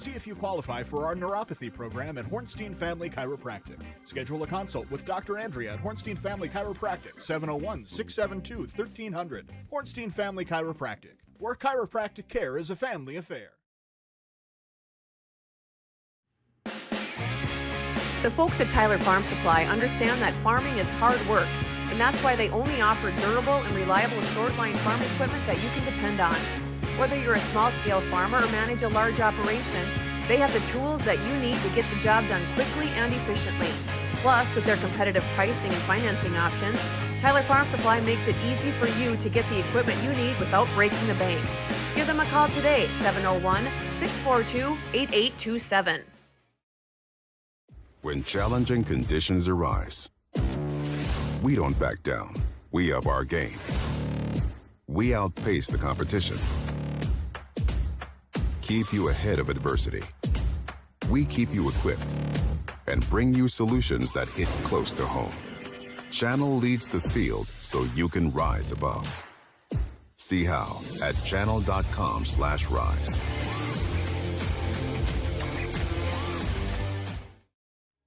See if you qualify for our neuropathy program at Hornstein Family Chiropractic. Schedule a consult with Dr. Andrea at Hornstein Family Chiropractic, 701-672-1300. Hornstein Family Chiropractic, where chiropractic care is a family affair. The folks at Tyler Farm Supply understand that farming is hard work, and that's why they only offer durable and reliable short-line farm equipment that you can depend on. Whether you're a small-scale farmer or manage a large operation, they have the tools that you need to get the job done quickly and efficiently. Plus, with their competitive pricing and financing options, Tyler Farm Supply makes it easy for you to get the equipment you need without breaking the bank. Give them a call today, 701-642-8827. When challenging conditions arise, we don't back down. We up our game. We outpace the competition. Keep you ahead of adversity. We keep you equipped and bring you solutions that hit close to home. Channel leads the field so you can rise above. See how at channel.com/rise.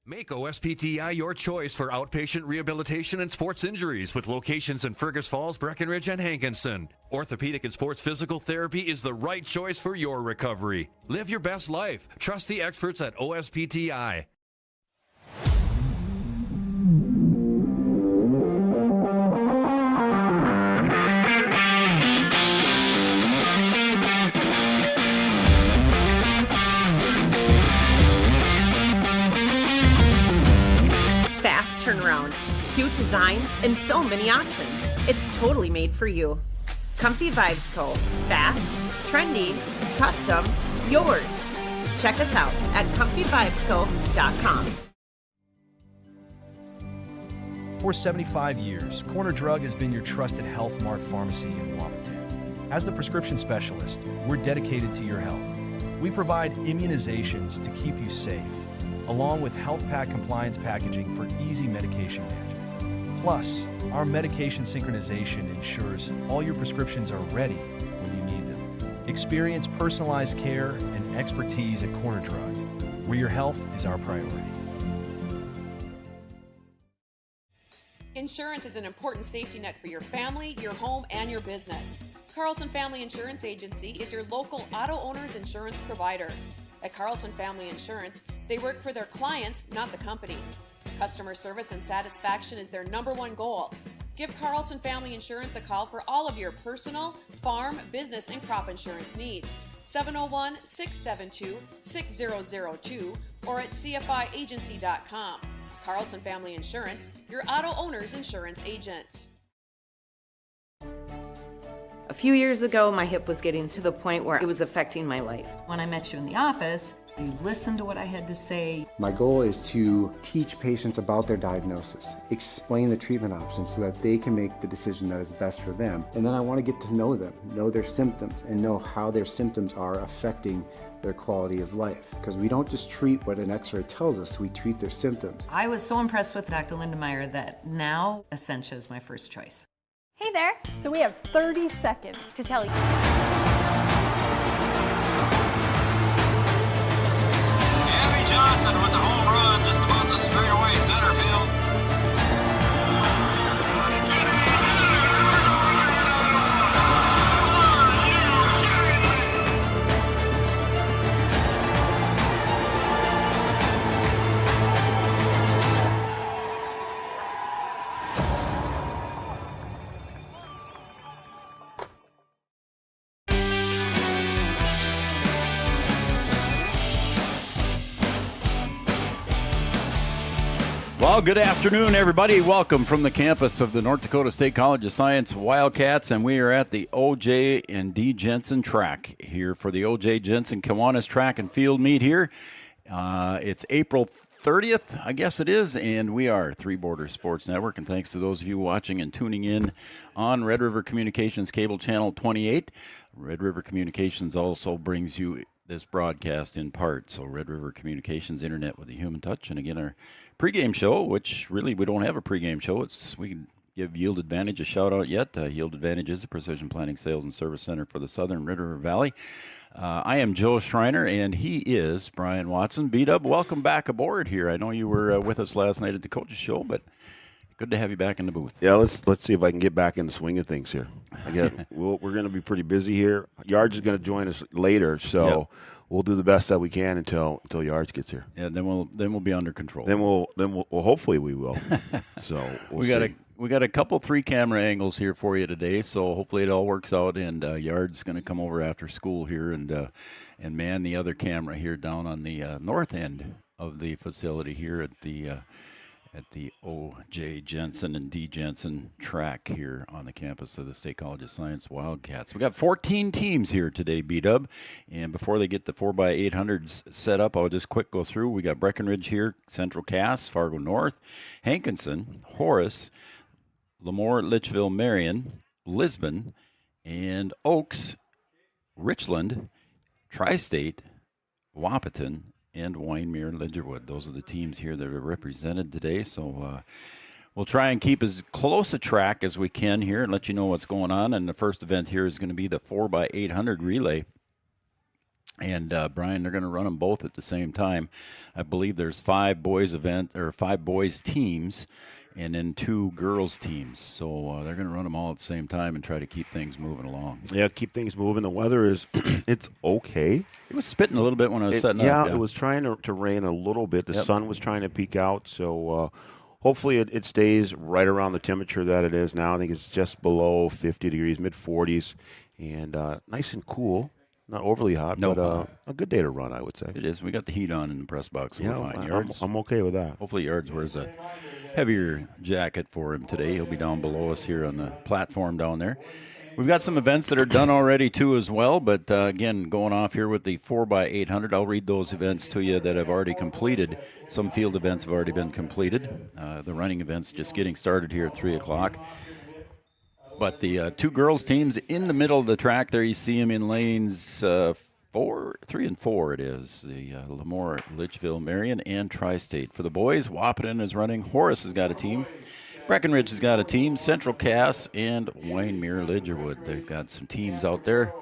Make OSPTI your choice for outpatient rehabilitation and sports injuries with locations in Fergus Falls, Breckenridge, and Hankinson. Orthopedic and sports physical therapy is the right choice for your recovery. Live your best life. Trust the experts at OSPTI. Fast turnaround, cute designs, and so many options. It's totally made for you. Comfy Vibes Co. Fast, trendy, custom, yours. Check us out at comfyvibesco.com. For 75 years, Corner Drug has been your trusted Health Mart pharmacy in Wahpeton. As the prescription specialist, we're dedicated to your health. We provide immunizations to keep you safe, along with health pack compliance packaging for easy medication management. Plus, our medication synchronization ensures all your prescriptions are ready when you need them. Experience personalized care and expertise at Corner Drug, where your health is our priority. Insurance is an important safety net for your family, your home, and your business. Carlson Family Insurance Agency is your local auto owner's insurance provider. At Carlson Family Insurance, they work for their clients, not the companies. Customer service and satisfaction is their #1 goal. Give Carlson Family Insurance a call for all of your personal, farm, business, and crop insurance needs. 701-672-6002 or at cfiagency.com. Carlson Family Insurance, your auto owner's insurance agent. A few years ago, my hip was getting to the point where it was affecting my life. When I met you in the office, you listened to what I had to say. My goal is to teach patients about their diagnosis, explain the treatment options so that they can make the decision that is best for them. And then I want to get to know them, know their symptoms, and know how their symptoms are affecting their quality of life. Because we don't just treat what an x-ray tells us, we treat their symptoms. I was so impressed with Dr. Lindemeyer that now Essentia is my first choice. Hey there. So we have 30 seconds to tell you. Abby Johnson with the home run just about to straight away center field. Well, good afternoon, everybody. Welcome from the campus of the North Dakota State College of Science Wildcats, and we are at the O.J. and D. Jensen track here for the O.J. Jensen Kiwanis track and field meet here. It's April 30th, I guess it is, and we are Three Borders Sports Network, and thanks to those of you watching and tuning in on Red River Communications Cable Channel 28. Red River Communications also brings you this broadcast in part, so Red River Communications Internet with a human touch, and again, our pregame show, which really we don't have a pregame show. We can give Yield Advantage a shout-out yet. Yield Advantage is a precision planning sales and service center for the Southern River Valley. I am Joe Schreiner, and he is Brian Watson. B-Dub, welcome back aboard here. I know you were with us last night at the coaches show, but good to have you back in the booth. Yeah, let's see if I can get back in the swing of things here. We're going to be pretty busy here. Yards is going to join us later, so we'll do the best that we can until Yards gets here. Yeah, then we'll be under control. Then we'll hopefully we will. So we got a couple 3-camera angles here for you today, so hopefully it all works out. And Yard's going to come over after school here and man the other camera here down on the north end of the facility here at the O.J. Jensen and D. Jensen track here on the campus of the State College of Science Wildcats. We got 14 teams here today, B-Dub. And before they get the 4x800s set up, I'll just quick go through. We got Breckenridge here, Central Cass, Fargo North, Hankinson, Horace, Lemoore, Litchville, Marion, Lisbon, and Oaks, Richland, Tri-State, Wahpeton, and Winemere, Ledgerwood. Those are the teams here that are represented today. So we'll try and keep as close a track as we can here and let you know what's going on. And the first event here is going to be the 4x800 relay. And Brian, they're going to run them both at the same time. I believe there's 5 boys teams and then 2 girls teams. So they're going to run them all at the same time and try to keep things moving along. Yeah, keep things moving. The weather is it's okay. It was spitting a little bit when I was setting up. Yeah, it was trying to rain a little bit. The sun was trying to peek out. So hopefully it stays right around the temperature that it is now. I think it's just below 50 degrees, mid-40s, and nice and cool. Not overly hot, but a good day to run, I would say. It is. We got the heat on in the press box. So we're fine. Yards, I'm okay with that. Hopefully Yards wears a heavier jacket for him today. He'll be down below us here on the platform down there. We've got some events that are done already, too, as well. But, again, going off here with the 4x800, I'll read those events to you that have already completed. Some field events have already been completed. The running events just getting started here at 3 o'clock. But the 2 girls teams in the middle of the track there, you see them in lanes 3 and 4 it is. The Lemoore, Litchville, Marion, and Tri-State. For the boys, Wahpeton is running. Horace has got a team. Breckenridge has got a team. Central Cass and Winemere, Ledgerwood. They've got some teams out there.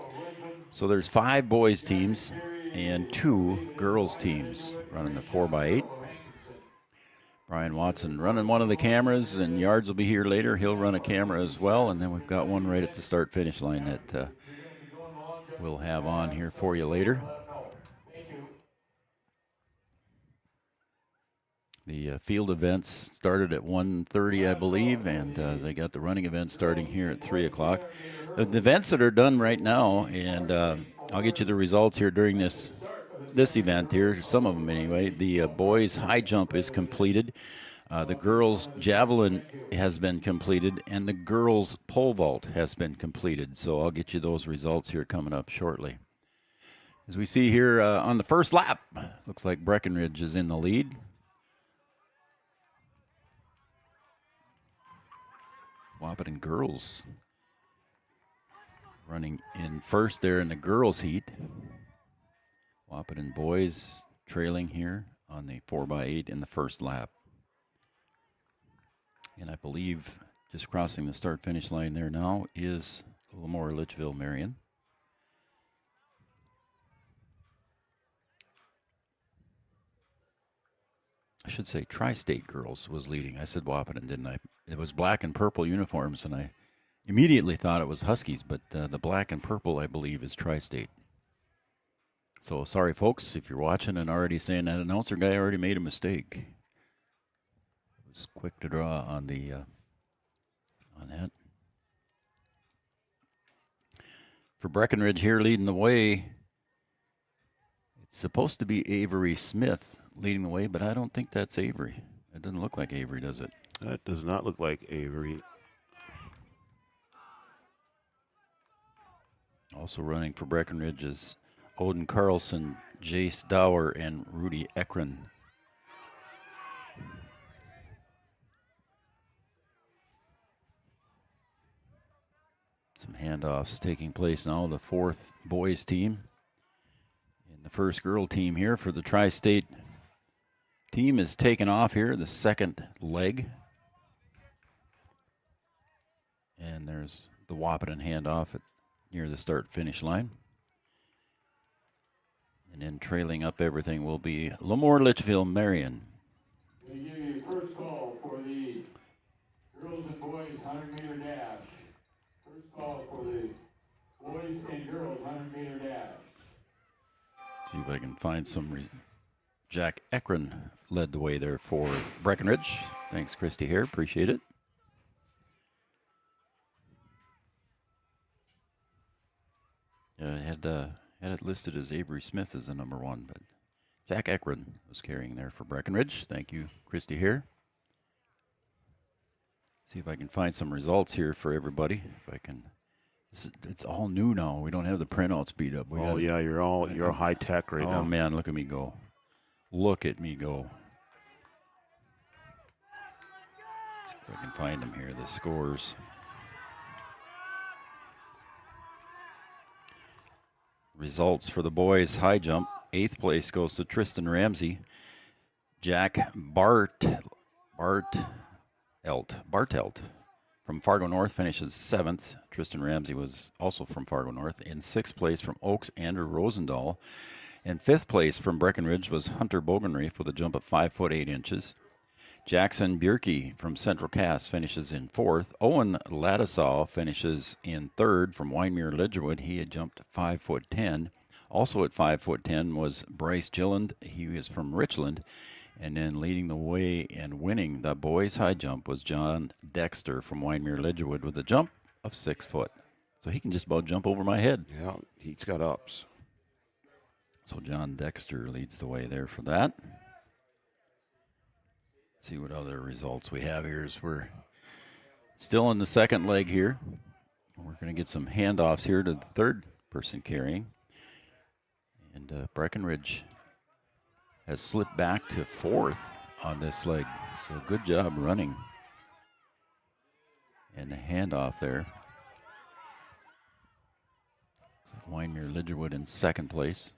So there's 5 boys teams and 2 girls teams running the 4x8. Brian Watson running one of the cameras, and Yards will be here later. He'll run a camera as well, and then we've got one right at the start-finish line that we'll have on here for you later. The field events started at 1:30, I believe, and they got the running events starting here at 3 o'clock. The events that are done right now, and I'll get you the results here during this event here, some of them anyway. The boys high jump is completed. The girls javelin has been completed, and the girls pole vault has been completed. So I'll get you those results here coming up shortly. As we see here on the first lap, looks like Breckenridge is in the lead. Wahpeton girls running in first there in the girls heat. Wahpeton boys trailing here on the 4x8 in the first lap. And I believe just crossing the start-finish line there now is Lemoore, Litchville, Marion. I should say Tri-State girls was leading. I said Wahpeton, didn't I? It was black and purple uniforms, and I immediately thought it was Huskies, but the black and purple, I believe, is Tri-State. So sorry, folks, if you're watching and already saying that announcer guy already made a mistake. Was quick to draw on the on that. For Breckenridge here leading the way, it's supposed to be Avery Smith leading the way, but I don't think that's Avery. It doesn't look like Avery, does it? That does not look like Avery. Also running for Breckenridge is Odin Carlson, Jace Dower, and Rudy Ekren. Some handoffs taking place now. The fourth boys team and the first girl team here for the Tri-State team is taken off here, the second leg. There's the Wahpeton handoff near the start-finish line. And then trailing up everything will be Lemoore Litchfield Marion. We give you first call for the girls and boys 100-meter dash. First call for the boys and girls 100-meter dash. See if I can find some. Jack Ekron led the way there for Breckenridge. Thanks, Christy Hare. Appreciate it. I had it listed as Avery Smith as the number 1, but Jack Ekron was carrying there for Breckenridge. Thank you, Christy Hare. See if I can find some results here for everybody. If I can. It's all new now. We don't have the printouts beat up. You're high tech right now. Oh man, look at me go. Look at me go. Let's see if I can find them here, the scores. Results for the boys high jump. 8th place goes to Tristan Ramsey. Jack Bartelt from Fargo North finishes 7th. Tristan Ramsey was also from Fargo North. In 6th place from Oaks, Andrew Rosendahl. In 5th place from Breckenridge was Hunter Bogenreef with a jump of 5 foot 8 inches. Jackson Bierke from Central Cass finishes in 4th. Owen Ladisaw finishes in 3rd from Winemere Lidgerwood. He had jumped 5 foot 10. Also at 5 foot 10 was Bryce Gilland. He is from Richland. And then leading the way and winning the boys high jump was John Dexter from Winemere Lidgerwood with a jump of 6 foot. So he can just about jump over my head. Yeah, he's got ups. So John Dexter leads the way there for that. See what other results we have here as we're still in the second leg here. We're going to get some handoffs here to the third person carrying. And Breckenridge has slipped back to 4th on this leg. So good job running. And the handoff there. Winemere Lidgerwood in 2nd place.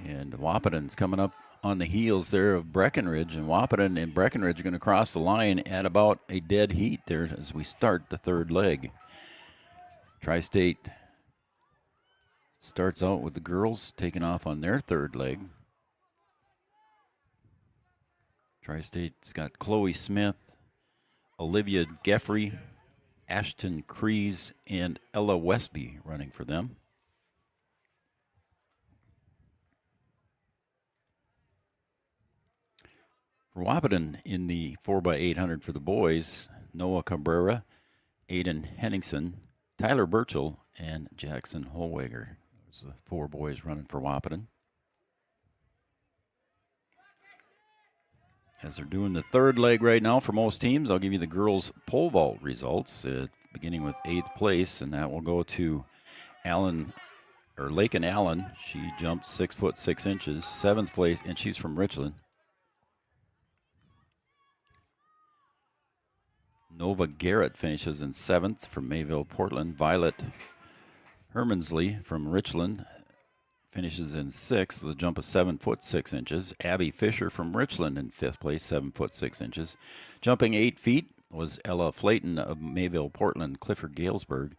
And Wahpeton's coming up on the heels there of Breckenridge. And Wahpeton and Breckenridge are going to cross the line at about a dead heat there as we start the third leg. Tri-State starts out with the girls taking off on their third leg. Tri-State's got Chloe Smith, Olivia Geffrey, Ashton Crees, and Ella Westby running for them. For Wahpeton in the 4x800 for the boys, Noah Cabrera, Aiden Henningsen, Tyler Burchell, and Jackson Holwager. Those are the 4 boys running for Wahpeton. As they're doing the third leg right now for most teams, I'll give you the girls' pole vault results, beginning with 8th place, and that will go to Lakin Allen. She jumped 6 foot 6 inches. 7th place, and she's from Richland. Nova Garrett finishes in 7th from Mayville, Portland. Violet Hermansley from Richland finishes in 6th with a jump of 7 foot 6 inches. Abby Fisher from Richland in 5th place, 7 foot 6 inches. Jumping 8 feet was Ella Flayton of Mayville, Portland. Clifford Galesburg.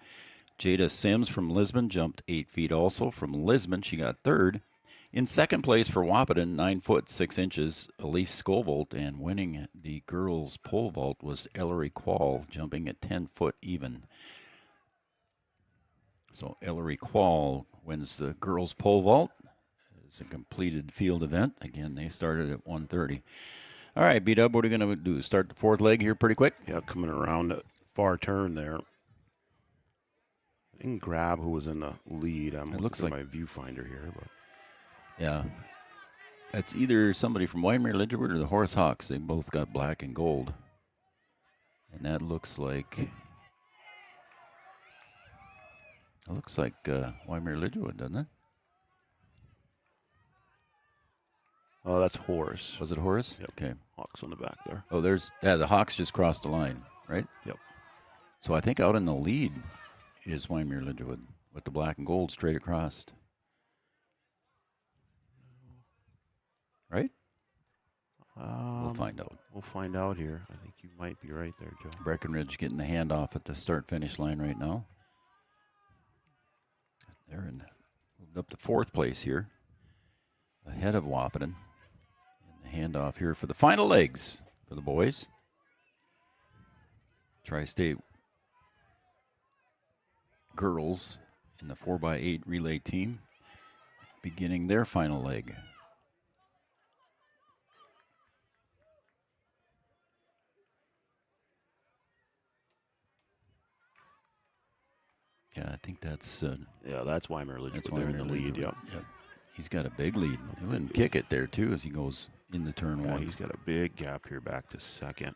Jada Sims from Lisbon jumped 8 feet also. From Lisbon, she got 3rd. In 2nd place for Wahpeton, 9 foot 6 inches, Elise Scovolt, and winning the girls' pole vault was Ellery Quall, jumping at 10 foot even. So Ellery Quall wins the girls' pole vault. It's a completed field event. Again, they started at 1:30. All right, B-Dub, what are we going to do? Start the fourth leg here pretty quick? Yeah, coming around that far turn there. I didn't grab who was in the lead. I'm looking at my viewfinder here, but. Yeah, it's either somebody from Winemere Lidgerwood or the Horace Hawks. They both got black and gold. And that looks like Winemere Lidgerwood, doesn't it? Oh, that's Horace. Was it Horace? Yep. Okay. Hawks on the back there. Oh, the Hawks just crossed the line, right? Yep. So I think out in the lead is Winemere Lidgerwood with the black and gold straight across. Right? We'll find out. We'll find out here. I think you might be right there, Joe. Breckenridge getting the handoff at the start-finish line right now. They're moved up to 4th place here, ahead of Wahpeton. And the handoff here for the final legs for the boys. Tri-State girls in the 4x8 relay team beginning their final leg. Yeah, I think that's... that's Wahpeton. That's they're in the lead, yep. He's got a big lead. He'll let him kick it there, too, as he goes into turn 1. He's got a big gap here back to 2nd.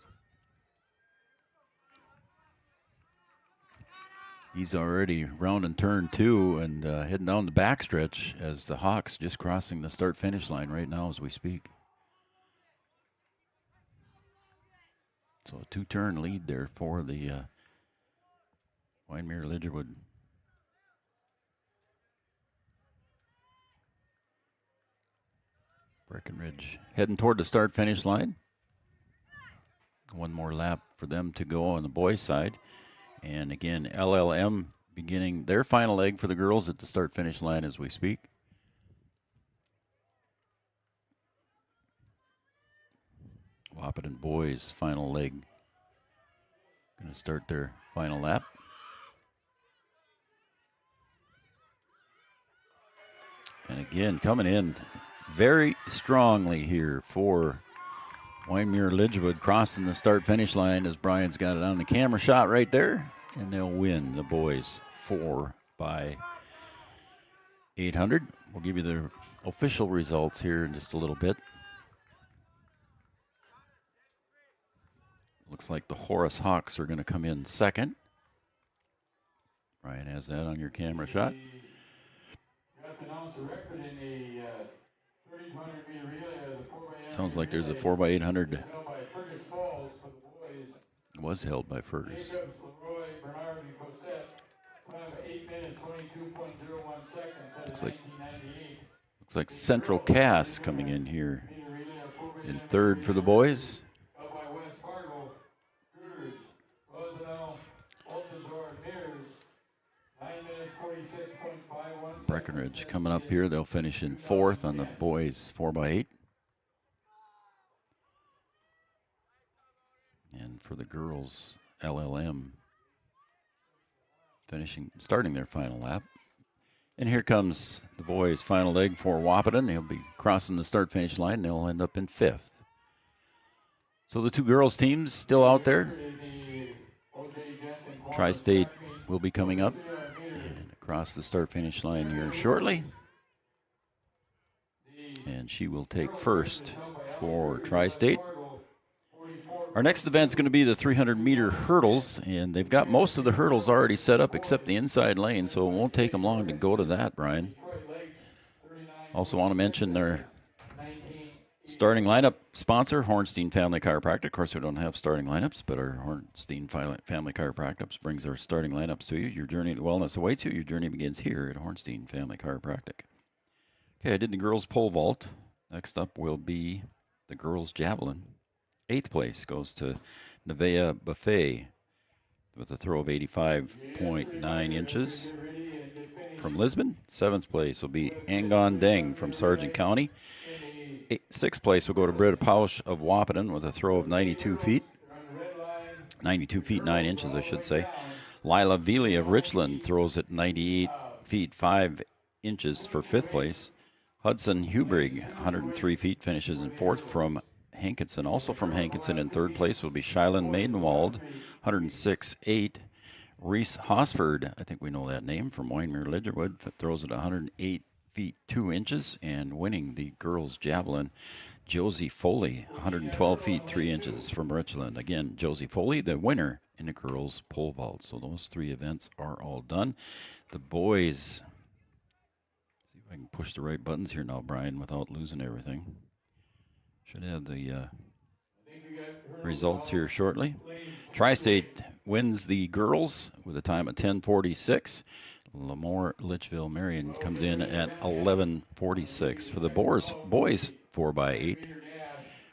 He's already rounding turn 2 and heading down the backstretch as the Hawks just crossing the start-finish line right now as we speak. So a 2-turn lead there for the Wyndmere-Lidgerwood. Breckenridge heading toward the start-finish line. One more lap for them to go on the boys' side. And again, LLM beginning their final leg for the girls at the start-finish line as we speak. Wahpeton boys' final leg. Going to start their final lap. And again, coming in very strongly here for Wyndmere-Lidgerwood, crossing the start-finish line as Brian's got it on the camera shot right there. And they'll win the boys 4x800. We'll give you the official results here in just a little bit. Looks like the Horace Hawks are going to come in 2nd. Brian has that on your camera shot. Sounds like there's a 4x800. Was held by Fergus. Looks like Central Cass coming in here in 3rd for the boys. Breckenridge coming up here. They'll finish in 4th on the boys 4x8. And for the girls, LLM starting their final lap. And here comes the boys' final leg for Wahpeton. They'll be crossing the start-finish line, and they'll end up in 5th. So the 2 girls' teams still out there. Tri-State will be coming up and across the start-finish line here shortly. And she will take first for Tri-State. Our next event is going to be the 300-meter hurdles, and they've got most of the hurdles already set up except the inside lane, so it won't take them long to go to that, Brian. Also want to mention their starting lineup sponsor, Hornstein Family Chiropractic. Of course, we don't have starting lineups, but our Hornstein Family Chiropractic brings our starting lineups to you. Your journey to wellness awaits you. Your journey begins here at Hornstein Family Chiropractic. Okay, I did the girls' pole vault. Next up will be the girls' javelin. 8th place goes to Nevaeh Buffet with a throw of 85.9 inches from Lisbon. 7th place will be Angon Deng from Sargent County. 6th place will go to Britta Pausch of Wahpeton with a throw of 92 feet. 92 feet 9 inches, I should say. Lila Veely of Richland throws at 98 feet 5 inches for 5th place. Hudson Hubrig, 103 feet, finishes in 4th from Hankinson. Also from Hankinson in 3rd place will be Shyland Maidenwald, 106.8. Reese Hosford, I think we know that name, from Wyndmere-Lidgerwood, throws at 108 feet 2 inches. And winning the girls' javelin, Josie Foley, 112 feet 3 inches from Richland. Again, Josie Foley, the winner in the girls' pole vault. So those 3 events are all done. The boys, see if I can push the right buttons here now, Brian, without losing everything. Should have the results here shortly. Tri-State wins the girls with a time of 10:46. Lemoore Litchville Marion comes in at 11:46. For the boys 4x8,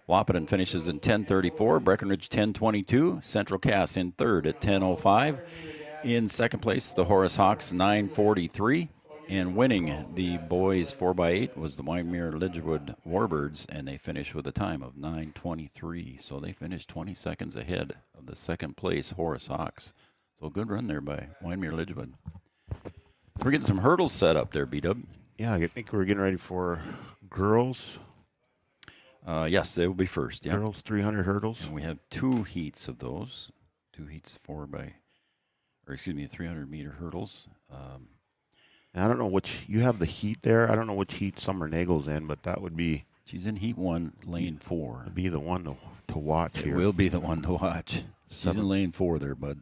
Wahpeton finishes in 10:34. Breckenridge 10:22. Central Cass in third at 10:05. In second place, the Horace Hawks 9:43. And winning the boys 4x8 was the Wyndmere Lidgerwood Warbirds, and they finished with a time of 9:23. So they finished 20 seconds ahead of the second place Horace Hawks. So a good run there by Wyndmere Lidgerwood. We're getting some hurdles set up there, B-Dub. Yeah, I think we're getting ready for girls. Yes, they will be first. Yeah. Girls 300 hurdles. And we have 2 heats of those. 2 heats 300-meter hurdles. I don't know which, you have the heat there. I don't know which heat Summer Nagel's in, but that would be. She's in heat 1, lane 4. Would be the one to watch here. It will be the one to watch. She's in lane 4 there, bud.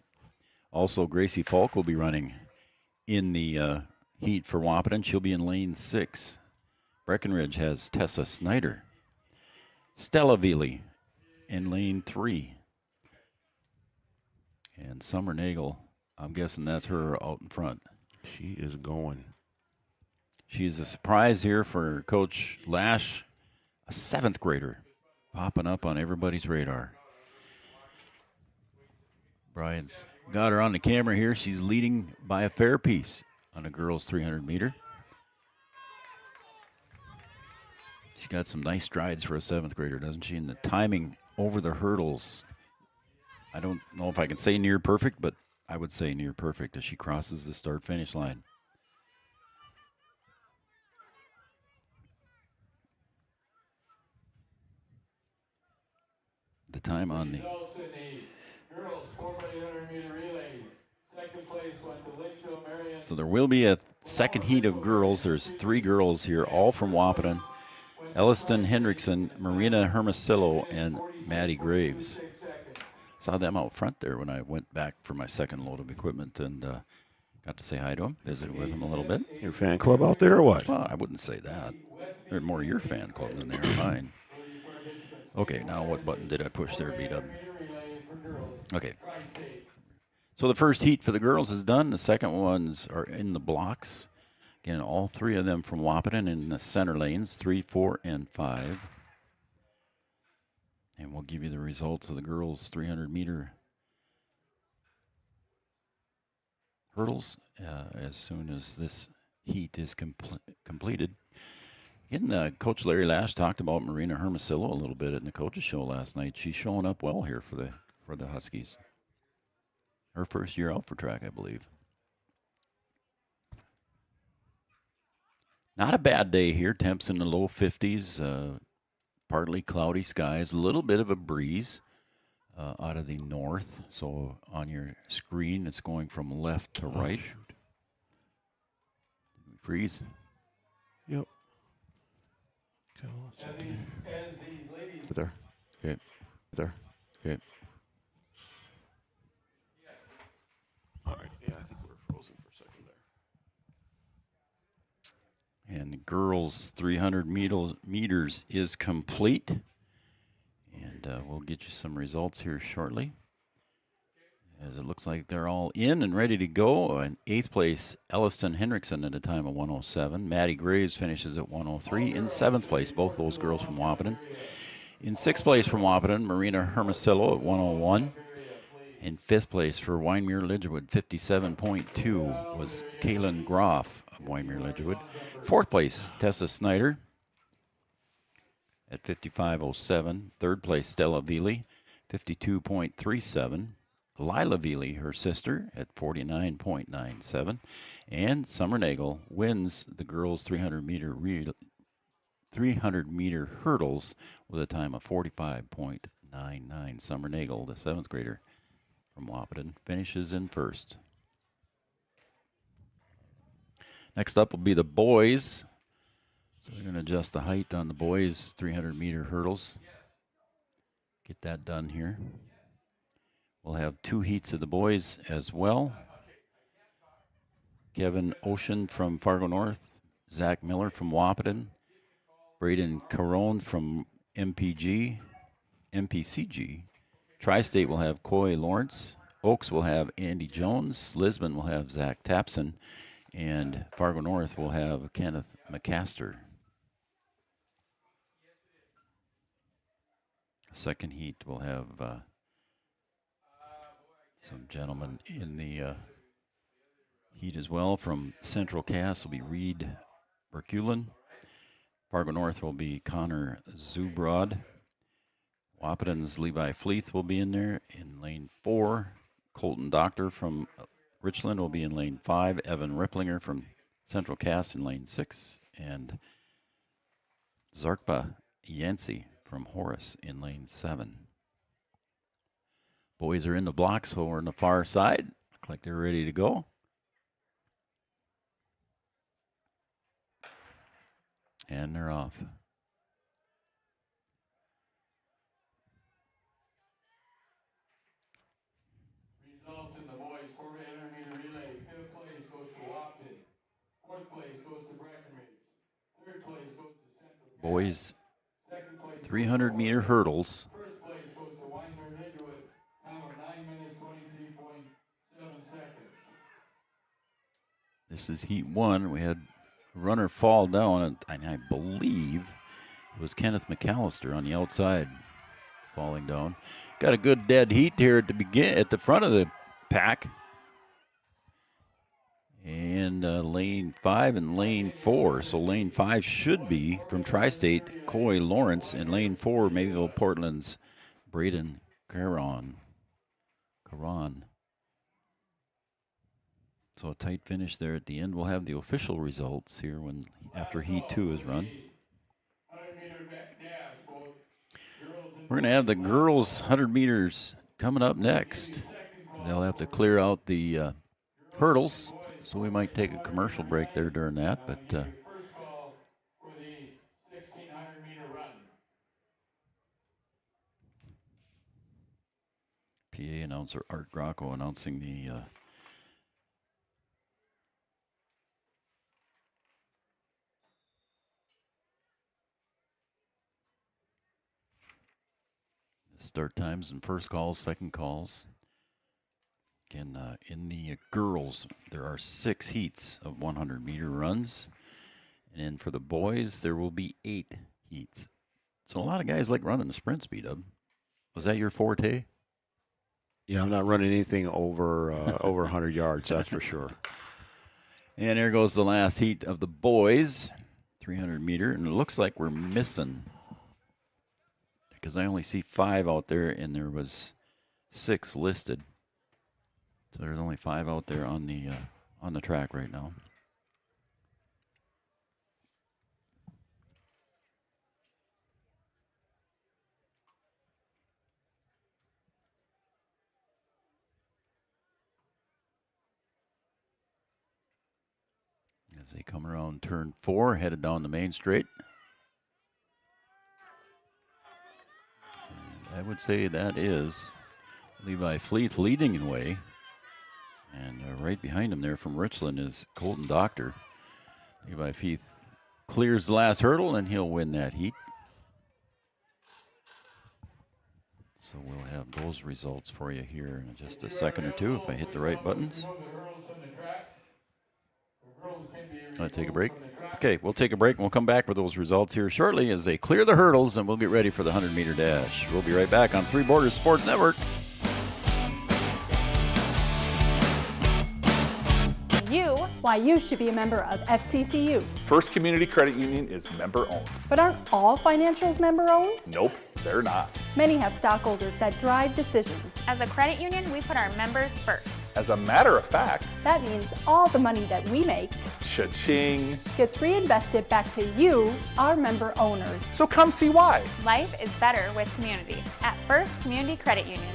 Also, Gracie Falk will be running in the heat for Wahpeton. She'll be in lane 6. Breckenridge has Tessa Snyder. Stella Veely in lane 3. And Summer Nagel, I'm guessing that's her out in front. She is going. She's a surprise here for Coach Lash, a 7th grader, popping up on everybody's radar. Brian's got her on the camera here. She's leading by a fair piece on a girls 300-meter. She's got some nice strides for a 7th grader, doesn't she? And the timing over the hurdles, I don't know if I can say near perfect, but I would say near perfect as she crosses the start-finish line. The time on the So there will be a second heat of girls. There's 3 girls here, all from Wahpeton. Elliston Hendrickson, Marina Hermosillo, and Maddie Graves. Saw them out front there when I went back for my second load of equipment and got to say hi to them, visited with them a little bit. Your fan club out there or what? Well, I wouldn't say that. They're more your fan club than they are mine. Okay, now what button did I push there, B-Dub? Okay. So the first heat for the girls is done. The second ones are in the blocks. Again, all 3 of them from Wahpeton in the center lanes, 3, 4, and 5. And we'll give you the results of the girls' 300-meter hurdles as soon as this heat is completed. Again, Coach Larry Lash talked about Marina Hermosillo a little bit in the coaches show last night. She's showing up well here for the Huskies. Her first year out for track, I believe. Not a bad day here. Temps in the low 50s. Partly cloudy skies, a little bit of a breeze out of the north. So on your screen, it's going from left to right. Freeze. Yep. There. Okay. There. Okay. All right. Yeah, I think we're frozen for a second there. And the girls' 300 meters is complete. And we'll get you some results here shortly. As it looks like they're all in and ready to go. In 8th place, Elliston Hendrickson at a time of 107. Maddie Graves finishes at 103. In 7th place, both those girls from Wahpeton. In 6th place from Wahpeton, Marina Hermosillo at 101. In 5th place for Wyndmere Lidgerwood, 57.2 was Kaylin Groff of Wyndmere Lidgerwood. 4th place, Tessa Snyder at 55.07. 3rd place, Stella Veely, 52.37. Lila Veely, her sister, at 49.97. And Summer Nagel wins the girls' 300-meter hurdles with a time of 45.99. Summer Nagel, the 7th grader from Wahpeton, finishes in first. Next up will be the boys. So we're going to adjust the height on the boys' 300-meter hurdles. Get that done here. We'll have 2 heats of the boys as well. Kevin Ocean from Fargo North, Zach Miller from Wahpeton, Braden Carone from MPCG. Tri-State will have Coy Lawrence. Oaks will have Andy Jones. Lisbon will have Zach Tapson. And Fargo North will have Kenneth McCaster. Second heat, we'll have some gentlemen in the heat as well. From Central Cass will be Reed Berkulin. Fargo North will be Connor Zubrod. Wahpeton's Levi Fleeth will be in there in lane 4. Colton Doctor from Richland will be in lane 5. Evan Ripplinger from Central Cass in lane 6. And Zarkba Yancey from Horace in lane 7. Boys are in the blocks over on the far side. Look like they're ready to go. And they're off. Results in the boys 400 meter relay. 5th place goes to Wahpeton. 4th place goes to Breckenridge. 3rd place goes to Central. Boys 300 meter hurdles. 1st place goes to Weimar Ridgewood. Time of 9 minutes 23.7 seconds. This is heat 1. We had a runner fall down, and I believe it was Kenneth McAllister on the outside falling down. Got a good dead heat here at the front of the pack. And lane 5 and lane 4. So lane 5 should be from Tri-State, Coy Lawrence, and lane 4, Mayville Portland's Braden Caron. So a tight finish there at the end. We'll have the official results here after heat 2 is run. We're going to have the girls 100 meters coming up next. They'll have to clear out the hurdles, so we might take a commercial break there during that. But First call for the 1600 meter run. PA announcer Art Grocco announcing the start times and first calls, second calls. Again, in the girls, there are 6 heats of 100 meter runs. And then for the boys, there will be 8 heats. So a lot of guys like running the sprint speed up. Was that your forte? Yeah, I'm not running anything over 100 yards, that's for sure. And there goes the last heat of the boys, 300 meter. And it looks like we're missing, because I only see 5 out there, and there was 6 listed. So there's only 5 out there on the track right now. As they come around turn 4, headed down the main straight. And I would say that is Levi Fleeth leading the way. And right behind him there from Richland is Colton Doctor. Levi Fleeth clears the last hurdle, and he'll win that heat. So we'll have those results for you here in just a second or two if I hit the right buttons. Want to take a break? Okay, we'll take a break and we'll come back with those results here shortly as they clear the hurdles, and we'll get ready for the 100-meter dash. We'll be right back on Three Borders Sports Network. Why you should be a member of FCCU. First Community Credit Union is member-owned. But aren't all financials member-owned? Nope, they're not. Many have stockholders that drive decisions. As a credit union, we put our members first. As a matter of fact, that means all the money that we make, cha-ching, gets reinvested back to you, our member owners. So come see why. Life is better with community at First Community Credit Union.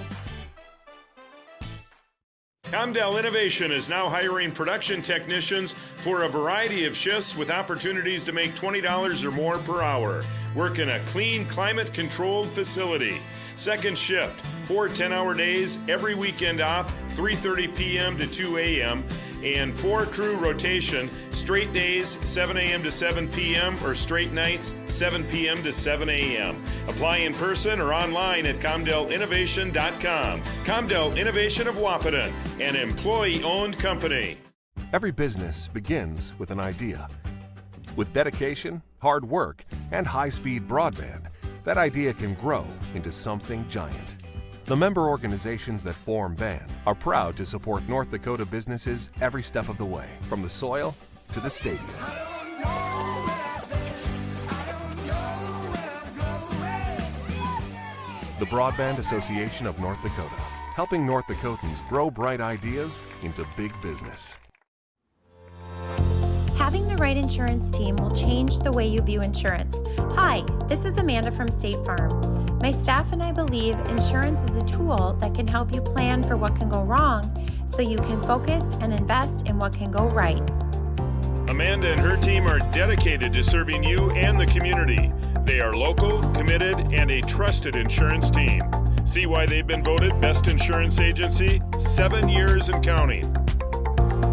Comdell Innovation is now hiring production technicians for a variety of shifts with opportunities to make $20 or more per hour. Work in a clean, climate-controlled facility. Second shift, 4 10-hour days, every weekend off, 3:30 p.m. to 2 a.m., and 4-crew rotation, straight days, 7 a.m. to 7 p.m., or straight nights, 7 p.m. to 7 a.m. Apply in person or online at ComdellInnovation.com. Comdell Innovation of Wahpeton, an employee-owned company. Every business begins with an idea. With dedication, hard work, and high-speed broadband, that idea can grow into something giant. The member organizations that form BAND are proud to support North Dakota businesses every step of the way, from the soil to the stadium. The Broadband Association of North Dakota, helping North Dakotans grow bright ideas into big business. Having the right insurance team will change the way you view insurance. Hi, this is Amanda from State Farm. My staff and I believe insurance is a tool that can help you plan for what can go wrong so you can focus and invest in what can go right. Amanda and her team are dedicated to serving you and the community. They are local, committed, and a trusted insurance team. See why they've been voted Best Insurance Agency 7 years and counting.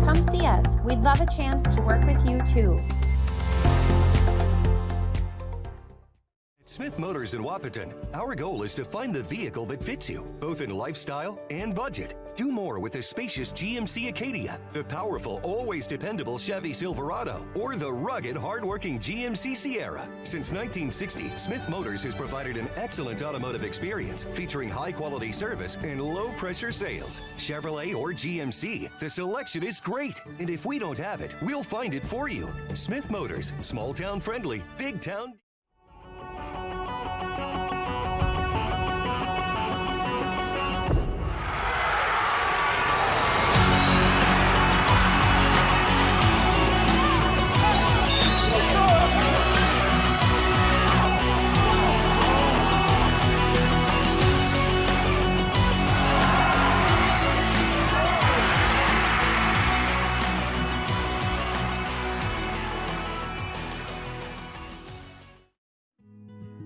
Come see us. We'd love a chance to work with you too. Smith Motors in Wahpeton, our goal is to find the vehicle that fits you, both in lifestyle and budget. Do more with the spacious GMC Acadia, the powerful, always dependable Chevy Silverado, or the rugged, hardworking GMC Sierra. Since 1960, Smith Motors has provided an excellent automotive experience featuring high-quality service and low-pressure sales. Chevrolet or GMC, the selection is great. And if we don't have it, we'll find it for you. Smith Motors, small-town friendly, big-town...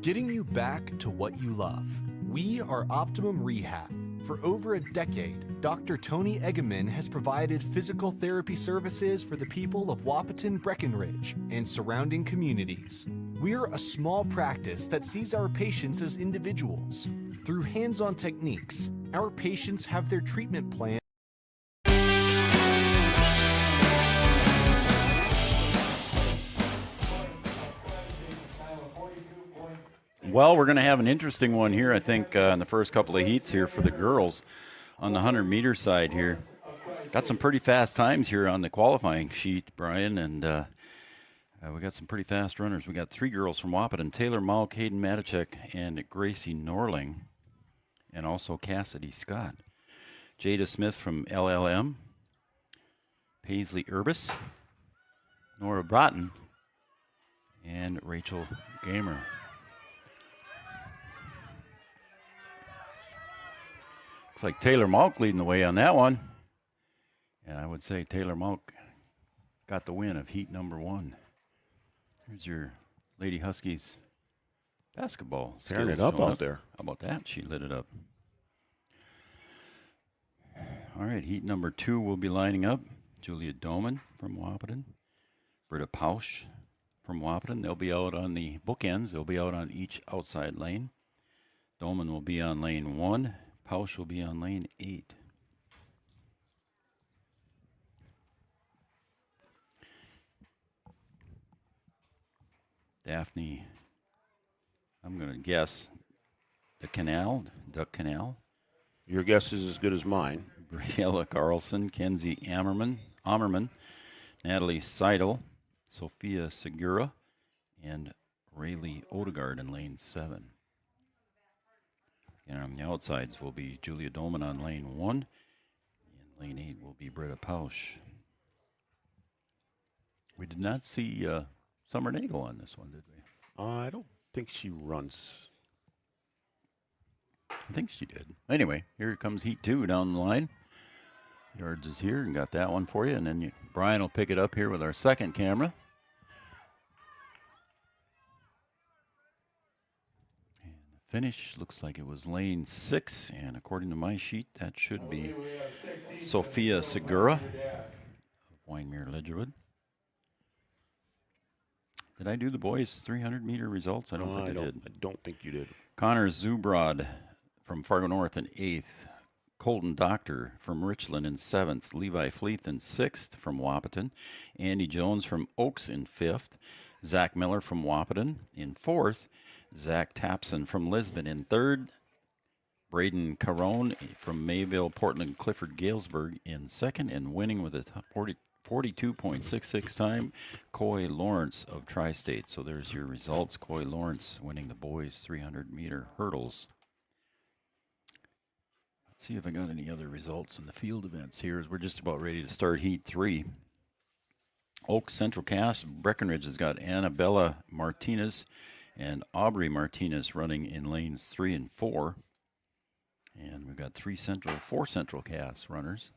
Getting you back to what you love. We are Optimum Rehab. For over a decade, Dr. Tony Eggeman has provided physical therapy services for the people of Wahpeton, Breckenridge, and surrounding communities. We're a small practice that sees our patients as individuals. Through hands-on techniques, our patients have their treatment plan. Well, we're going to have an interesting one here, I think, in the first couple of heats here for the girls on the 100-meter side here. Got some pretty fast times here on the qualifying sheet, Brian, and we got some pretty fast runners. We got 3 girls from Wahpeton, Taylor Malk, Hayden Matichek, and Gracie Norling, and also Cassidy Scott. Jada Smith from LLM, Paisley Urbis, Nora Broughton, and Rachel Gamer. Looks like Taylor Malk leading the way on that one. And I would say Taylor Malk got the win of heat number 1. Here's your Lady Huskies basketball. Tearing it up out there. How about that? She lit it up. All right, heat number 2 will be lining up. Julia Doman from Wahpeton. Britta Pausch from Wahpeton. They'll be out on the bookends. They'll be out on each outside lane. Doman will be on lane 1. Pausch will be on lane 8. Daphne, I'm going to guess Duck Canal. Your guess is as good as mine. Briella Carlson, Kenzie Ammerman, Natalie Seidel, Sophia Segura, and Rayleigh Odegaard in lane 7. And on the outsides will be Julia Doman on lane 1. And lane 8 will be Britta Pausch. We did not see Summer Nagel on this one, did we? I don't think she runs. I think she did. Anyway, here comes heat 2 down the line. Yards is here and got that one for you. And then Brian will pick it up here with our second camera. Finish looks like it was lane 6, and according to my sheet, that should be Sophia Segura of Winemere Ledgerwood. Did I do the boys' 300-meter results? I don't think I did. I don't think you did. Connor Zubrod from Fargo North in 8th. Colton Doctor from Richland in 7th. Levi Fleeth in 6th from Wahpeton. Andy Jones from Oaks in 5th. Zach Miller from Wahpeton in fourth. Zach Tapson from Lisbon in third. Braden Carone from Mayville, Portland, Clifford Galesburg in second, and winning with a 42.66 time, Coy Lawrence of Tri-State. So there's your results. Coy Lawrence winning the boys 300-meter hurdles. Let's see if I got any other results in the field events here, as we're just about ready to start Heat 3. Oak Central Cass, Breckenridge has got Annabella Martinez and Aubrey Martinez running in lanes 3 and 4. And we've got four Central Cass runners.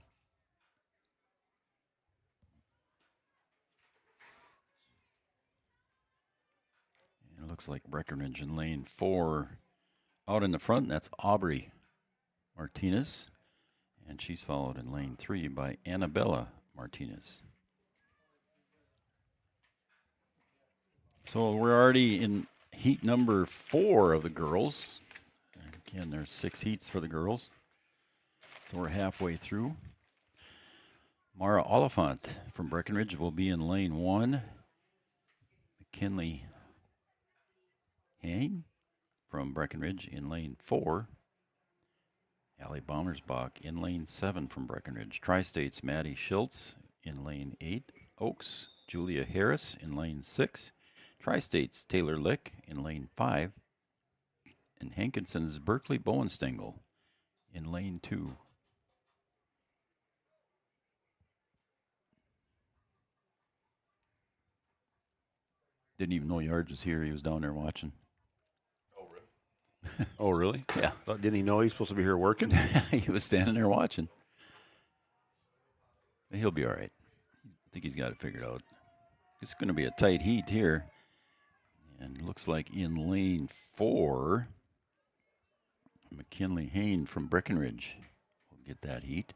And it looks like Breckenridge in lane 4 out in the front. That's Aubrey Martinez. And she's followed in lane 3 by Annabella Martinez. So we're already in heat number 4 of the girls. Again, there's 6 heats for the girls. So we're halfway through. Mara Oliphant from Breckenridge will be in lane 1. McKinley Hain from Breckenridge in lane 4. Allie Bommersbach in lane 7 from Breckenridge. Tri-State's Maddie Schultz in lane 8. Oaks, Julia Harris in lane 6. Tri-State's Taylor Lick in lane 5. And Hankinson's Berkeley Bowenstengel in lane 2. Didn't even know Yards was here. He was down there watching. Oh, really? Oh, really? Yeah. Didn't he know he's supposed to be here working? He was standing there watching. He'll be all right. I think he's got it figured out. It's going to be a tight heat here. And it looks like in lane 4, McKinley Hain from Breckenridge will get that heat.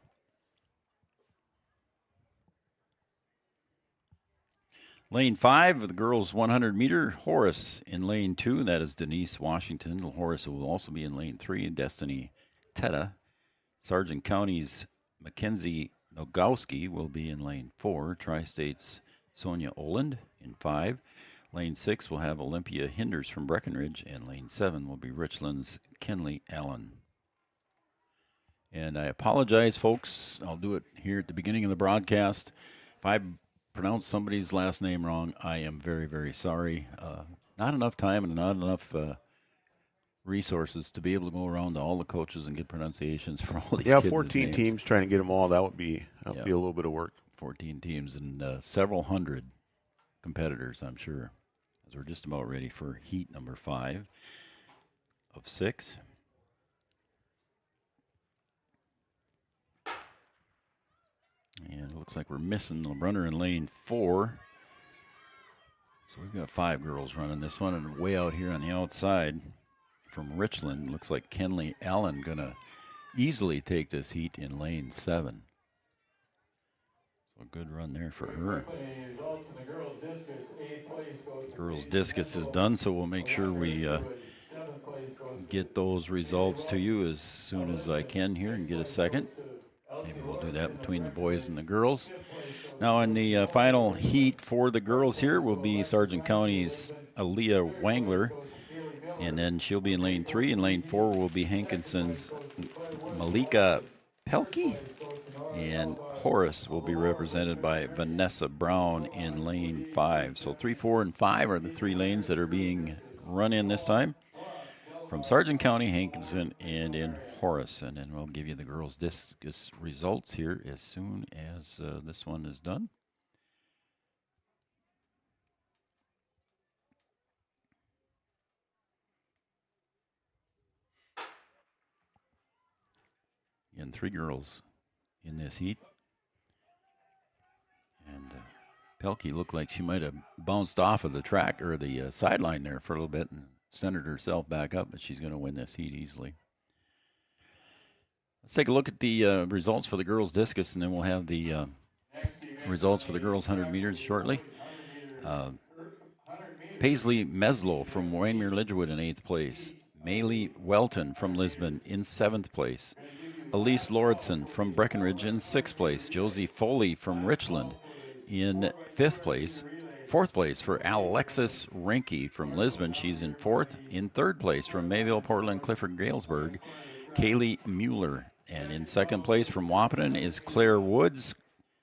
Lane 5 of the girls 100-meter, Horace in lane 2. That is Denise Washington. Horace will also be in lane 3. Destiny Teta. Sargent County's Mackenzie Nogowski will be in lane 4. Tri-State's Sonia Oland in 5. Lane 6 will have Olympia Hinders from Breckenridge, and lane 7 will be Richland's Kenley Allen. And I apologize, folks. I'll do it here at the beginning of the broadcast. If I pronounce somebody's last name wrong, I am very, very sorry. Not enough time and not enough resources to be able to go around to all the coaches and get pronunciations for all these kids' 14 names. teams trying to get them all. That would be a little bit of work. 14 teams and several hundred competitors, I'm sure. As we're just about ready for heat number 5 of 6. And it looks like we're missing the runner in lane 4. So we've got 5 girls running this one, and way out here on the outside from Richland, looks like Kenley Allen going to easily take this heat in lane 7. So a good run there for her. Girls discus is done, so we'll make sure we get those results to you as soon as I can here and get a second. Maybe we'll do that between the boys and the girls. Now in the final heat for the girls here will be Sargent County's Aaliyah Wangler, and then she'll be in lane 3. In lane 4 will be Hankinson's Malika Pelkey, and Horace will be represented by Vanessa Brown in lane 5. So 3, 4, and 5 are the 3 lanes that are being run in this time. From Sargent County, Hankinson, and in Horace. And then we'll give you the girls' discus results here as soon as this one is done. Again, 3 girls in this heat. And Pelkey looked like she might have bounced off of the track or the sideline there for a little bit and centered herself back up, but she's going to win this heat easily. Let's take a look at the results for the girls' discus, and then we'll have the results for the girls' 100 meters shortly. Paisley Meslow from Waymere Lidgerwood in 8th place. Maylee Welton from Lisbon in 7th place. Elise Lauritsen from Breckenridge in 6th place. Josie Foley from Richland in 5th place. Fourth place for Alexis Renke from Lisbon. She's in fourth. In third place from Mayville, Portland, Clifford, Galesburg, Kaylee Mueller. And in second place from Wahpeton is Claire Woods,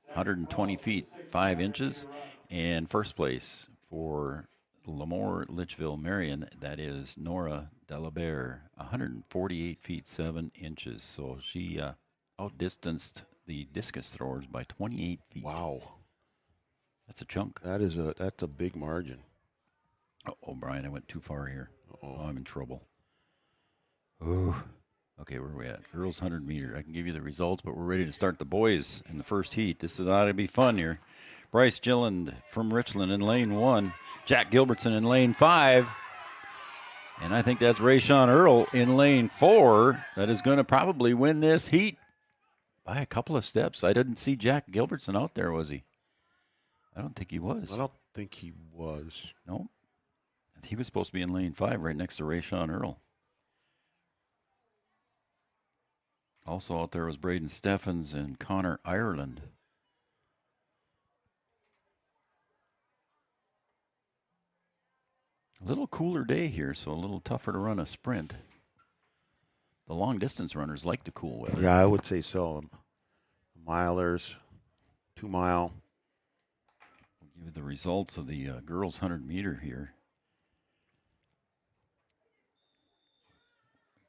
120 feet, 5 inches. And first place for Lemoore, Litchville, Marion, that is Nora Delabere, 148 feet, 7 inches. So she outdistanced the discus throwers by 28 feet. Wow. That's a chunk. That's a big margin. Oh, Brian, I went too far here. Oh, I'm in trouble. Oh. Okay, where are we at? Girls 100 meter. I can give you the results, but we're ready to start the boys in the first heat. This is ought to be fun here. Bryce Gilland from Richland in lane 1. Jack Gilbertson in lane 5. And I think that's Rayshawn Earl in lane 4 that is going to probably win this heat by a couple of steps. I didn't see Jack Gilbertson out there, was he? I don't think he was. I don't think he was. No. He was supposed to be in lane 5 right next to Rayshawn Earl. Also out there was Braden Steffens and Connor Ireland. A little cooler day here, so a little tougher to run a sprint. The long-distance runners like the cool weather. Yeah, I would say so. Milers, 2 mile. We'll give you the results of the girls' 100 meter here.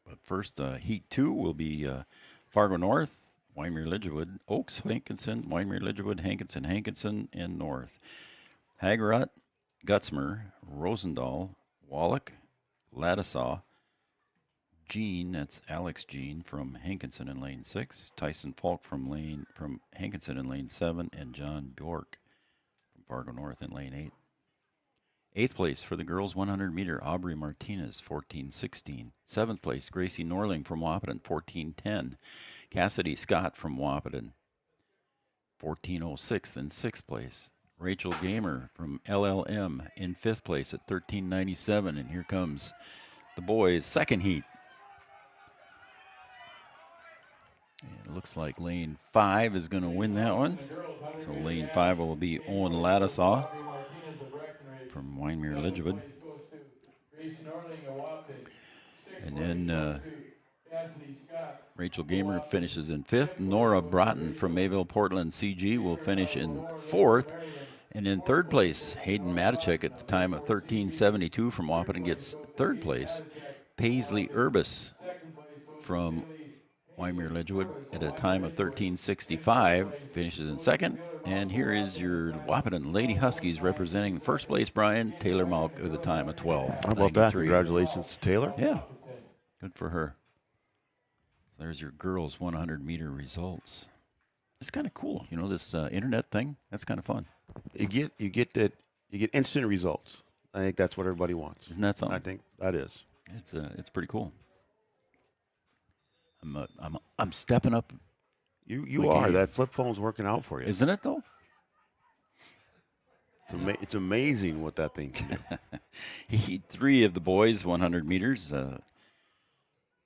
But first, Heat 2 will be Fargo North, Wymer Lidgewood, Oaks, Hankinson, Wymer Lidgewood, Hankinson, and North. Hagerott, Gutzmer, Rosendahl, Wallach, Ladisaw, Jean, that's Alex Jean from Hankinson in lane 6, Tyson Falk from Hankinson in lane 7, and John Bjork from Fargo North in lane 8. Eighth place for the girls 100 meter, Aubrey Martinez, 14:16. Seventh place, Gracie Norling from Wahpeton, 14:10. Cassidy Scott from Wahpeton, 14:06 in sixth place. Rachel Gamer from LLM in fifth place at 13:97. And here comes the boys' second heat. And it looks like lane 5 is going to win that one. So lane 5 will be Owen Ladisaw from Wymer Lidgewood. And then Rachel Gamer finishes in 5th. Nora Broughton from Mayville Portland CG will finish in 4th. And in 3rd place, Hayden Matichek at the time of 13:72 from Wahpeton gets 3rd place. Paisley Urbis from Wymer Lidgewood at a time of 13:65 finishes in 2nd. And here is your Wahpeton Lady Huskies representing first place, Brian Taylor Malk with a time of 12. How about that? Congratulations to Taylor. Yeah, good for her. So there's your girls 100 meter results. It's kind of cool, you know, this internet thing. That's kind of fun. You get instant results. I think that's what everybody wants. Isn't that something? I think that is. It's pretty cool. I'm stepping up. You are. That flip phone's working out for you. Isn't it, though? It's amazing what that thing can do. Heat 3 of the boys, 100 meters.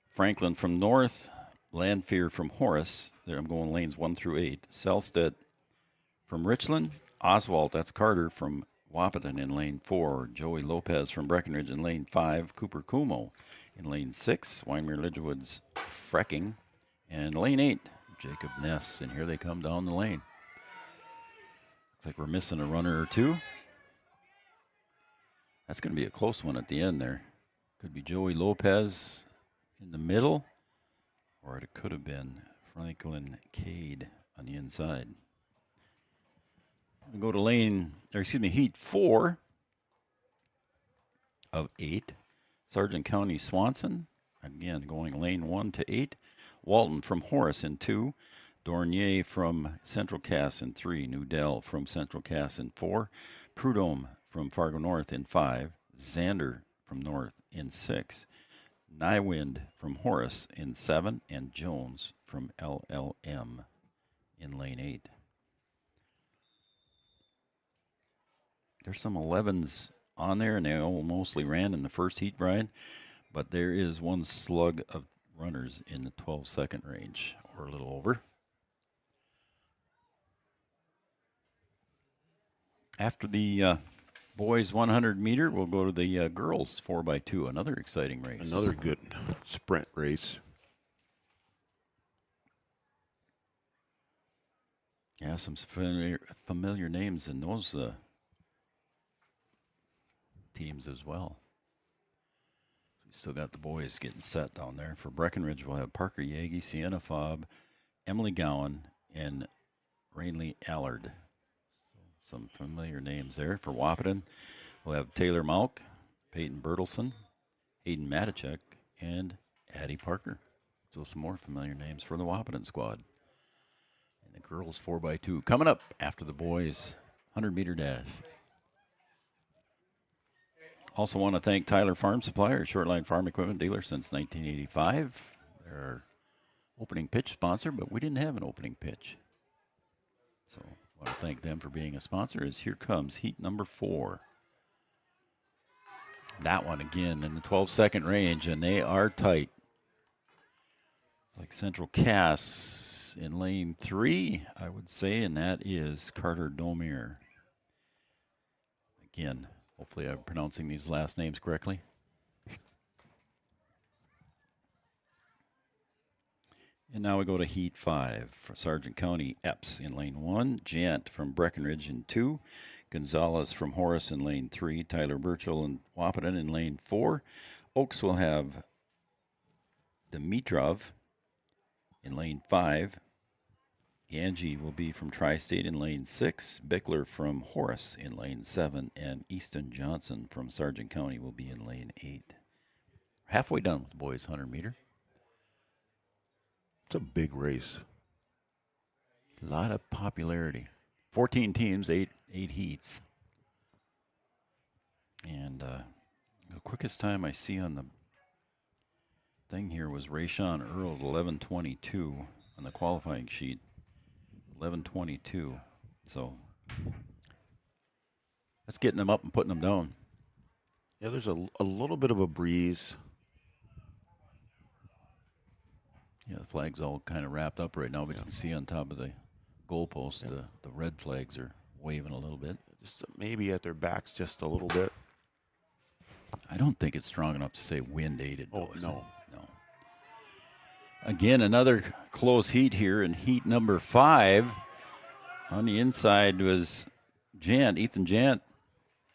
Franklin from North, Landfear from Horace. There I'm going lanes 1 through 8. Selstead from Richland. Oswald, that's Carter from Wahpeton in lane 4. Joey Lopez from Breckenridge in lane 5. Cooper Kumo in lane 6. Wymer Lidgewood's Frecking. And lane 8, Jacob Ness. And here they come down the lane. Looks like we're missing a runner or two. That's going to be a close one at the end there. Could be Joey Lopez in the middle, or it could have been Franklin Cade on the inside. We'll go to Heat 4 of 8. Sargent County Swanson, again going lane 1 to 8. Walton from Horace in 2. Dornier from Central Cass in 3. Newdell from Central Cass in 4. Prudhomme from Fargo North in 5. Xander from North in 6. Nywind from Horace in 7. And Jones from LLM in lane 8. There's some 11s on there, and they all mostly ran in the first heat, Brian. But there is one slug of runners in the 12-second range, or a little over. After the boys 100 meter, we'll go to the girls 4x2. Another exciting race. Another good sprint race. Yeah, some familiar names in those teams as well. We still got the boys getting set down there. For Breckenridge, we'll have Parker Yagi, Sienna Fobb, Emily Gowan, and Rainley Allard. So some familiar names there. For Wahpeton, we'll have Taylor Malk, Peyton Bertelson, Hayden Matichek, and Addie Parker. So some more familiar names for the Wahpeton squad. And the girls 4x2 coming up after the boys 100-meter dash. Also want to thank Tyler Farm Supply, our short-line farm equipment dealer since 1985. They're our opening pitch sponsor, but we didn't have an opening pitch. So I want to thank them for being a sponsor as here comes heat number 4. That one again in the 12-second range, and they are tight. It's like Central Cass in lane 3, I would say, and that is Carter Domir. Again, hopefully I'm pronouncing these last names correctly. And now we go to Heat 5 for Sargent County. Epps in lane 1, Jant from Breckenridge in 2, Gonzalez from Horace in lane 3, Tyler Burchell and Wahpeton in lane 4. Oaks will have Dimitrov in lane 5. Angie will be from Tri-State in lane 6, Bickler from Horace in lane 7, and Easton Johnson from Sargent County will be in lane 8. Halfway done with the boys 100 meter. It's a big race. A lot of popularity. 14 teams, 8 heats. And the quickest time I see on the thing here was Rayshawn Earl at 11:22 on the qualifying sheet. 11:22. So that's getting them up and putting them down. Yeah, there's a little bit of a breeze. Yeah, the flag's all kind of wrapped up right now, but you can see on top of the goalpost, the red flags are waving a little bit. Just maybe at their backs just a little bit. I don't think it's strong enough to say wind aided. Oh, no. Again, another close heat here in heat number 5. On the inside was Jant, Ethan Jant.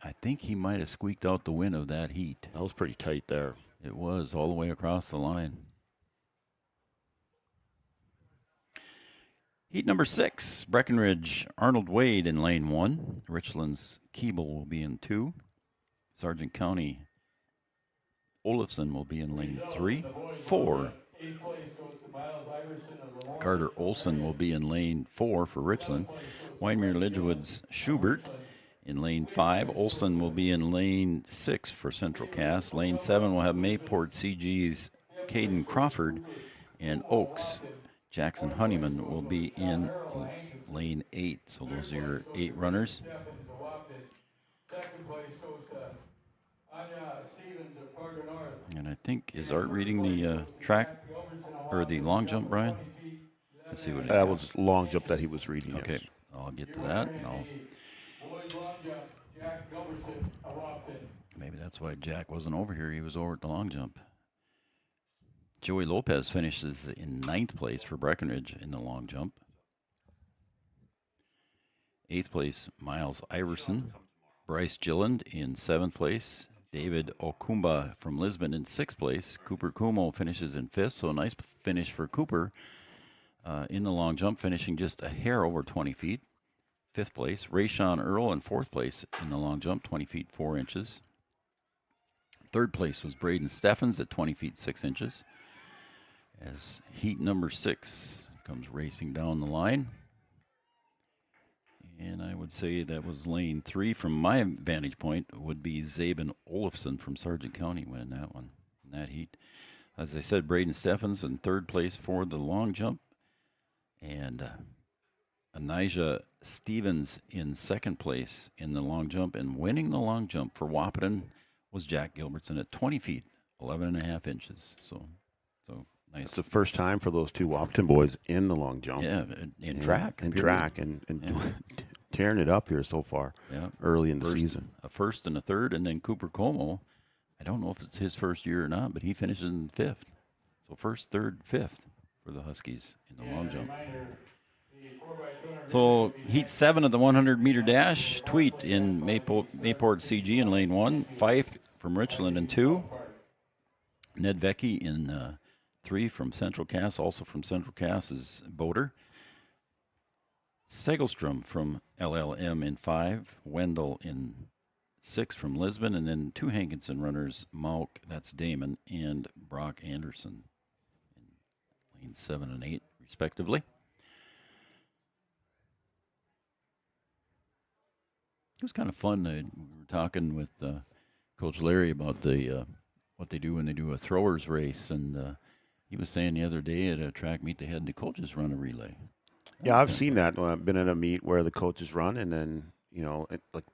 I think he might have squeaked out the win of that heat. That was pretty tight there. It was all the way across the line. Heat number 6, Breckenridge, Arnold Wade in lane 1. Richlands Keeble will be in 2. Sargent County, Olafson will be in lane 3. 4, Carter Olson will be in lane 4 for Richland. Winemere Lidgewood's Schubert in lane 5. Olson will be in lane 6 for Central Cass. Lane 7 will have Mayport CG's Caden Crawford, and Oaks Jackson Honeyman will be in lane 8. So those are your 8 runners. And I think, is Art reading the track or the long jump, Brian? Let's see what it That was long jump that he was reading. Okay, yes. I'll get to that. And maybe that's why Jack wasn't over here. He was over at the long jump. Joey Lopez finishes in 9th place for Breckenridge in the long jump. 8th place, Miles Iverson. Bryce Gilland in 7th place. David Okumba from Lisbon in 6th place. Cooper Kumo finishes in 5th, so a nice finish for Cooper in the long jump, finishing just a hair over 20 feet. 5th place. Rayshawn Earl in 4th place in the long jump, 20 feet 4 inches. 3rd place was Braden Steffens at 20 feet 6 inches. As heat number 6 comes racing down the line. And I would say that was lane 3 from my vantage point would be Zabin Olafson from Sargent County winning that one, in that heat. As I said, Braden Steffens in 3rd place for the long jump. And Anijah Stevens in 2nd place in the long jump. And winning the long jump for Wahpeton was Jack Gilbertson at 20 feet, 11.5 inches. So nice. It's the first time for those two Wahpeton boys in the long jump. Yeah, in track. In track. And tearing it up here so far. Yeah, early in the season. A first and a third, and then Cooper Como. I don't know if it's his first year or not, but he finishes in 5th. So first, third, 5th for the Huskies in the long jump. So heat 7 of the 100-meter dash. Tweet in Mayport CG in lane 1. Fife from Richland in 2. Ned Vecchi in 3 from Central Cass. Also from Central Cass is Boder. Segelstrom from LLM in 5. Wendell in 6 from Lisbon. And then 2 Hankinson runners, Mauk, that's Damon, and Brock Anderson in lanes 7 and 8, respectively. It was kind of fun. We were talking with Coach Larry about the what they do when they do a throwers race, and he was saying the other day at a track meet they had the coaches run a relay. Yeah, I've seen that. I've been at a meet where the coaches run, and then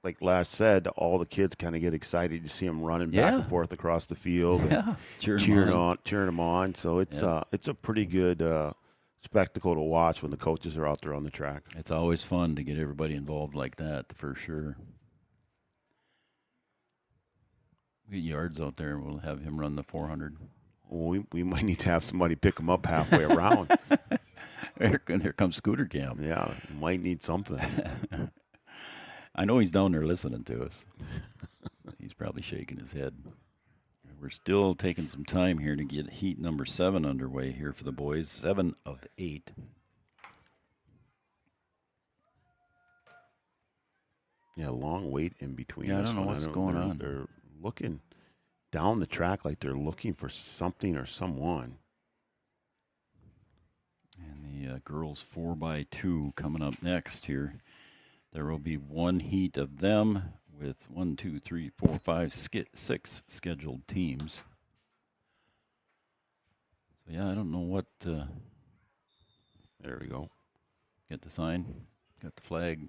like last said, all the kids kind of get excited to see them running back and forth across the field, and cheering them on. So it's a pretty good spectacle to watch when the coaches are out there on the track. It's always fun to get everybody involved like that, for sure. We get Yards out there, and we'll have him run the 400. Well, we might need to have somebody pick him up halfway around. Here comes Scooter Cam. Yeah, might need something. I know he's down there listening to us. He's probably shaking his head. We're still taking some time here to get heat number 7 underway here for the boys. 7 of 8. Yeah, long wait in between. Yeah, I don't know what's going on. They're looking down the track like they're looking for something or someone. And the girls 4x2 coming up next here. There will be one heat of them with 1, 2, 3, 4, 5, 6 scheduled teams. So, yeah, I don't know what. There we go. Got the sign, got the flag.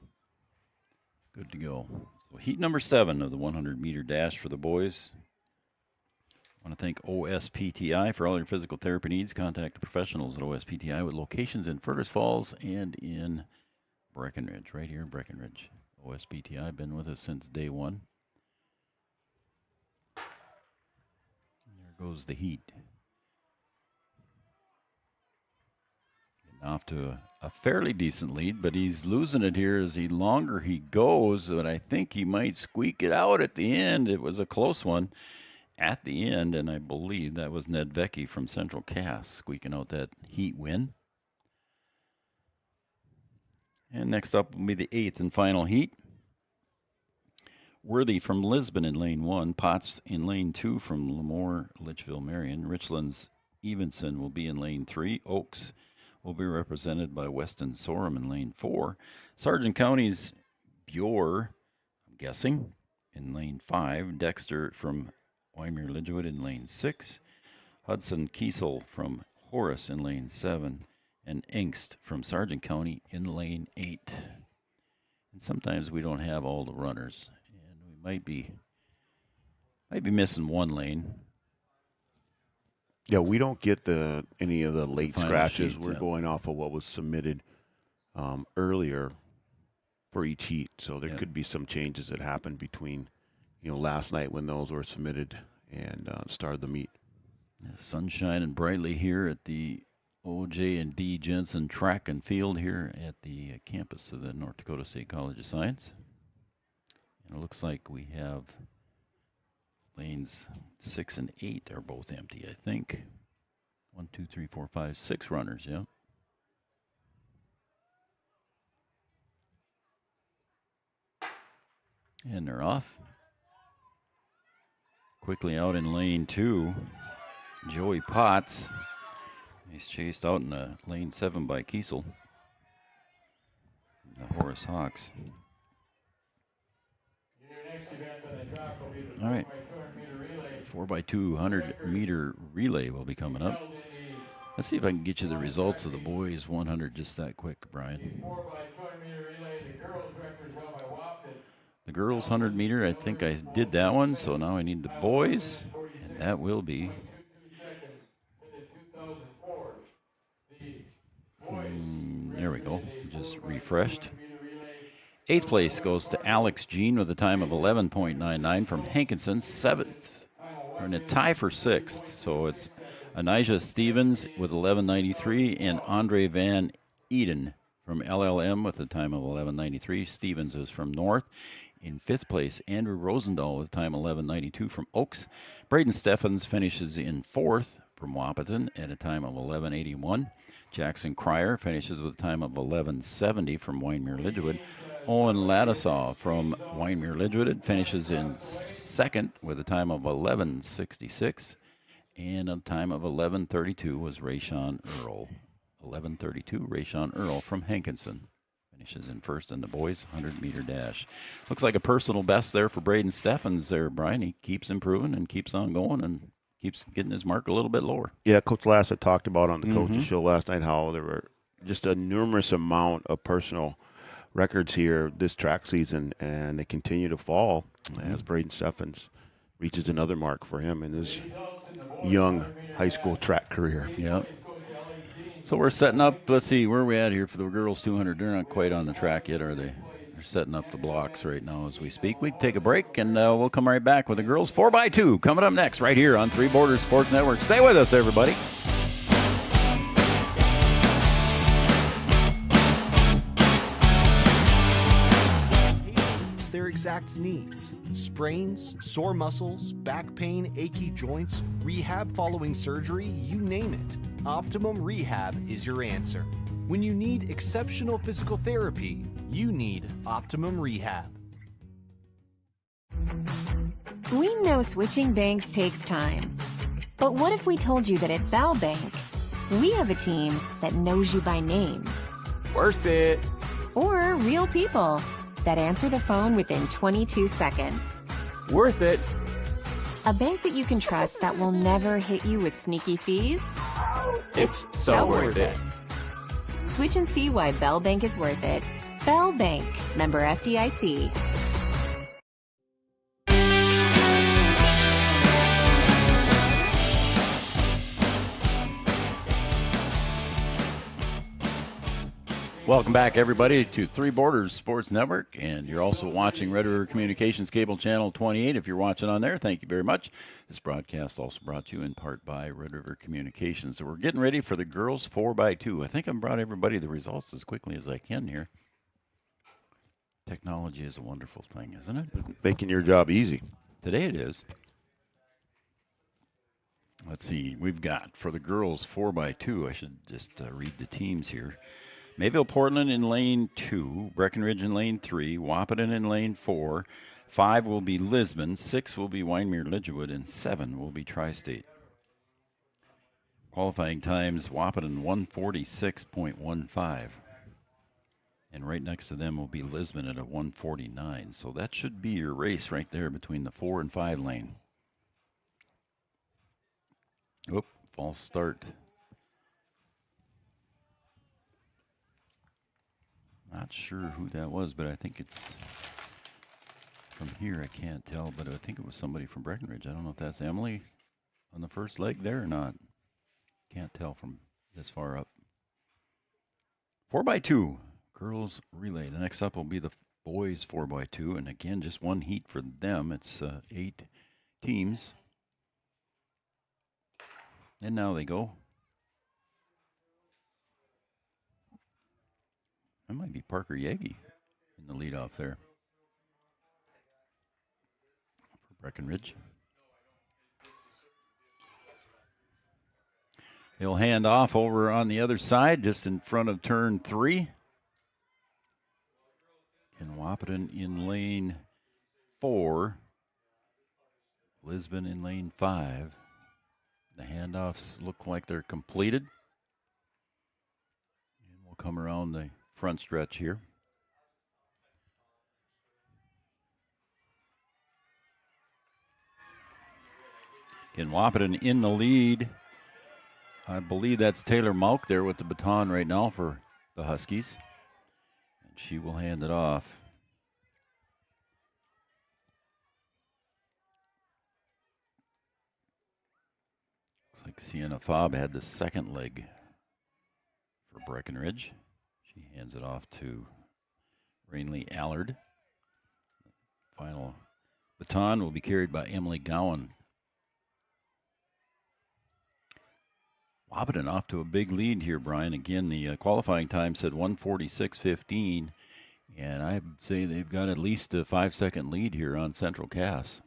Good to go. So, heat number 7 of the 100-meter dash for the boys. I want to thank OSPTI for all your physical therapy needs. Contact the professionals at OSPTI with locations in Fergus Falls and in Breckenridge, right here in Breckenridge. OSPTI, been with us since day one. And there goes the heat. Getting off to a fairly decent lead, but he's losing it here as the longer he goes, but I think he might squeak it out at the end. It was a close one at the end, and I believe that was Ned Vecchi from Central Cass squeaking out that heat win. And next up will be the 8th and final heat. Worthy from Lisbon in lane 1. Potts in lane 2 from Lemoore, Litchville, Marion. Richlands Evenson will be in lane 3. Oaks will be represented by Weston Sorum in lane 4. Sargent County's Bure, I'm guessing, in lane 5. Dexter from Wymer Lidgewood in lane 6. Hudson Kiesel from Horace in lane 7. And Engst from Sargent County in lane 8. And sometimes we don't have all the runners, and we might be missing one lane. Yeah, we don't get any of the late scratches. Sheets, We're going off of what was submitted earlier for each heat, so there could be some changes that happened between last night when those were submitted and started the meet. The sun shining brightly here at the O.J.&D. Jensen track and field here at the campus of the North Dakota State College of Science. And it looks like we have lanes 6 and 8 are both empty, I think. 1, 2, 3, 4, 5, 6 runners, yeah. And they're off. Quickly out in lane 2, Joey Potts. He's chased out in lane 7 by Kiesel. The Horace Hawks. All right. 4x2 100-meter relay will be coming up. Let's see if I can get you the results of the boys 100 just that quick, Brian. The girls 100-meter, I think I did that one, so now I need the boys, and that will be there we go. Just refreshed. 8th place goes to Alex Jean with a time of 11.99 from Hankinson. 7th, or in a tie for 6th. So it's Anijah Stevens with 11.93 and Andre Van Eden from LLM with a time of 11.93. Stevens is from North. In 5th place, Andrew Rosendahl with a time 11.92 from Oaks. Braden Steffens finishes in 4th from Wahpeton at a time of 11.81. Jackson Cryer finishes with a time of 11.70 from Wyndmere-Lidgewood. Owen Ladisaw from Wyndmere-Lidgewood finishes in 2nd with a time of 11.66. And a time of 11.32 was Rayshawn Earl. 11.32, Rayshawn Earl from Hankinson finishes in 1st in the boys' 100-meter dash. Looks like a personal best there for Braden Steffens there, Brian. He keeps improving and keeps on going and keeps getting his mark a little bit lower. Yeah, Coach Lassett talked about on the coaches show last night how there were just a numerous amount of personal records here this track season, and they continue to fall as Braden Steffens reaches another mark for him in his young high school track career. Yeah. So we're setting up, let's see, where are we at here for the girls 200? They're not quite on the track yet, are they? They're setting up the blocks right now as we speak. We can take a break, and we'll come right back with the girls 4x2 coming up next right here on Three Borders Sports Network. Stay with us, everybody. Their exact needs: sprains, sore muscles, back pain, achy joints, rehab following surgery, you name it. Optimum Rehab is your answer. When you need exceptional physical therapy, you need Optimum Rehab. We know switching banks takes time. But what if we told you that at Bell Bank, we have a team that knows you by name? Worth it. Or real people that answer the phone within 22 seconds. Worth it. A bank that you can trust that will never hit you with sneaky fees? It's so worth it. Switch and see why Bell Bank is worth it. Bell Bank, member FDIC. Welcome back, everybody, to Three Borders Sports Network, and you're also watching Red River Communications Cable Channel 28. If you're watching on there, thank you very much. This broadcast also brought to you in part by Red River Communications. So we're getting ready for the girls 4x2. I think I've brought everybody the results as quickly as I can here. Technology is a wonderful thing, isn't it? Making your job easy. Today it is. Let's see. We've got, for the girls 4x2, I should just read the teams here. Mayville Portland in lane 2, Breckenridge in lane 3, Wahpeton in lane 4, 5 will be Lisbon, 6 will be Wyndmere-Lidgewood, and 7 will be Tri-State. Qualifying times, Wahpeton 146.15. And right next to them will be Lisbon at a 149. So that should be your race right there between the 4 and 5 lane. Oop, false start. Not sure who that was, but I think it's from here. I can't tell, but I think it was somebody from Breckenridge. I don't know if that's Emily on the first leg there or not. Can't tell from this far up. 4x2, girls relay. The next up will be the boys 4x2, and again, just one heat for them. It's 8 teams. And now they go. That might be Parker Yagi in the leadoff there for Breckenridge. He'll hand off over on the other side, just in front of turn 3. And Wahpeton in lane 4. Lisbon in lane 5. The handoffs look like they're completed. And we'll come around the front stretch here. Again, Wahpeton in the lead. I believe that's Taylor Malk there with the baton right now for the Huskies. And she will hand it off. Looks like Sienna Fobb had the second leg for Breckenridge. She hands it off to Rainley Allard. Final baton will be carried by Emily Gowan. Wahpeton off to a big lead here, Brian. Again, the qualifying time said 1:46.15, and I'd say they've got at least a 5-second lead here on Central Cass.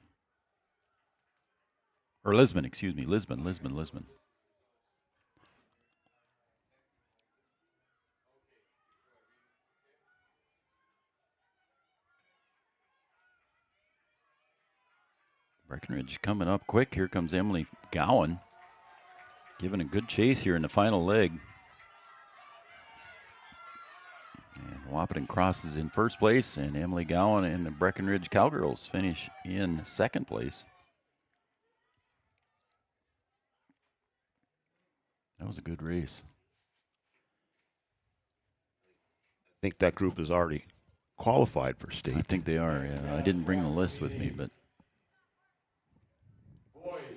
Or Lisbon, excuse me, Lisbon. Breckenridge coming up quick. Here comes Emily Gowan, giving a good chase here in the final leg. And Wahpeton crosses in first place, and Emily Gowan and the Breckenridge Cowgirls finish in second place. That was a good race. I think that group is already qualified for state. I think they are, yeah. I didn't bring the list with me, but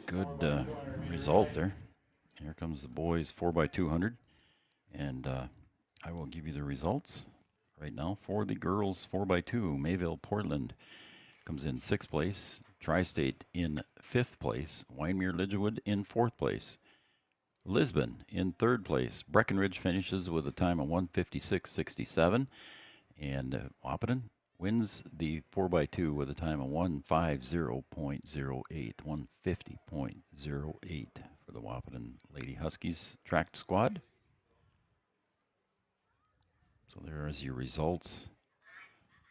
good result there. Here comes the boys 4x200, and I will give you the results right now for the girls 4x2. Mayville Portland comes in 6th place, Tri-State in 5th place, Wyndmere Lidgewood in 4th place, Lisbon in 3rd place. Breckenridge finishes with a time of 1:56.67, and Wahpeton wins the 4x2 with a time of 1:50.08, 1:50.08 for the Wahpeton Lady Huskies track squad. So there is your results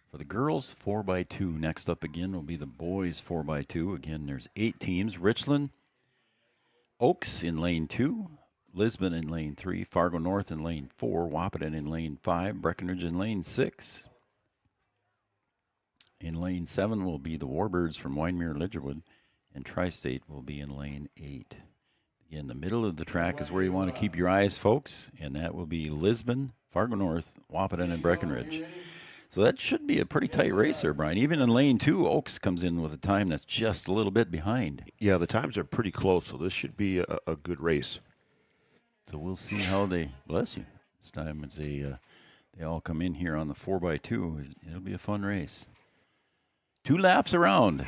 for the girls 4x2. Next up again will be the boys 4x2. Again, there's 8 teams. Richland Oaks in lane 2, Lisbon in lane 3, Fargo North in lane 4, Wahpeton in lane 5, Breckenridge in lane 6. In lane 7 will be the Warbirds from Wyndmere Lidgewood, and Tri-State will be in lane 8. Again, the middle of the track is where you want to keep your eyes, folks, and that will be Lisbon, Fargo North, Wahpeton, and Breckenridge. So that should be a pretty tight race there, Brian. Even in lane 2, Oaks comes in with a time that's just a little bit behind. Yeah, the times are pretty close, so this should be a good race. So we'll see how they, bless you, this time as they all come in here on the 4x2. It'll be a fun race. 2 laps around,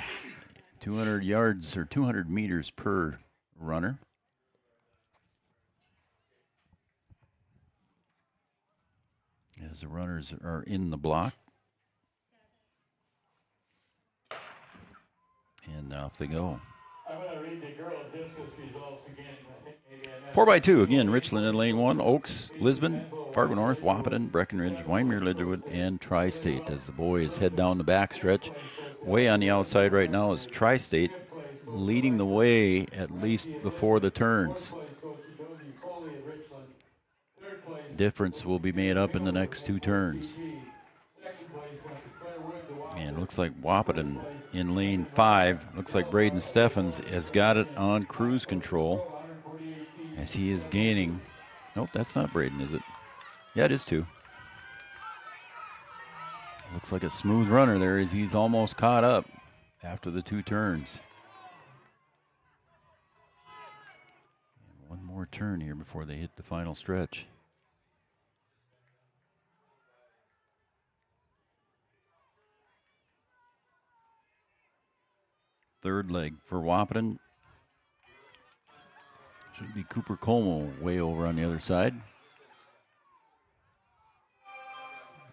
200 yards or 200 meters per runner. As the runners are in the block. And off they go. I'm going to read the girls' discus results again. 4x2, again, Richland in lane 1, Oaks, Lisbon, Fargo North, Wahpeton, Breckenridge, Wyndmere Lidgewood, and Tri-State. As the boys head down the backstretch, way on the outside right now is Tri-State, leading the way at least before the turns. Difference will be made up in the next 2 turns. And looks like Wahpeton in lane 5. Looks like Braden Steffens has got it on cruise control as he is gaining. Nope, that's not Braden, is it? Yeah, it is too. Looks like a smooth runner there as he's almost caught up after the 2 turns. And one more turn here before they hit the final stretch. Third leg for Wahpeton. Should be Cooper Como way over on the other side.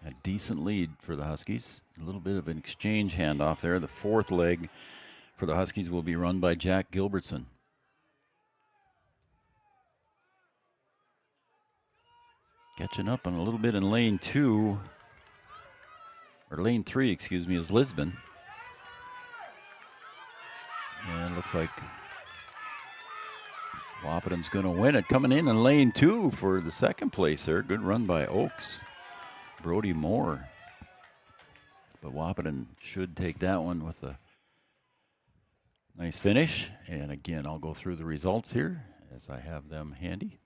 A decent lead for the Huskies. A little bit of an exchange handoff there. The 4th leg for the Huskies will be run by Jack Gilbertson. Catching up on a little bit in lane 2, or lane 3, excuse me, is Lisbon. And it looks like Wahpeton's going to win it. Coming in lane 2 for the 2nd place there. Good run by Oaks. Brody Moore. But Wahpeton should take that one with a nice finish. And again, I'll go through the results here as I have them handy.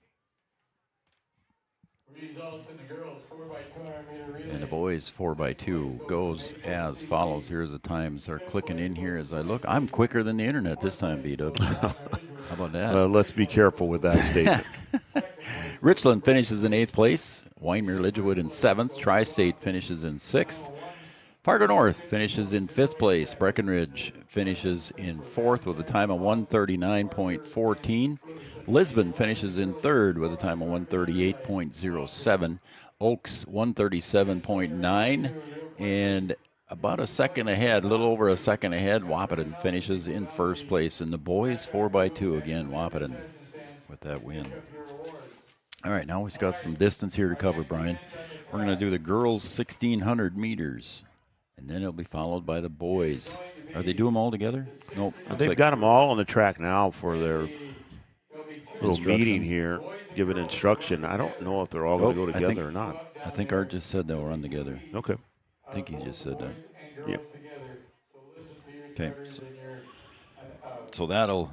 Results in the girls 4x200 meter relay. And the boys 4x2 goes as follows. Here's the times are clicking in here as I look. I'm quicker than the internet this time, B-Dub. How about that? Let's be careful with that statement. Richland finishes in 8th place. Wyndmere Lidgewood in 7th. Tri-State finishes in 6th. Fargo North finishes in 5th place. Breckenridge finishes in 4th with a time of 139.14. Lisbon finishes in 3rd with a time of 138.07. Oaks 137.9. And about a second ahead, a little over a second ahead, Wahpeton finishes in 1st place. And the boys 4x2 again, Wahpeton with that win. All right, now we've got some distance here to cover, Brian. We're going to do the girls 1,600 meters, and then it'll be followed by the boys. Are they doing them all together? Nope. They've got them all on the track now for their little meeting here, giving instruction. I don't know if they're all going to go together or not. I think Art just said they'll run together. Okay. I think he just said that. Yep. Okay. So that'll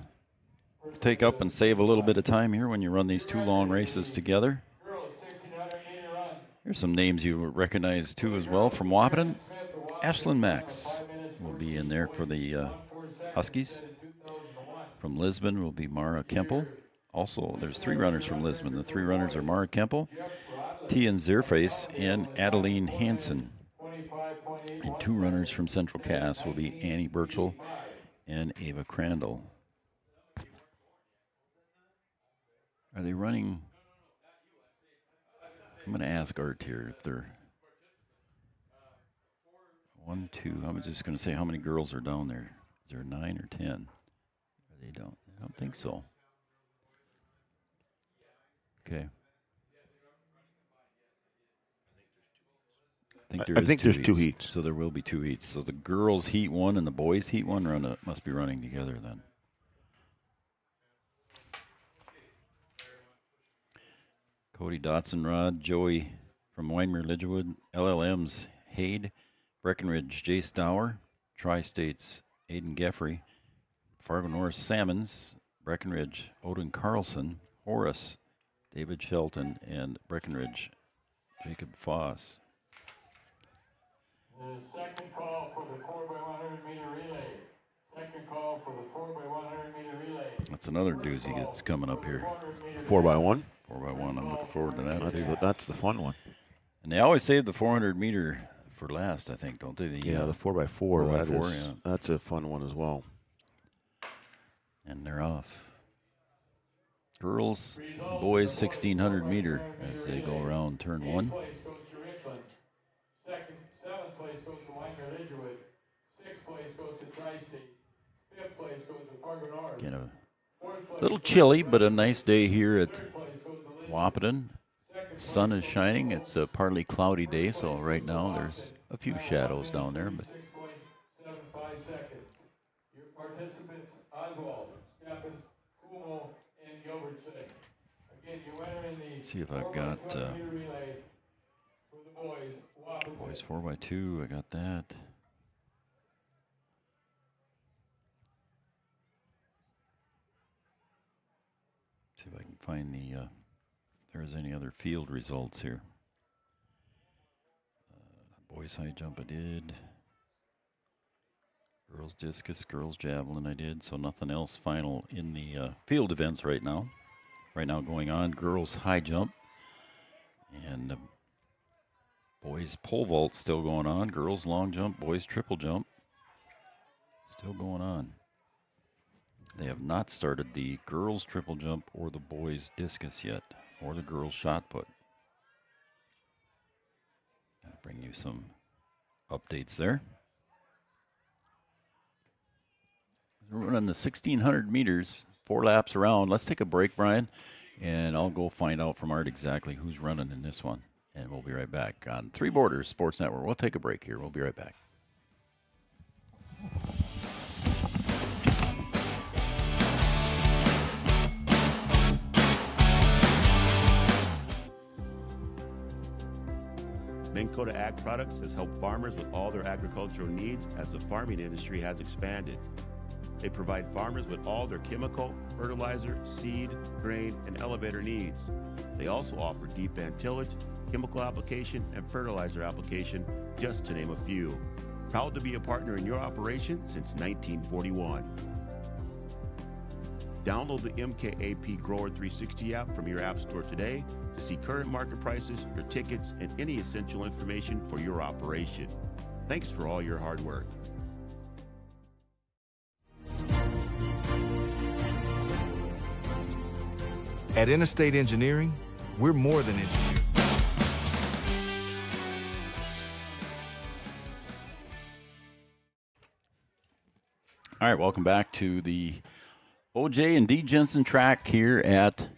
take up and save a little bit of time here when you run these 2 long races together. Here's some names you recognize too as well from Wahpeton. Ashlyn Max will be in there for the Huskies. From Lisbon will be Mara Kempel. Also, there's 3 runners from Lisbon. The 3 runners are Mara Kempel, Tian Zierface, and Adeline Hansen. And 2 runners from Central Cass will be Annie Birchall and Ava Crandall. Are they running? I'm going to ask Art here if they're 1, 2. I'm just going to say how many girls are down there. Is there 9 or 10? They don't. I don't think so. Okay. I think there's 2 heats. So there will be 2 heats. So the girls' heat 1 and the boys' heat 1 must be running together then. Cody Dotson-Rod, Joey from Winemere Lidgewood, LLM's Hade, Breckenridge, Jay Stower, Tri-States, Aiden Geffrey, Fargo North Salmons, Breckenridge, Odin Carlson, Horace, David Shelton, and Breckenridge, Jacob Foss. The second call for the 4x100 meter relay. Second call for the 4x100 meter relay. That's another doozy that's coming up here. 4x1? 4x1. I'm looking forward to that too. That's the fun one. And they always save the 400 meter for last, I think, don't they? The 4x4. 4x4, That's a fun one as well. And they're off. Girls, boys, 1,600 meter as they go around turn 1. Seventh place goes to Winemere Lidgewood. 6th place goes to Tri-State. 5th place goes to Fargo North. Again, a little chilly, but a nice day here at Wahpeton. Sun is shining. It's a partly cloudy day, so right now there's a few shadows down there. But 6.75 seconds. Your participants, Oswald, Stephens, Kumo, and Gilbertson. Again, you enter in the let's see if I've got relay for the boys. boys 4x2. I got that. See if I can find the if there's any other field results here. Boys high jump I did. Girls discus, girls javelin I did. So nothing else final in the field events right now. Right now going on girls high jump and boys pole vault still going on. Girls long jump, boys triple jump still going on. They have not started the girls triple jump or the boys discus yet, or the girls shot put. I'll bring you some updates there. We're running the 1,600 meters, 4 laps around. Let's take a break, Brian, and I'll go find out from Art exactly who's running in this one. And we'll be right back on Three Borders Sports Network. We'll take a break here. We'll be right back. Minn Kota Ag Products has helped farmers with all their agricultural needs as the farming industry has expanded. They provide farmers with all their chemical, fertilizer, seed, grain, and elevator needs. They also offer deep band tillage, chemical application, and fertilizer application, just to name a few. Proud to be a partner in your operation since 1941. Download the MKAP Grower 360 app from your app store today to see current market prices, your tickets, and any essential information for your operation. Thanks for all your hard work. At Interstate Engineering, we're more than engineers. All right, welcome back to the OJ and D. Jensen track here at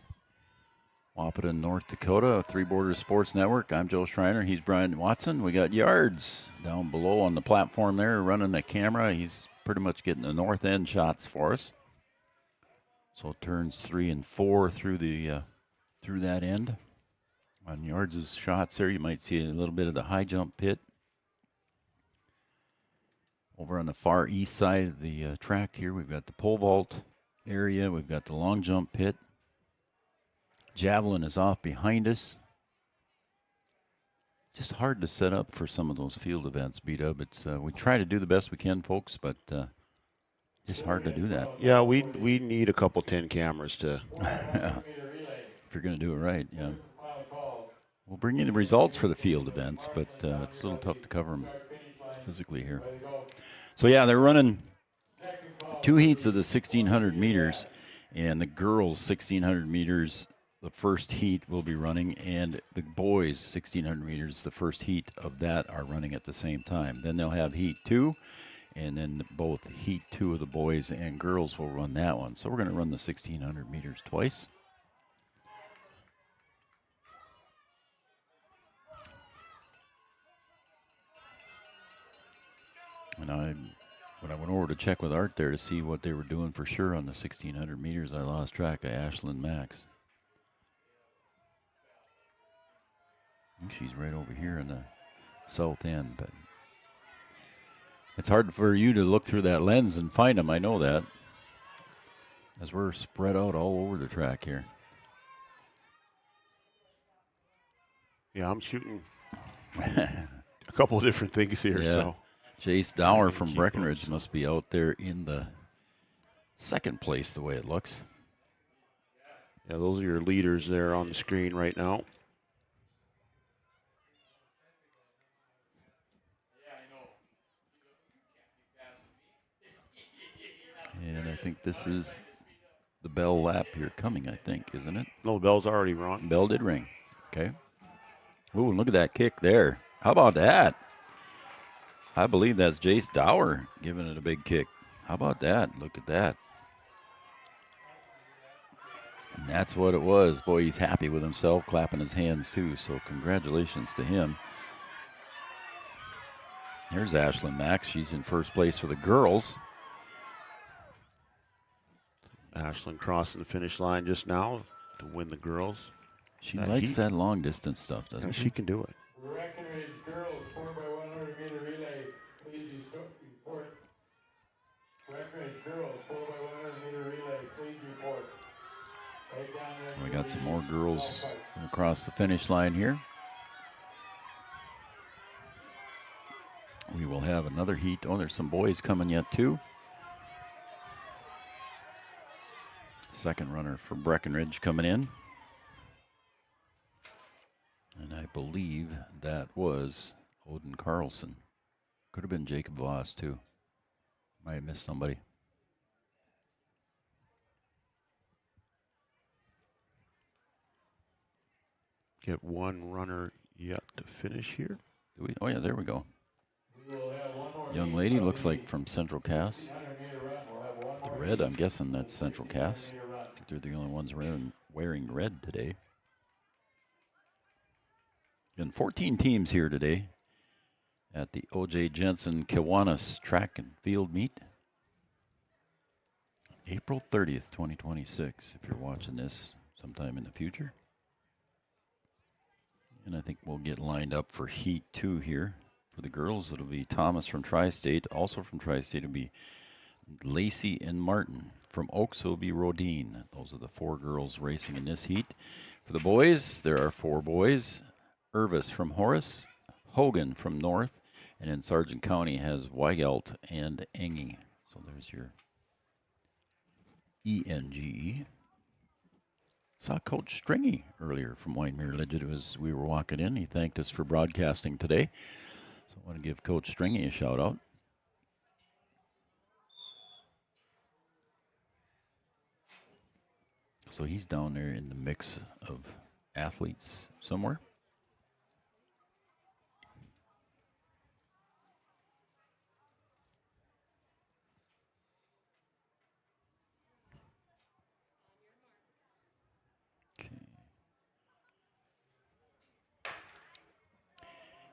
Wahpeton, North Dakota, Three Borders Sports Network. I'm Joe Schreiner. He's Brian Watson. We got Yards down below on the platform there running the camera. He's pretty much getting the north end shots for us. So turns 3 and 4 through that end. On Yards' shots there, you might see a little bit of the high jump pit. Over on the far east side of the track here, we've got the pole vault area. We've got the long jump pit. Javelin is off behind us. Just hard to set up for some of those field events, B-Dub. It's we try to do the best we can, folks, but it's hard to do that. Yeah, we need a couple 10 cameras to. If you're going to do it right, yeah. We'll bring you the results for the field events, but it's a little tough to cover them physically here. So, yeah, they're running 2 heats of the 1,600 meters, and the girls' 1,600 meters, the first heat will be running, and the boys' 1,600 meters, the first heat of that are running at the same time. Then they'll have heat 2, and then both heat 2 of the boys and girls will run that one. So we're going to run the 1,600 meters twice. And when I went over to check with Art there to see what they were doing for sure on the 1,600 meters, I lost track of Ashlyn Max. I think she's right over here in the south end, but it's hard for you to look through that lens and find them. I know that, as we're spread out all over the track here. Yeah, I'm shooting a couple of different things here. Yeah. So Jace Dower from Breckenridge must be out there in the second place the way it looks. Yeah, those are your leaders there on the screen right now. And I think this is the bell lap here coming, I think, isn't it? No, the bell's already rung. Bell did ring. Okay. Ooh, look at that kick there. How about that? I believe that's Jace Dower giving it a big kick. How about that? Look at that. And that's what it was. Boy, he's happy with himself, clapping his hands too, so congratulations to him. Here's Ashlyn Max. She's in first place for the girls. Ashlyn crossing the finish line just now to win the girls. She likes that long distance stuff, doesn't she? She can do it. Breckenridge girls 4x100 meter relay, please report. Breckenridge girls 4x100 meter relay, please report. Right down there. We got some more girls across the finish line here. We will have another heat. Oh, there's some boys coming yet too. Second runner for Breckenridge coming in. And I believe that was Odin Carlson. Could have been Jacob Voss too. Might have missed somebody. Get one runner yet to finish here. Do we? Oh yeah, there we go. Young lady looks like from Central Cass. The red, I'm guessing that's Central Cass. I think they're the only ones wearing red today. And 14 teams here today at the O.J. Jensen Kiwanis track and field meet. April 30th, 2026, if you're watching this sometime in the future. And I think we'll get lined up for Heat 2 here. For the girls, it'll be Thomas from Tri-State. Also from Tri-State, it'll be Lacey and Martin. From Oaks, it'll be Rodine. Those are the 4 girls racing in this heat. For the boys, there are 4 boys. Irvis from Horace, Hogan from North, and in Sargent County has Weigelt and Enge. So there's your ENGE. Saw Coach Stringy earlier from Wine Mirror Legend as we were walking in. He thanked us for broadcasting today. So I want to give Coach Stringy a shout out. So he's down there in the mix of athletes somewhere.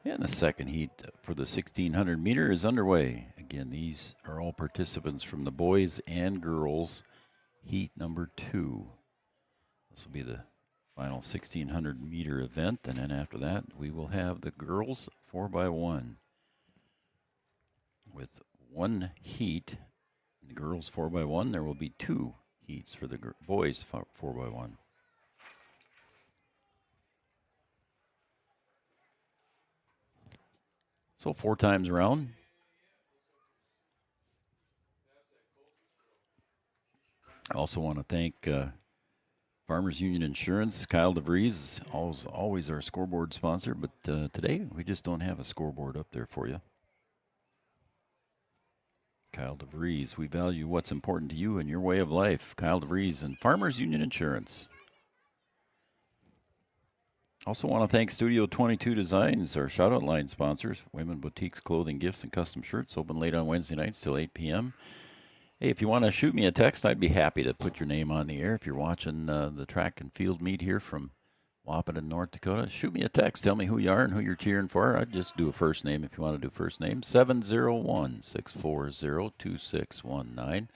And the second heat for the 1,600 meter is underway. Again, these are all participants from the boys and girls heat number 2. This will be the final 1,600 meter event, and then after that, we will have the girls 4x1 with one heat. The girls 4x1. There will be 2 heats for the boys 4x1. So 4 times around. I also want to thank Farmers Union Insurance. Kyle DeVries is always our scoreboard sponsor, but today we just don't have a scoreboard up there for you. Kyle DeVries, we value what's important to you and your way of life. Kyle DeVries and Farmers Union Insurance. Also want to thank Studio 22 Designs, our shout-out line sponsors. Women Boutiques, Clothing, Gifts, and Custom Shirts, open late on Wednesday nights till 8 p.m. Hey, if you want to shoot me a text, I'd be happy to put your name on the air. If you're watching the track and field meet here from Wahpeton, North Dakota, shoot me a text. Tell me who you are and who you're cheering for. I'd just do a first name if you want to do first name. 701-640-2619.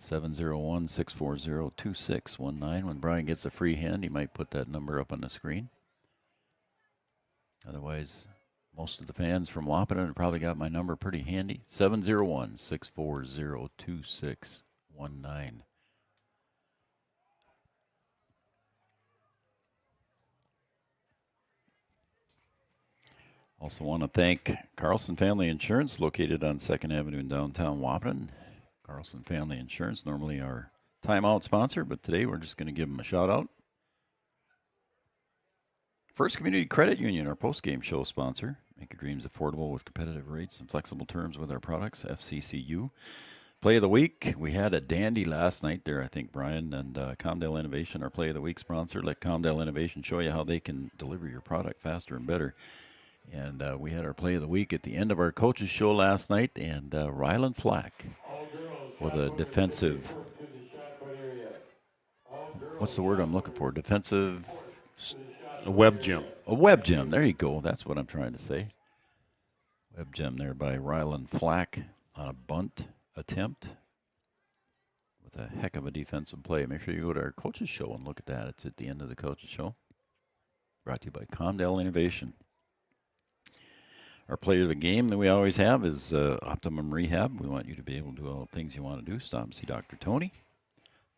701-640-2619. When Brian gets a free hand, he might put that number up on the screen. Otherwise, most of the fans from Wahpeton have probably got my number pretty handy. 701-640-2619. Also want to thank Carlson Family Insurance, located on 2nd Avenue in downtown Wahpeton. Carlson Family Insurance, normally our timeout sponsor, but today we're just going to give them a shout out. First Community Credit Union, our post-game show sponsor. Make your dreams affordable with competitive rates and flexible terms with our products, FCCU. Play of the week, we had a dandy last night there, I think, Brian, and Comdale Innovation, our Play of the Week sponsor. Let Comdale Innovation show you how they can deliver your product faster and better. And we had our Play of the Week at the end of our coaches show last night, and Rylan Flack with a defensive, what's the word I'm looking for? Defensive... A web gem. A web gem. There you go. That's what I'm trying to say. Web gem there by Rylan Flack on a bunt attempt with a heck of a defensive play. Make sure you go to our coaches show and look at that. It's at the end of the coaches show. Brought to you by Comdale Innovation. Our play of the game that we always have is Optimum Rehab. We want you to be able to do all the things you want to do. Stop and see Dr. Tony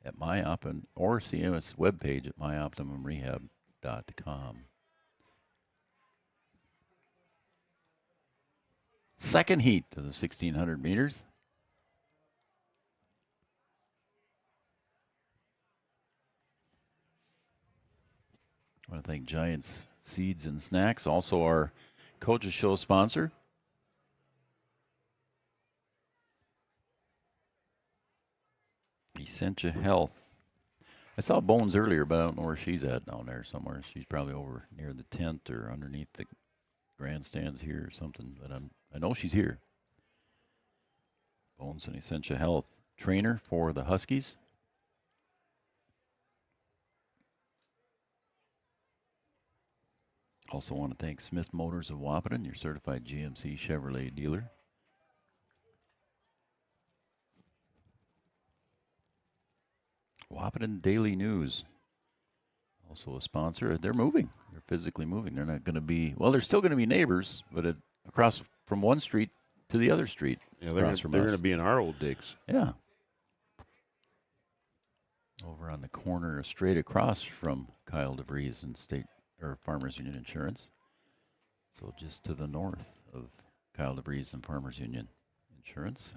at MyOptimum or see his webpage at myoptimumrehab.com. Second heat to the 1,600 meters. I want to thank Giants Seeds and Snacks, also our Coaches Show sponsor. Essentia Health. I saw Bones earlier, but I don't know where she's at down there somewhere. She's probably over near the tent or underneath the grandstands here or something, but I know she's here. Bones and Essentia Health trainer for the Huskies. Also want to thank Smith Motors of Wahpeton, your certified GMC Chevrolet dealer. Wahpeton Daily News, also a sponsor. They're moving. They're physically moving. They're not going to be, well, they're still going to be neighbors, but across from one street to the other street. Yeah, they're going to be in our old digs. Yeah. Over on the corner, straight across from Kyle DeVries and Farmers Union Insurance. So just to the north of Kyle DeVries and Farmers Union Insurance.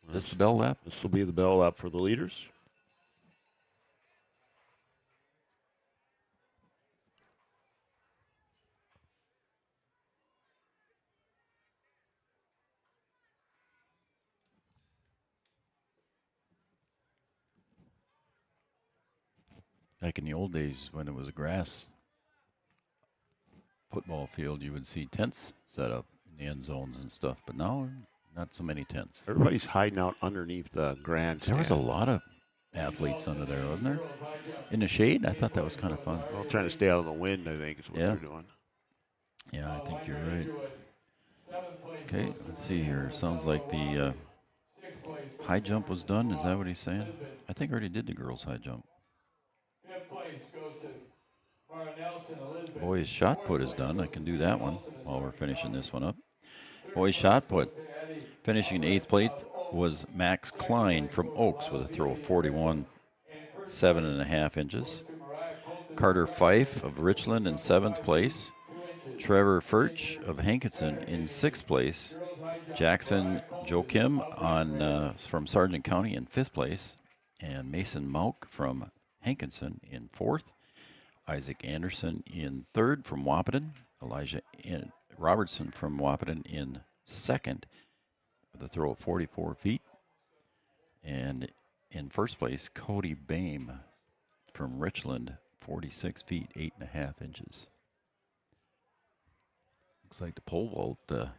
Is this the bell lap? This will be the bell lap for the leaders. Like in the old days when it was a grass football field, you would see tents set up in the end zones and stuff. But now, not so many tents. Everybody's hiding out underneath the grandstand. There was a lot of athletes under there, wasn't there? In the shade? I thought that was kind of fun. Well, trying to stay out of the wind, I think, is what they're doing. Yeah, I think you're right. Okay, let's see here. Sounds like the high jump was done. Is that what he's saying? I think I already did the girls' high jump. Boys' shot put is done. I can do that one while we're finishing this one up. Boys' shot put. Finishing in 8th place was Max Klein from Oaks with a throw of 41, 7.5 inches. Carter Fife of Richland in 7th place. Trevor Furch of Hankinson in 6th place. Jackson Joachim from Sargent County in 5th place. And Mason Mauk from Hankinson in 4th. Isaac Anderson in 3rd from Wahpeton. Elijah Robertson from Wahpeton in 2nd with a throw of 44 feet. And in 1st place, Cody Bame from Richland, 46 feet, 8.5 inches. Looks like the pole vault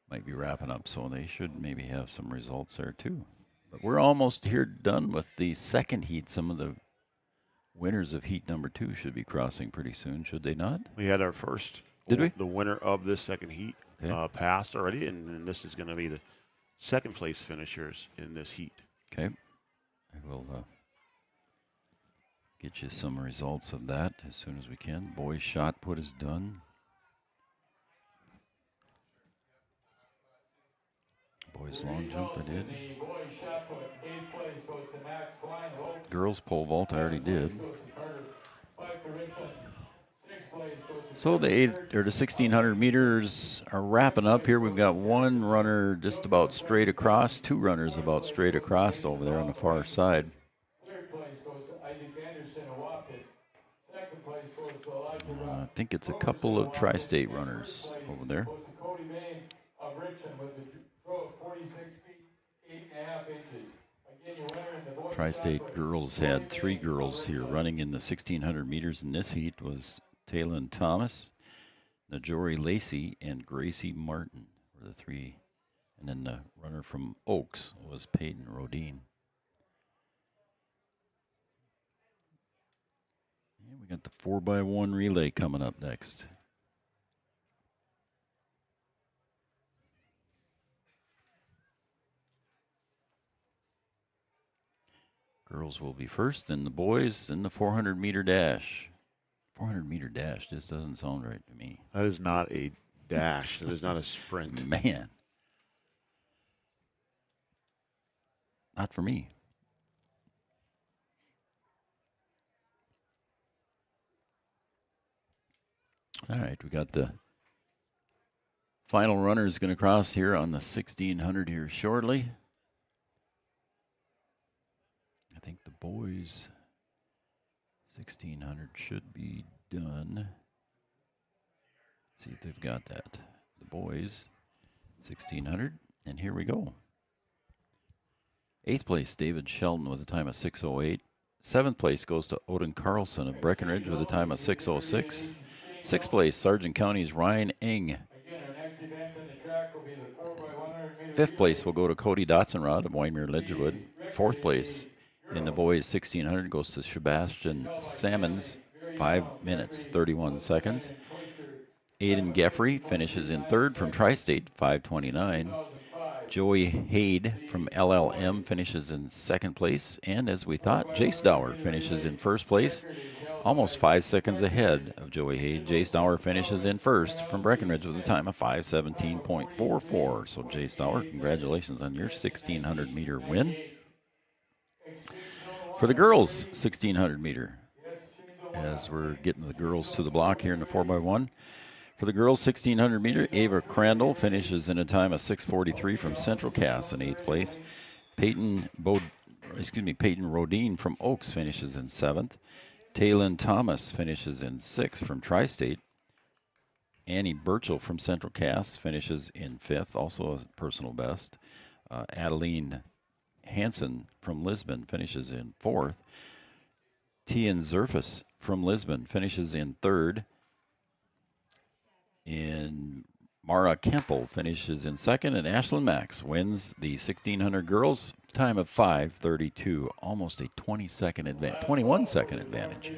might be wrapping up, so they should maybe have some results there too. But we're almost here done with the second heat. Some of the winners of heat number 2 should be crossing pretty soon, should they not? We had our first. Did we? The winner of this second heat passed already, and this is going to be the second place finishers in this heat. Okay. I will get you some results of that as soon as we can. Boys' shot put is done. Boys' long jump I did. Girls' pole vault I already did. So the 1,600 meters are wrapping up here. We've got one runner just about straight across, 2 runners about straight across over there on the far side. I think it's a couple of tri-state runners over there. Tri-State girls had 3 girls here running in the 1,600 meters in this heat. Was Taylon Thomas, Najori Lacey, and Gracie Martin were the 3. And then the runner from Oaks was Peyton Rodine. And we got the 4x1 relay coming up next. Girls will be first, then the boys, then the 400-meter dash. 400-meter dash just doesn't sound right to me. That is not a dash. That is not a sprint. Man. Not for me. All right, we got the final runners going to cross here on the 1,600 here shortly. I think the boys 1,600 should be done. Let's see if they've got that. The boys 1,600, and here we go. 8th place, David Shelton with a time of 6:08. 7th place goes to Odin Carlson of Breckenridge with a time of 6:06. 6th place, Sargent County's Ryan Eng. 5th place will go to Cody Dotsenrod of Wyndmere Ledgewood. 4th place in the boys 1,600 goes to Sebastian Salmons, 5 minutes, 31 seconds. Aiden Geffrey finishes in 3rd from Tri-State, 5:29. Joey Hade from LLM finishes in 2nd place. And as we thought, Jace Dower finishes in 1st place, almost 5 seconds ahead of Joey Hade. Jace Dower finishes in 1st from Breckenridge with a time of 5:17.44. So Jace Dower, congratulations on your 1,600-meter win. For the girls' 1,600 meter, as we're getting the girls to the block here in the 4x1. For the girls' 1,600 meter, Ava Crandall finishes in a time of 6:43 from Central Cass in 8th place. Peyton Rodine from Oaks finishes in 7th. Taylon Thomas finishes in 6th from Tri-State. Annie Burchell from Central Cass finishes in 5th, also a personal best. Adeline Hansen from Lisbon finishes in 4th. Tian Zerfus from Lisbon finishes in third. And Mara Kempel finishes in second. And Ashlyn Max wins the 1600 girls, time of 5:32, almost a 21-second advantage.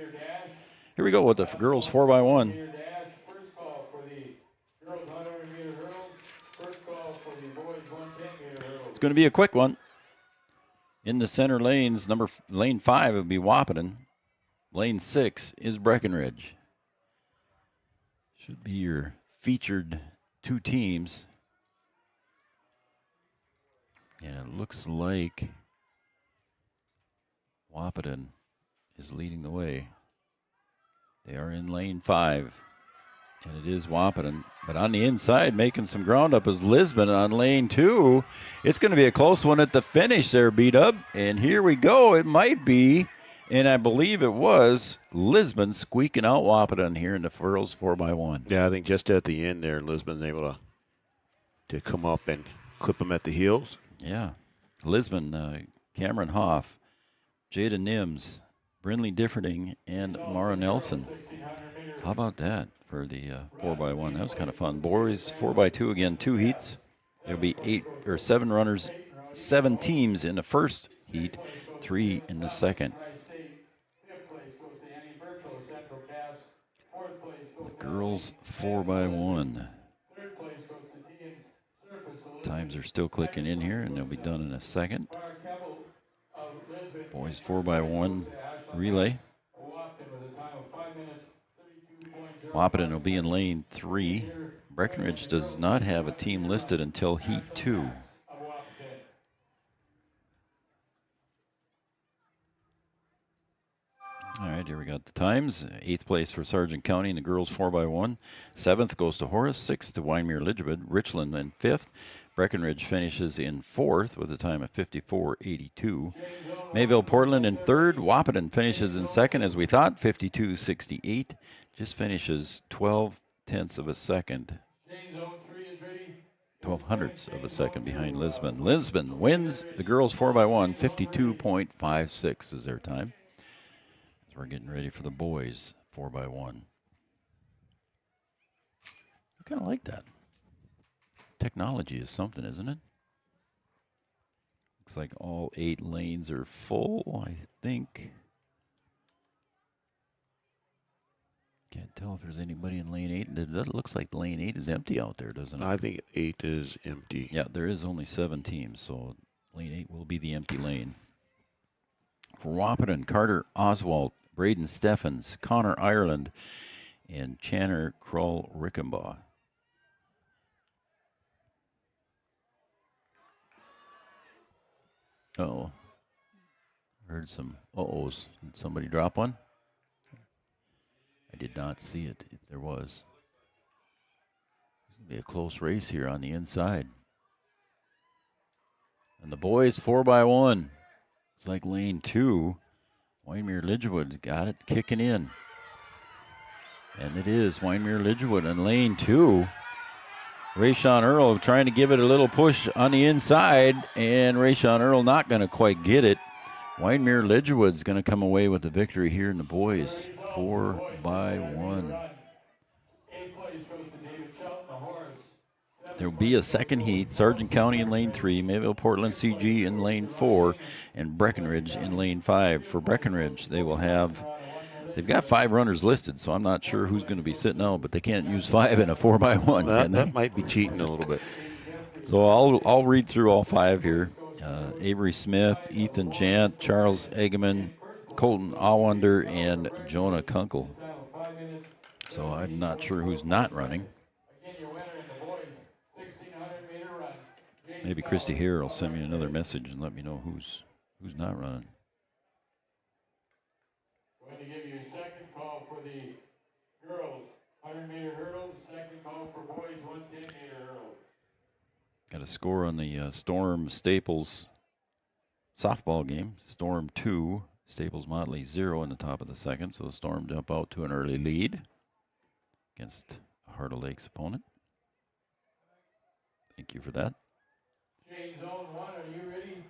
Here we go with the girls 4x1. First call for the girls 100-meter hurdles. First call for the boys 110-meter hurdles. It's going to be a quick one. In the center lanes, lane 5 would be Wahpeton. Lane 6 is Breckenridge. Should be your featured two teams. And it looks like Wahpeton is leading the way. They are in lane 5, and it is Wahpeton. But on the inside, making some ground up is Lisbon on lane 2. It's going to be a close one at the finish there, B-Dub. And here we go. It might be, and I believe it was, Lisbon squeaking out Wahpeton here in the girls 4x1. Yeah, I think just at the end there, Lisbon able to come up and clip them at the heels. Yeah. Lisbon, Cameron Hoff, Jada Nims, Brinley Differding, and Mara Nelson. How about that for the 4x1? That was kind of fun. Boys 4x2 again, 2 heats. There'll be 7 teams in the first heat, 3 in the second. The girls 4x1. Times are still clicking in here, and they'll be done in a second. Boys 4x1 relay. Wahpeton will be in lane 3. Breckenridge does not have a team listed until heat 2. All right, here we got the times. 8th place for Sargent County in the girls 4x1. 7th goes to Horace. 6th to Wyoming-Lidgwood. Richland in 5th. Breckenridge finishes in 4th with a time of 54.82. Mayville Portland in 3rd. Wahpeton finishes in 2nd, as we thought, 52.68. Just finishes 12/10 of a second. 12/100 of a second behind Lisbon. Lisbon wins the girls 4x1. 52.56 is their time. As we're getting ready for the boys 4x1. I kind of like that. Technology is something, isn't it? Looks like all 8 lanes are full, I think. Can't tell if there's anybody in lane 8. It looks like lane 8 is empty out there, doesn't it? I think 8 is empty. Yeah, there is only 7 teams, so lane 8 will be the empty lane. For Wahpeton, Carter Oswald, Braden Steffens, Connor Ireland, and Channer Kroll-Rickenbaugh. Uh-oh. Heard some uh-ohs. Did somebody drop one? I did not see it, if there was. It's going to be a close race here on the inside. And the boys 4x1. It's like lane 2. Wyoming-Lidgwood got it kicking in. And it is Wyoming-Lidgwood in lane 2. Rayshawn Earl trying to give it a little push on the inside, and Rayshawn Earl not going to quite get it. Wyoming-Lidgwood's going to come away with the victory here in the boys 4x1. There will be a second heat. Sargent County in lane 3, Mayville Portland CG in lane 4, and Breckenridge in lane 5. For Breckenridge, they've got 5 runners listed, so I'm not sure who's going to be sitting out, but they can't use 5 in a 4x1. That might be cheating a little bit. So I'll read through all 5 here. Avery Smith, Ethan Jant, Charles Eggeman, Colton Awander, and Jonah Kunkel. So I'm not sure who's not running. Maybe Christy here will send me another message and let me know who's not running. Going to give you a second call for the girls 100-meter hurdles, second call for boys 110-meter hurdles. Got a score on the Storm Staples softball game. Storm 2, Staples Motley 0 in the top of the second. So the Storm jump out to an early lead against a Heart of Lakes opponent. Thank you for that. Jane zone 1, are you ready?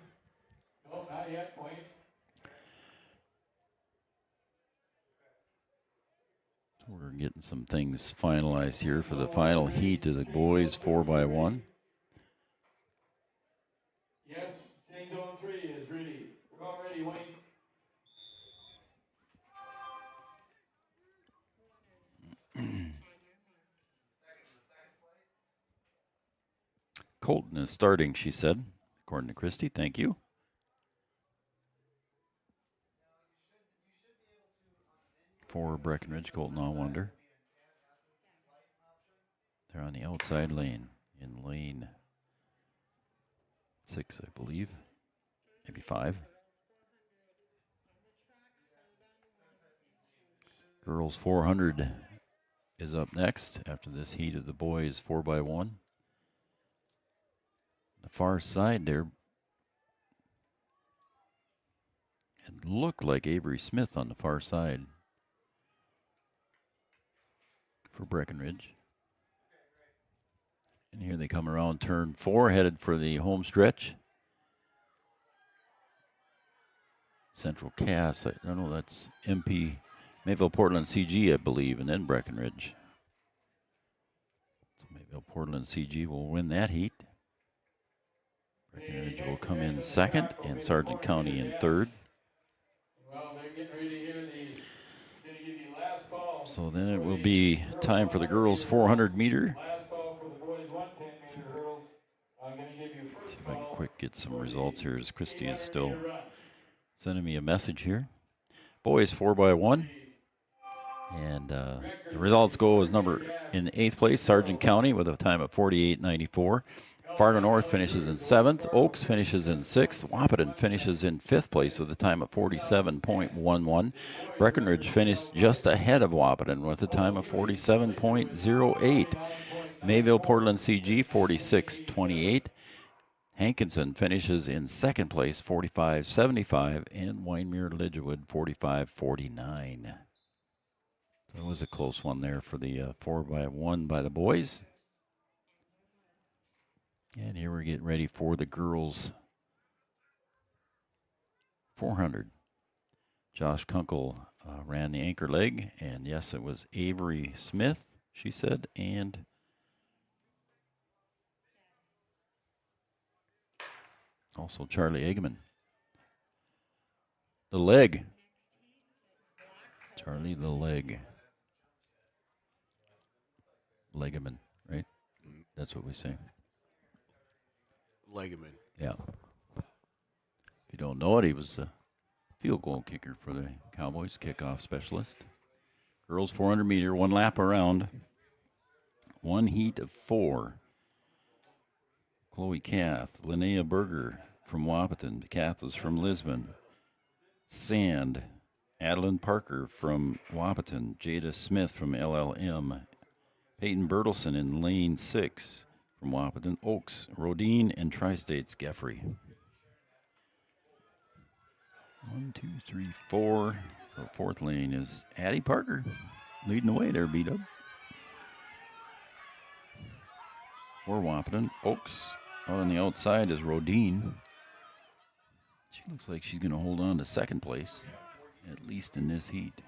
No, not yet, Wayne. We're getting some things finalized here for the final heat of the boys 4x1. Yes, chain zone 3 is ready. We're all ready, Wayne. Colton is starting, she said, according to Christy. Thank you. For Breckenridge, Colton Allwonder. They're on the outside lane, in lane 6, I believe. Maybe 5. Girls 400 is up next after this heat of the boys 4x1. The far side there, it looked like Avery Smith on the far side for Breckenridge. And here they come around turn 4, headed for the home stretch. Central Cass, I don't know, that's MP Mayville Portland CG, I believe, and then Breckenridge. So Mayville Portland CG will win that heat. Breckenridge will come in second, and Sargent County in third. Well, they're getting ready to hear the, going to give you last call. So then it will be time for the girls 400 meter. Last call for the boys 110 meter hurdles. I'm going to give you first See if I can call. quick get some results here, as Christy is still sending me a message here. Boys 4x1. And the results go as number in 8th place, Sargent County, with a time of 48.94. Fargo North finishes in 7th. Oaks finishes in 6th. Wahpeton finishes in 5th place with a time of 47.11. Breckenridge finished just ahead of Wahpeton with a time of 47.08. Mayville Portland CG 46.28. Hankinson finishes in 2nd place, 45.75, and Winemere Lidgewood 45.49. It was a close one there for the 4x1 by the boys. And here we're getting ready for the girls 400. Josh Kunkel ran the anchor leg, and yes, it was Avery Smith, she said, and also Charlie Eggman. The leg. Charlie the leg. Legaman, right? That's what we say. Legaman. Yeah. If you don't know it, he was a field goal kicker for the Cowboys, kickoff specialist. Girls 400 meter, 1 lap around. 1 heat of 4. Chloe Kath, Linnea Berger from Wahpeton. Kath is from Lisbon. Sand, Adeline Parker from Wahpeton. Jada Smith from LLM. Peyton Bertelson in lane 6 from Wahpeton. Oaks, Rodine, and Tri-States Geffrey. 1, 2, 3, 4. The 4th lane is Addie Parker leading the way there, B-Dub. For Wahpeton. Oaks out on the outside is Rodine. She looks like she's going to hold on to 2nd place, at least in this heat.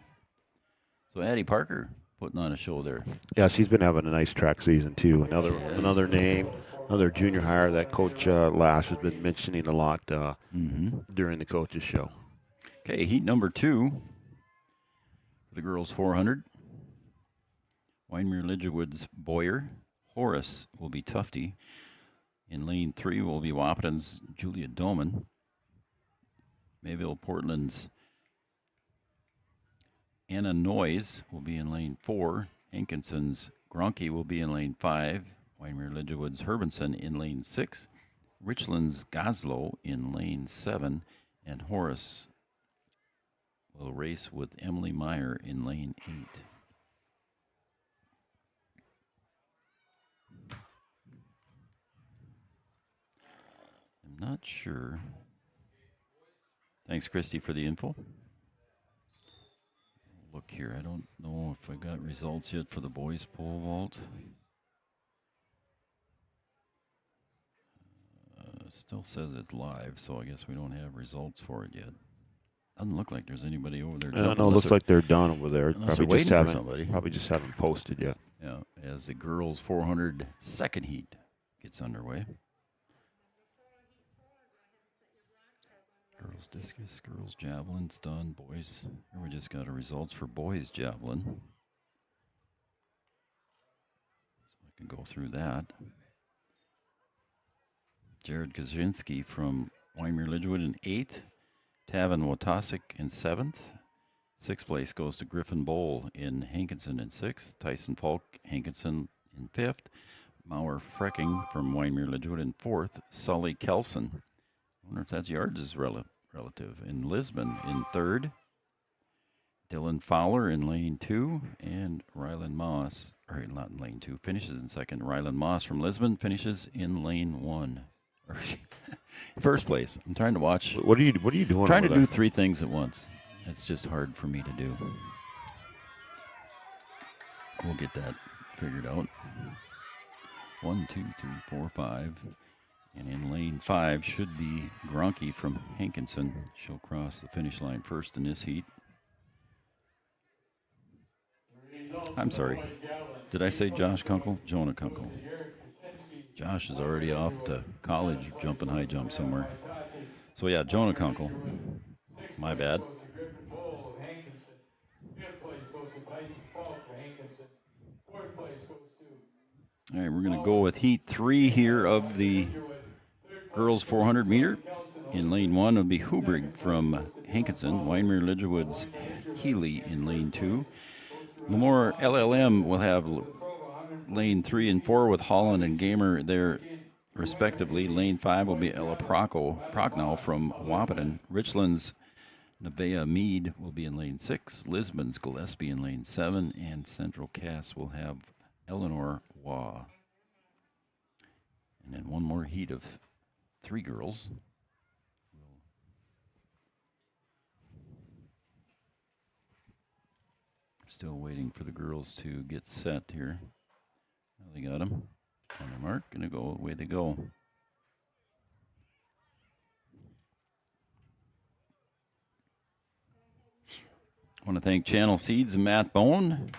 So Addie Parker putting on a show there. Yeah, she's been having a nice track season too. Another name, another junior hire that Coach Lash has been mentioning a lot during the coaches show. Okay, heat number 2 for the girls 400. Winemere Lidgewood's Boyer. Horace will be Tufty. In lane 3 will be Wahpeton's Julia Doman. Mayville Portland's Anna Noyes will be in lane 4. Hankinson's Gronke will be in lane 5. Winemere Lidgewood's Herbenson in lane 6. Richland's Goslow in lane 7. And Horace will race with Emily Meyer in lane 8. I'm not sure. Thanks, Christy, for the info. Look here, I don't know if I got results yet for the boys' pole vault. Still says it's live, so I guess we don't have results for it yet. Doesn't look like there's anybody over there. I don't know. It looks like they're done over there. Probably just haven't posted yet. Yeah, as the girls 400 second heat gets underway. Girls discus, girls javelin's done. Boys, here we just got our results for boys javelin. So I can go through that. Jared Kaczynski from Wyoming Lidgewood in 8th. Tavin Wotasic in 7th. 6th place goes to Griffin Bowl in Hankinson in 6th. Tyson Falk, Hankinson in 5th. Mauer Frecking from Wyoming Lidgewood in 4th. Sully Kelson, I wonder if that's yards' relative, in Lisbon in 3rd. Dylan Fowler in lane 2. And Rylan Moss, or not in lane 2, finishes in 2nd. Rylan Moss from Lisbon finishes in lane 1. First place. I'm trying to watch. What are you doing? I'm trying to do 3 things at once. It's just hard for me to do. We'll get that figured out. 1, 2, 3, 4, 5. And in lane 5 should be Gronke from Hankinson. She'll cross the finish line first in this heat. I'm sorry. Did I say Josh Kunkel? Jonah Kunkel. Josh is already off to college, jumping high jump somewhere. So yeah, Jonah Kunkel. My bad. All right, we're going to go with heat 3 here of the girls 400 meter. In lane 1 will be Hubrig from Hankinson. Wyoming Lidgewood's Healy in lane 2. Memorial LLM will have lane 3 and 4 with Holland and Gamer there respectively. Lane 5 will be Ella Prochnow from Wahpeton. Richland's Nevaeh Mead will be in lane 6. Lisbon's Gillespie in lane 7. And Central Cass will have Eleanor Waugh. And then one more heat of 3 girls. Still waiting for the girls to get set here. They got them on their mark. Gonna go, away they go. I want to thank Channel Seeds and Matt Bone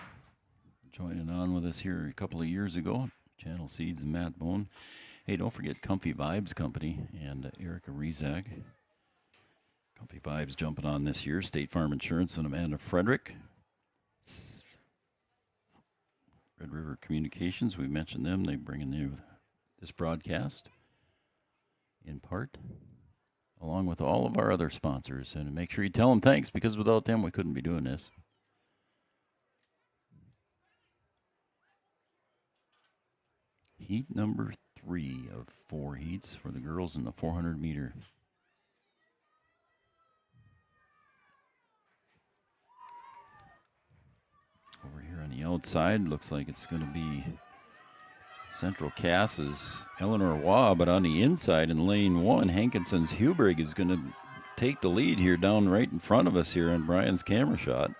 joining on with us here a couple of years ago. Channel Seeds and Matt Bone. Hey, don't forget Comfy Vibes Company and Erica Rezak. Comfy Vibes jumping on this year. State Farm Insurance and Amanda Frederick. Red River Communications, we mentioned them. They bring in this broadcast in part, along with all of our other sponsors. And make sure you tell them thanks, because without them, we couldn't be doing this. Heat number 3 of 4 heats for the girls in the 400 meter. Over here on the outside, looks like it's going to be Central Cass's Eleanor Waugh, but on the inside in lane 1, Hankinson's Hubrig is going to take the lead here down right in front of us here on Brian's camera shot.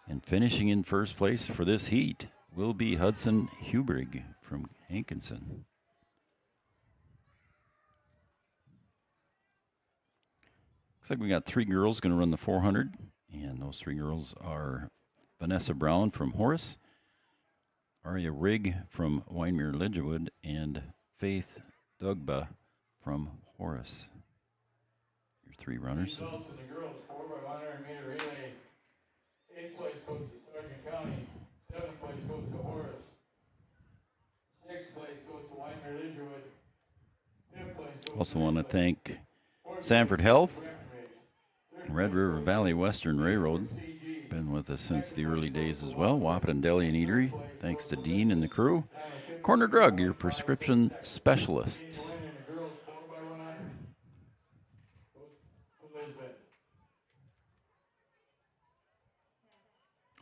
And finishing in first place for this heat will be Hudson Hubrig from Hankinson. Looks like we got 3 girls going to run the 400, and those 3 girls are Vanessa Brown from Horace, Aria Rigg from Wyoming Lidgewood, and Faith Dugba from Horace. Your 3 runners. Results in the girls 4x100 meter relay. 8th place goes to Sargent County. 7th place goes to Horace. 6th place goes to Wyoming Lidgewood. 5th place goes Also want to thank Sanford Health, Red River Valley Western Railroad. Been with us since the early days as well. Wahpeton Deli and Eatery, thanks to Dean and the crew. Corner Drug, your prescription specialists.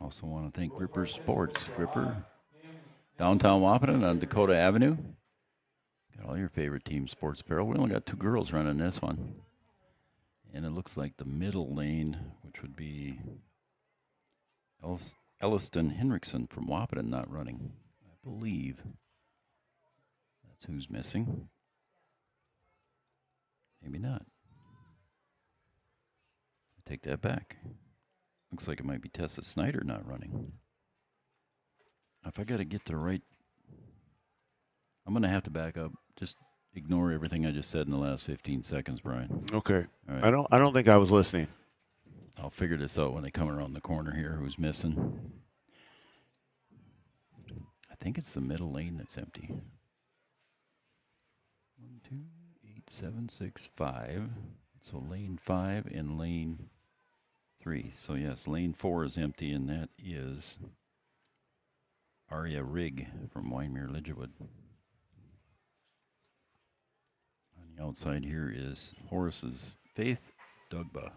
Also want to thank Gripper Sports. Gripper, downtown Wahpeton on Dakota Avenue. Got all your favorite team sports apparel. We only got 2 girls running this one. And it looks like the middle lane, which would be Elliston Henriksen from Wahpeton, not running. I believe that's who's missing. Maybe not. take that back. Looks like it might be Tessa Snyder not running. If I got to get the right, I'm going to have to back up. Just ignore everything I just said in the last 15 seconds, Brian. Okay. All right. I don't think I was listening. I'll figure this out when they come around the corner here. Who's missing? I think it's the middle lane that's empty. 1, 2, 8, 7, 6, 5. So lane 5 and lane 3. So yes, lane 4 is empty, and that is Aria Rigg from Wyndmere Lidgerwood. On the outside here is Horace's Faith Dugba.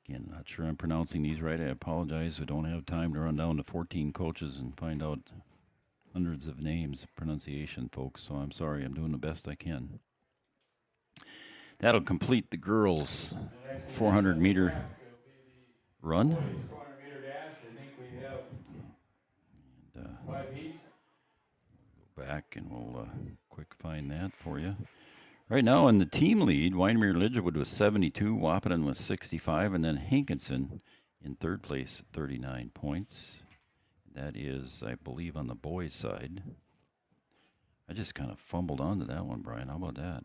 Again, not sure I'm pronouncing these right. I apologize. We don't have time to run down to 14 coaches and find out hundreds of names, pronunciation, folks. So I'm sorry. I'm doing the best I can. That'll complete the girls' 400-meter run. And, 5 heats. go back and we'll quick find that for you. Right now in the team lead, Wyndmere Lidgerwood was 72, Wahpeton was 65, and then Hankinson in third place at 39 points. That is, I believe, on the boys' side. I just kind of fumbled onto that one, Brian. How about that?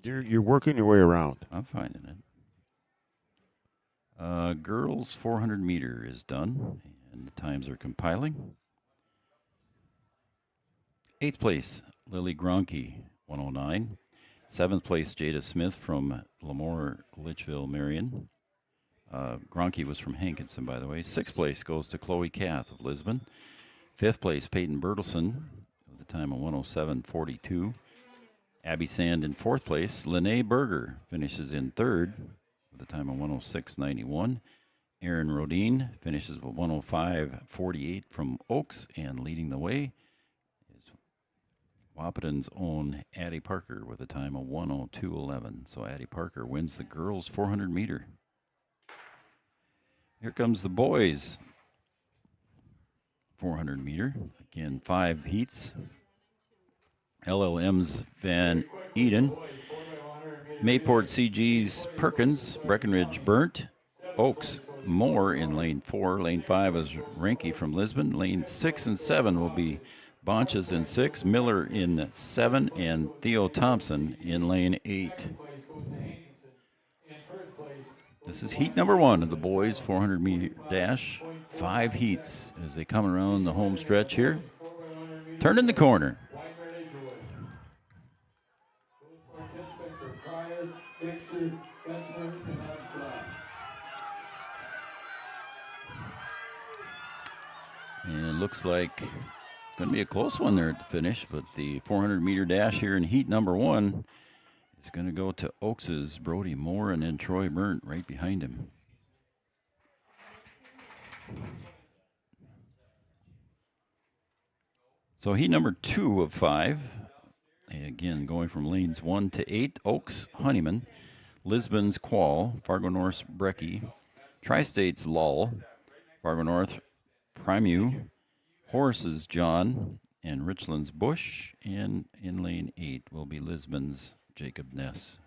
You're working your way around. I'm finding it. Girls 400 meter is done, and the times are compiling. 8th place, Lily Gronke, 109. 7th place, Jada Smith from Lemoore, Litchville, Marion. Gronke was from Hankinson, by the way. 6th place goes to Chloe Kath of Lisbon. 5th place, Peyton Bertelson, with a time of 107.42. Abby Sand in 4th place. Lene Berger finishes in 3rd with a time of 106.91. Aaron Rodine finishes with 105.48 from Oaks, and leading the way is Wahpeton's own Addie Parker with a time of 102.11. So Addie Parker wins the girls 400 meter. Here comes the boys 400 meter. Again, 5 heats. LLM's Van Eden, Mayport CG's Perkins, Breckenridge Burnt, Oaks Moore in lane 4. Lane 5 is Rinke from Lisbon. Lane 6 and 7 will be Bonches in 6, Miller in 7, and Theo Thompson in lane 8. This is heat number 1 of the boys 400 meter dash. 5 heats as they come around the home stretch here. Turning the corner. And it looks like it's going to be a close one there at the finish, but the 400 meter dash here in heat number 1 is going to go to Oaks's Brody Moore and then Troy Burnt right behind him. So heat number 2 of 5, again going from lanes 1 to 8, Oaks Honeyman, Lisbon's Quall, Fargo North's Brecky, Tri-State's Lull, Fargo North Primew, Horace's John, and Richland's Bush, and in lane 8 will be Lisbon's Jacob Ness.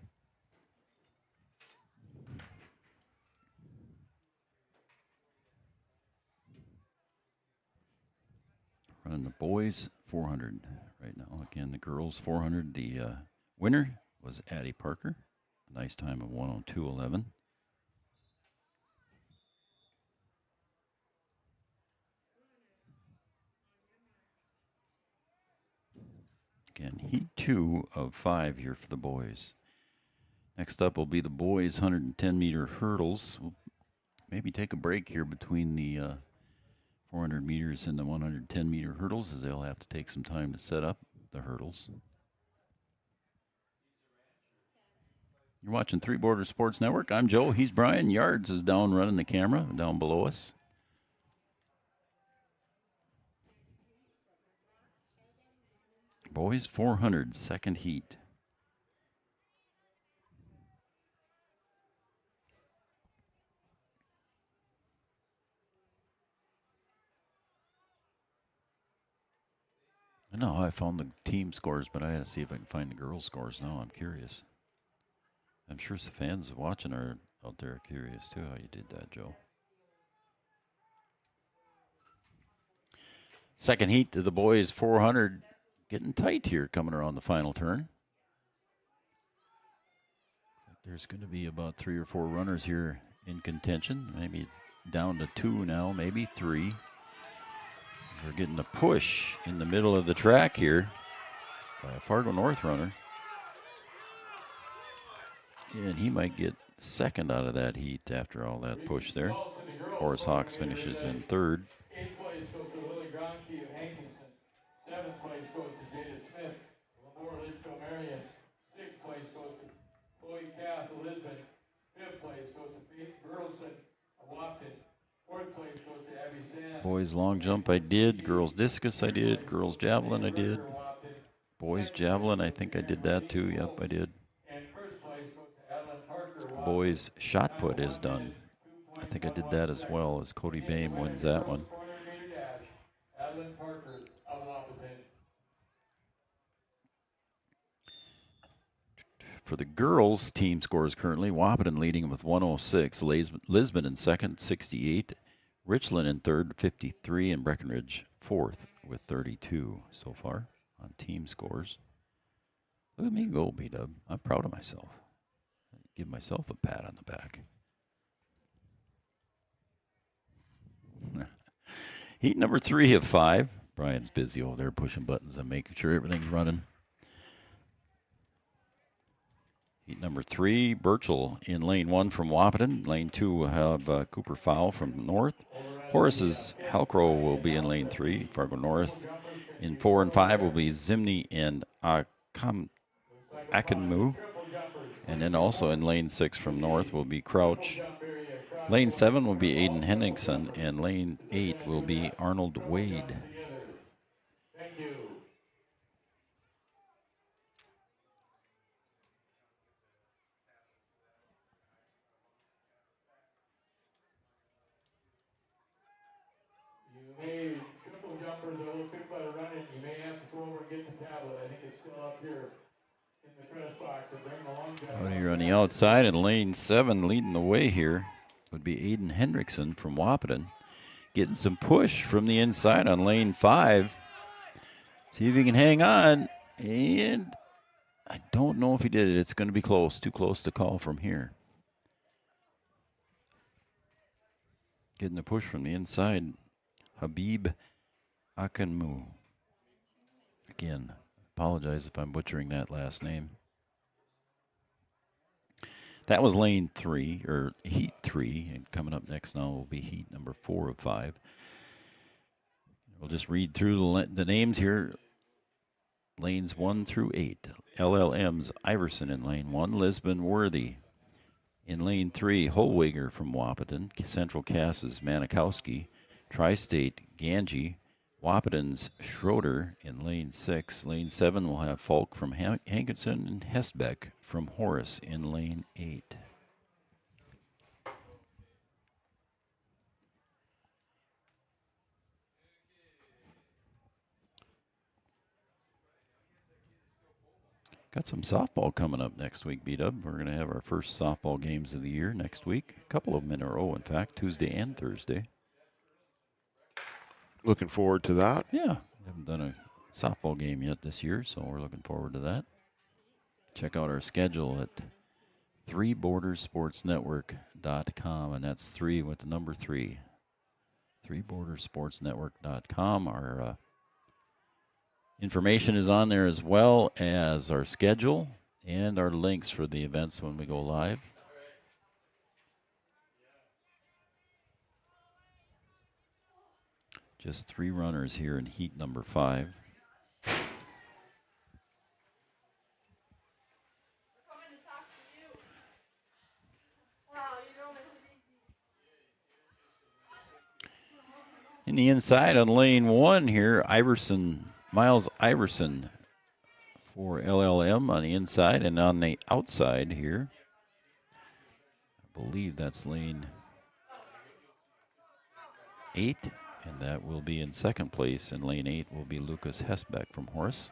Running the boys 400 right now. Again, the girls 400. The winner was Addie Parker. A nice time of 102.11. Again, heat 2 of 5 here for the boys. Next up will be the boys 110 meter hurdles. We'll maybe take a break here between the 400 meters and the 110 meter hurdles, as they'll have to take some time to set up the hurdles. You're watching Three Border Sports Network. I'm Joe. He's Brian. Yards is down running the camera down below us. Boys 400, second heat. I know how I found the team scores, but I got to see if I can find the girls' scores now. I'm curious. I'm sure the fans watching are out there curious, too, how you did that, Joe. Second heat to the boys 400. Getting tight here coming around the final turn. There's going to be about 3 or 4 runners here in contention. Maybe it's down to 2 now, maybe 3. We're getting a push in the middle of the track here by a Fargo North runner. And he might get second out of that heat after all that push there. Horace Hawks finishes in third. 8th place goes to Lily Gronke of Hankinson. 7th place goes to Jada Smith of Lamore Litchfield Marion. 6th place goes to Chloe Cath of Lisbon. 5th place goes to Faith Burleson of Wahpeton. 4th place goes to Abby Sand. Boys long jump I did. Girls discus I did. Girls javelin I did. Boys javelin, I think I did that too. Yep, I did. Boys shot put is done. I think I did that as well, as Cody Bame wins that one. For the girls' team scores currently, Wahpeton leading with 106, Lisbon in second, 68, Richland in third, 53, and Breckenridge fourth with 32 so far on team scores. Look at me go, B-Dub. I'm proud of myself. Give myself a pat on the back. Heat number 3 of 5. Brian's busy over there pushing buttons and making sure everything's running. Heat number 3, Birchall in lane 1 from Wahpeton. Lane 2 will have Cooper Fowl from North. Horace's Halcrow will be in lane 3, Fargo North. In 4 and 5 will be Zimney and Akinmu. And then also in lane 6 from North will be Crouch. Lane 7 will be Aiden Henningsen, and lane 8 will be Arnold Wade. Thank you. You may, triple jumpers are a little quick by the running. You may have to go over and get the tablet. I think it's still up here in the press box. So bring the long jump. Out here on the outside in lane 7, leading the way here would be Aiden Hendrickson from Wahpeton. Getting some push from the inside on lane 5. See if he can hang on. And I don't know if he did it. It's going to be close. Too close to call from here. Getting a push from the inside. Habib Akinmu. Again, apologize if I'm butchering that last name. That was lane 3, or heat 3, and coming up next now will be heat number 4 of 5. We'll just read through the names here. Lanes 1 through 8. LLM's Iverson in lane 1, Lisbon Worthy. In lane 3, Holwiger from Wahpeton, Central Cass's Manikowski, Tri-State Ganji, Wahpeton's Schroeder in lane 6. Lane 7 will have Falk from Hankinson and Hestbeck from Horace in lane 8. Got some softball coming up next week, B-Dub. We're going to have our first softball games of the year next week. A couple of them in a row, in fact, Tuesday and Thursday. Looking forward to that. Yeah, we haven't done a softball game yet this year, so we're looking forward to that. Check out our schedule at 3bordersportsnetwork.com, and that's 3 with the number 3. 3bordersportsnetwork.com. Our information is on there as well as our schedule and our links for the events when we go live. Just 3 runners here in heat number 5. In the inside on lane 1 here, Miles Iverson for LLM on the inside, and on the outside here, I believe that's lane 8. And that will be in second place. In lane 8 will be Lucas Hesbeck from Horace.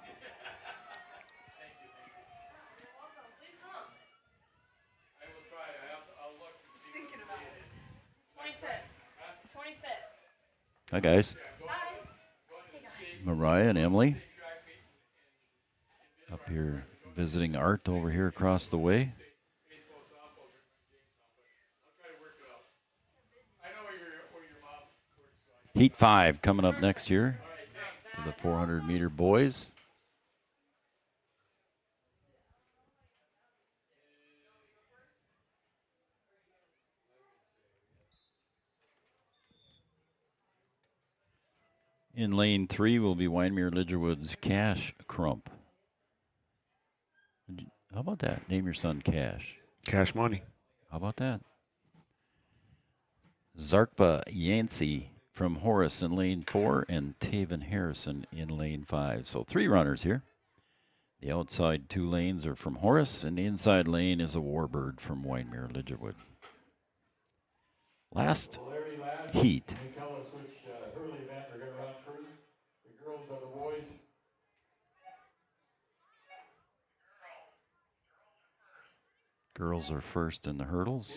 Hi, guys. Mariah and Emily. Up here visiting Art over here across the way. Heat 5 coming up next year for the 400-meter boys. In lane 3 will be Wyndmere Lidgerwood's Cash Crump. How about that? Name your son Cash. Cash Money. How about that? Zarkpa Yancey from Horace in lane 4 and Taven Harrison in lane 5. So 3 runners here. The outside 2 lanes are from Horace, and the inside lane is a Warbird from Wyndmere Lidgerwood. Last heat. Girls are first in the hurdles.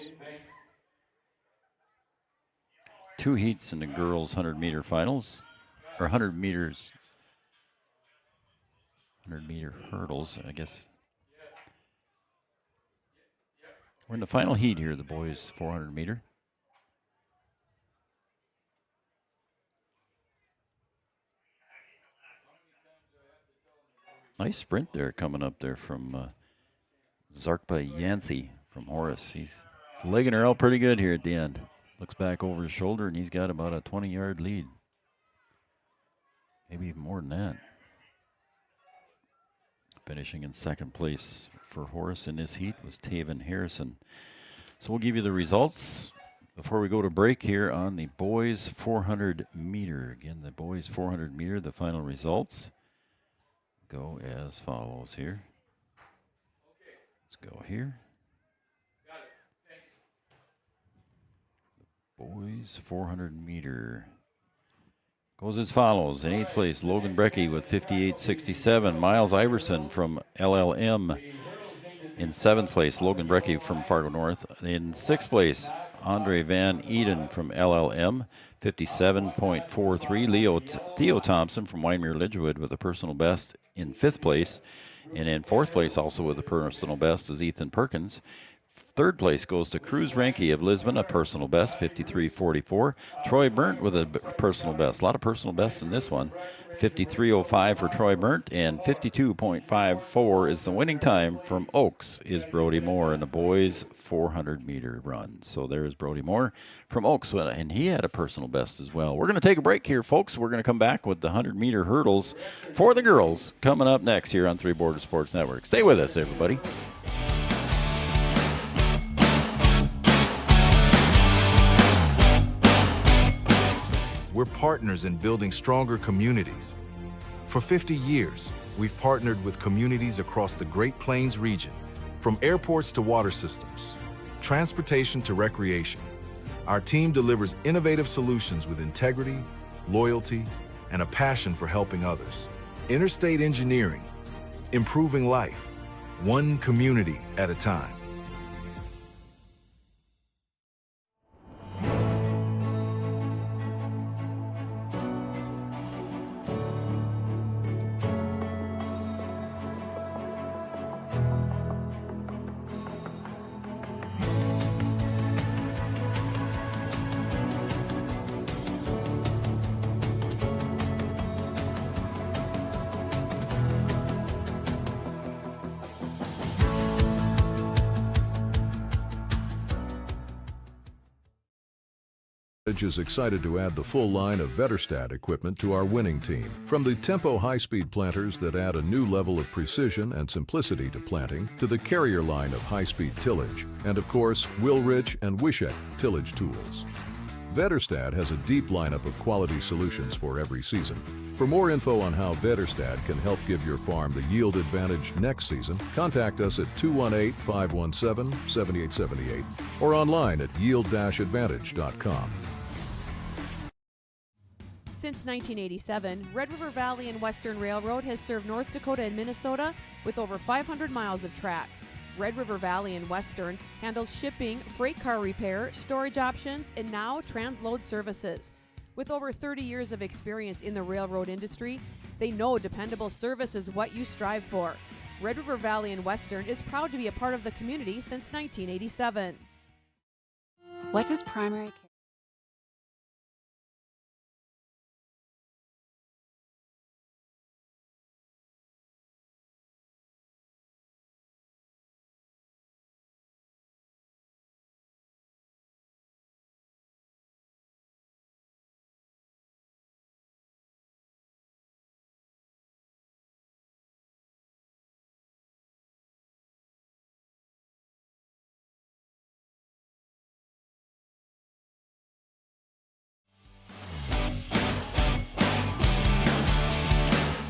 2 heats in the girls' 100-meter finals, or 100-meter hurdles, I guess. We're in the final heat here, the boys' 400-meter. Nice sprint there coming up there from Zarkpa Yancey from Horace. He's legging her out pretty good here at the end. Looks back over his shoulder, and he's got about a 20-yard lead. Maybe even more than that. Finishing in second place for Horace in this heat was Taven Harrison. So we'll give you the results before we go to break here on the boys 400 meter. Again, the boys 400 meter, the final results go as follows here. Let's go here. Boys 400 meter goes as follows. In 8th place, Logan Brecky with 58.67. Miles Iverson from LLM. In 7th place, Logan Brecky from Fargo North. In 6th place, Andre Van Eden from LLM, 57.43. Theo Thompson from Wyndmere Lidgerwood with a personal best in 5th place. And in 4th place, also with a personal best, is Ethan Perkins. 3rd place goes to Cruz Ranke of Lisbon, a personal best, 53.44. Troy Burnt with a personal best. A lot of personal bests in this one. 53.05 for Troy Burnt, and 52.54 is the winning time from Oaks, is Brody Moore in the boys 400-meter run. So there's Brody Moore from Oaks, and he had a personal best as well. We're going to take a break here, folks. We're going to come back with the 100-meter hurdles for the girls coming up next here on Three Border Sports Network. Stay with us, everybody. We're partners in building stronger communities. For 50 years, we've partnered with communities across the Great Plains region, from airports to water systems, transportation to recreation. Our team delivers innovative solutions with integrity, loyalty, and a passion for helping others. Interstate engineering, improving life, one community at a time. Is excited to add the full line of Vetterstat equipment to our winning team. From the Tempo high-speed planters that add a new level of precision and simplicity to planting, to the Carrier line of high-speed tillage, and of course, Wilrich and Wishek tillage tools. Vetterstat has a deep lineup of quality solutions for every season. For more info on how Vetterstat can help give your farm the yield advantage next season, contact us at 218-517-7878 or online at yield-advantage.com. Since 1987, Red River Valley and Western Railroad has served North Dakota and Minnesota with over 500 miles of track. Red River Valley and Western handles shipping, freight car repair, storage options, and now transload services. With over 30 years of experience in the railroad industry, they know dependable service is what you strive for. Red River Valley and Western is proud to be a part of the community since 1987. What does primary care?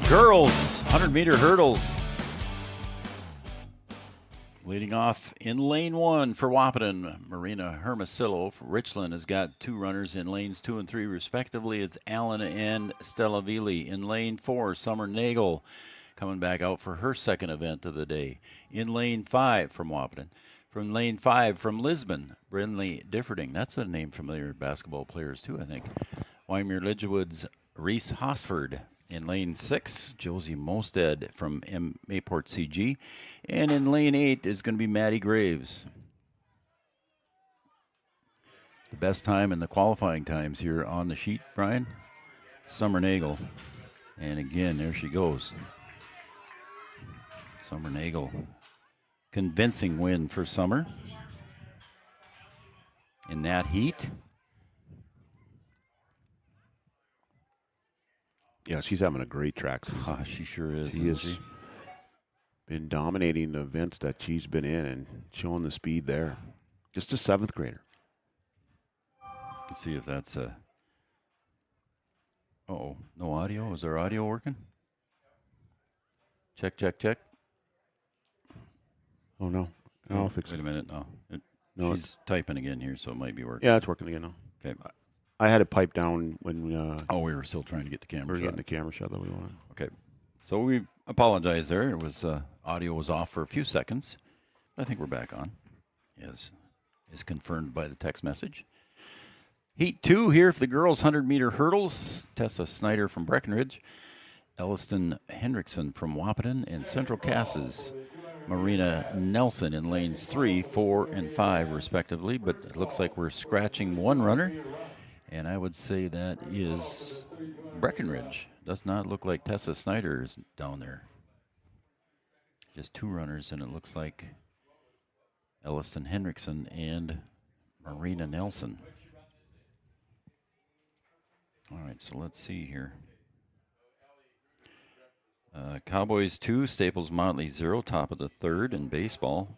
Girls, 100-meter hurdles. Leading off in lane 1 for Wahpeton, Marina Hermosillo. Richland has got 2 runners in lanes 2 and 3 respectively. It's Allen and Stella Vili. In lane 4, Summer Nagel coming back out for her second event of the day. In lane 5 from Wahpeton. From lane 5 from Lisbon, Brindley Differding. That's a name familiar to basketball players too, I think. Wymer Lidgewood's Reese Hosford. In lane 6, Josie Mosted from Mayport CG. And in lane 8 is going to be Maddie Graves. The best time in the qualifying times here on the sheet, Brian. Summer Nagel. And again, there she goes. Summer Nagel. Convincing win for Summer. In that heat. Yeah, she's having a great track season. She sure is. She has been dominating the events that she's been in and showing the speed there. Just a 7th grader. Let's see if that's a... Uh-oh, no audio? Is our audio working? Check, check, check. Oh, no. I'll fix it. Wait a minute, no. She's typing again here, so it might be working. Yeah, it's working again now. Okay. I had it piped down when we were still trying to get the camera shot. We were getting the camera shot that we wanted. Okay. So we apologize there. It was audio was off for a few seconds. I think we're back on, as is confirmed by the text message. Heat 2 here for the girls' 100-meter hurdles. Tessa Snyder from Breckenridge, Elliston Hendrickson from Wahpeton, and Central Cass's Marina Nelson in lanes 3, 4, and 5, respectively. But it looks like we're scratching one runner. And I would say that is Breckenridge. Does not look like Tessa Snyder is down there. Just 2 runners, and it looks like Elliston Hendrickson and Marina Nelson. All right, so let's see here. Cowboys 2, Staples Motley 0, top of the 3rd in baseball.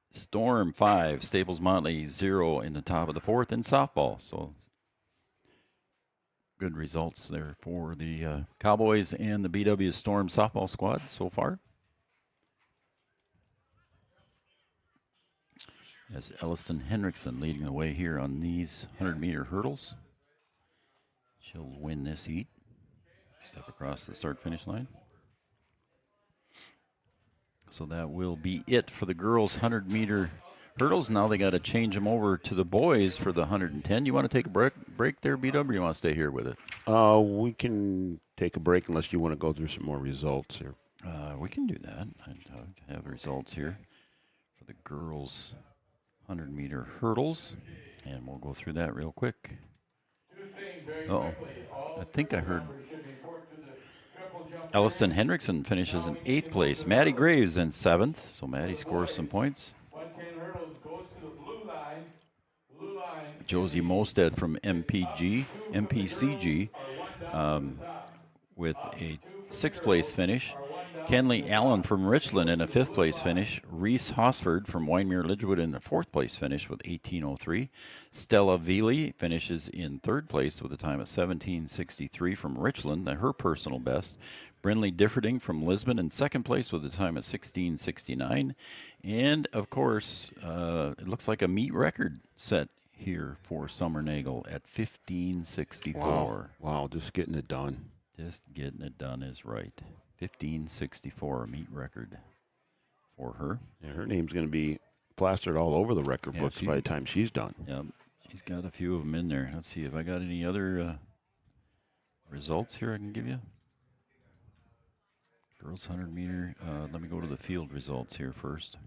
Storm 5, Staples Motley 0 in the top of the 4th in softball. So good results there for the Cowboys and the BW Storm softball squad so far. As Elliston Hendrickson leading the way here on these 100-meter hurdles. She'll win this heat. Step across the start-finish line. So that will be it for the girls' 100-meter hurdles. Now they got to change them over to the boys for the 110. You want to take a break there, BW, or you want to stay here with it? We can take a break unless you want to go through some more results here. We can do that. I have results here for the girls' 100-meter hurdles, and we'll go through that real quick. Uh-oh. I think I heard Elliston Hendrickson finishes in 8th place. Maddie Graves in 7th, so Maddie scores some points. Josie Mosted from MPCG with a 6th place finish. Kenley Allen from Richland in a 5th place finish. Reese Hosford from Wymer Lidgewood in a 4th place finish with 18:03. Stella Vili finishes in 3rd place with a time of 17:63 from Richland, her personal best. Brindley Differding from Lisbon in 2nd place with a time of 16:69. And, of course, it looks like a meet record set here for Summer Nagel at 15:64. Wow, just getting it done. Just getting it done is right. 15:64, a meet record for her. Yeah, her name's going to be plastered all over the record books by the time she's done. Yeah, He's got a few of them in there. Let's see if I got any other results here I can give you. Girls 100 meter. Let me go to the field results here first.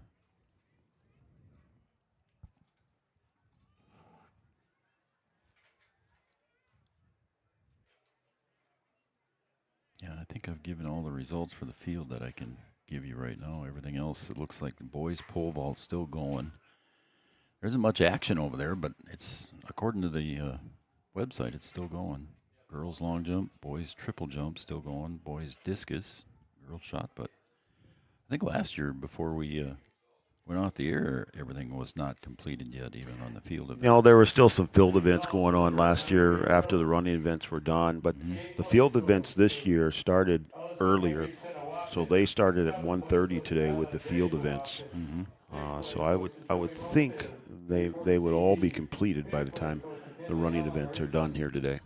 Yeah, I think I've given all the results for the field that I can give you right now. Everything else, it looks like the boys pole vault still going. There isn't much action over there, but it's, according to the website, it's still going. Girls long jump, boys triple jump still going, boys discus, girls shot put. I think last year before we went off the air, everything was not completed yet, even on the field event. You know, there were still some field events going on last year after the running events were done, but the field events this year started earlier. So they started at 1:30 today with the field events. So I would think they would all be completed by the time the running events are done here today.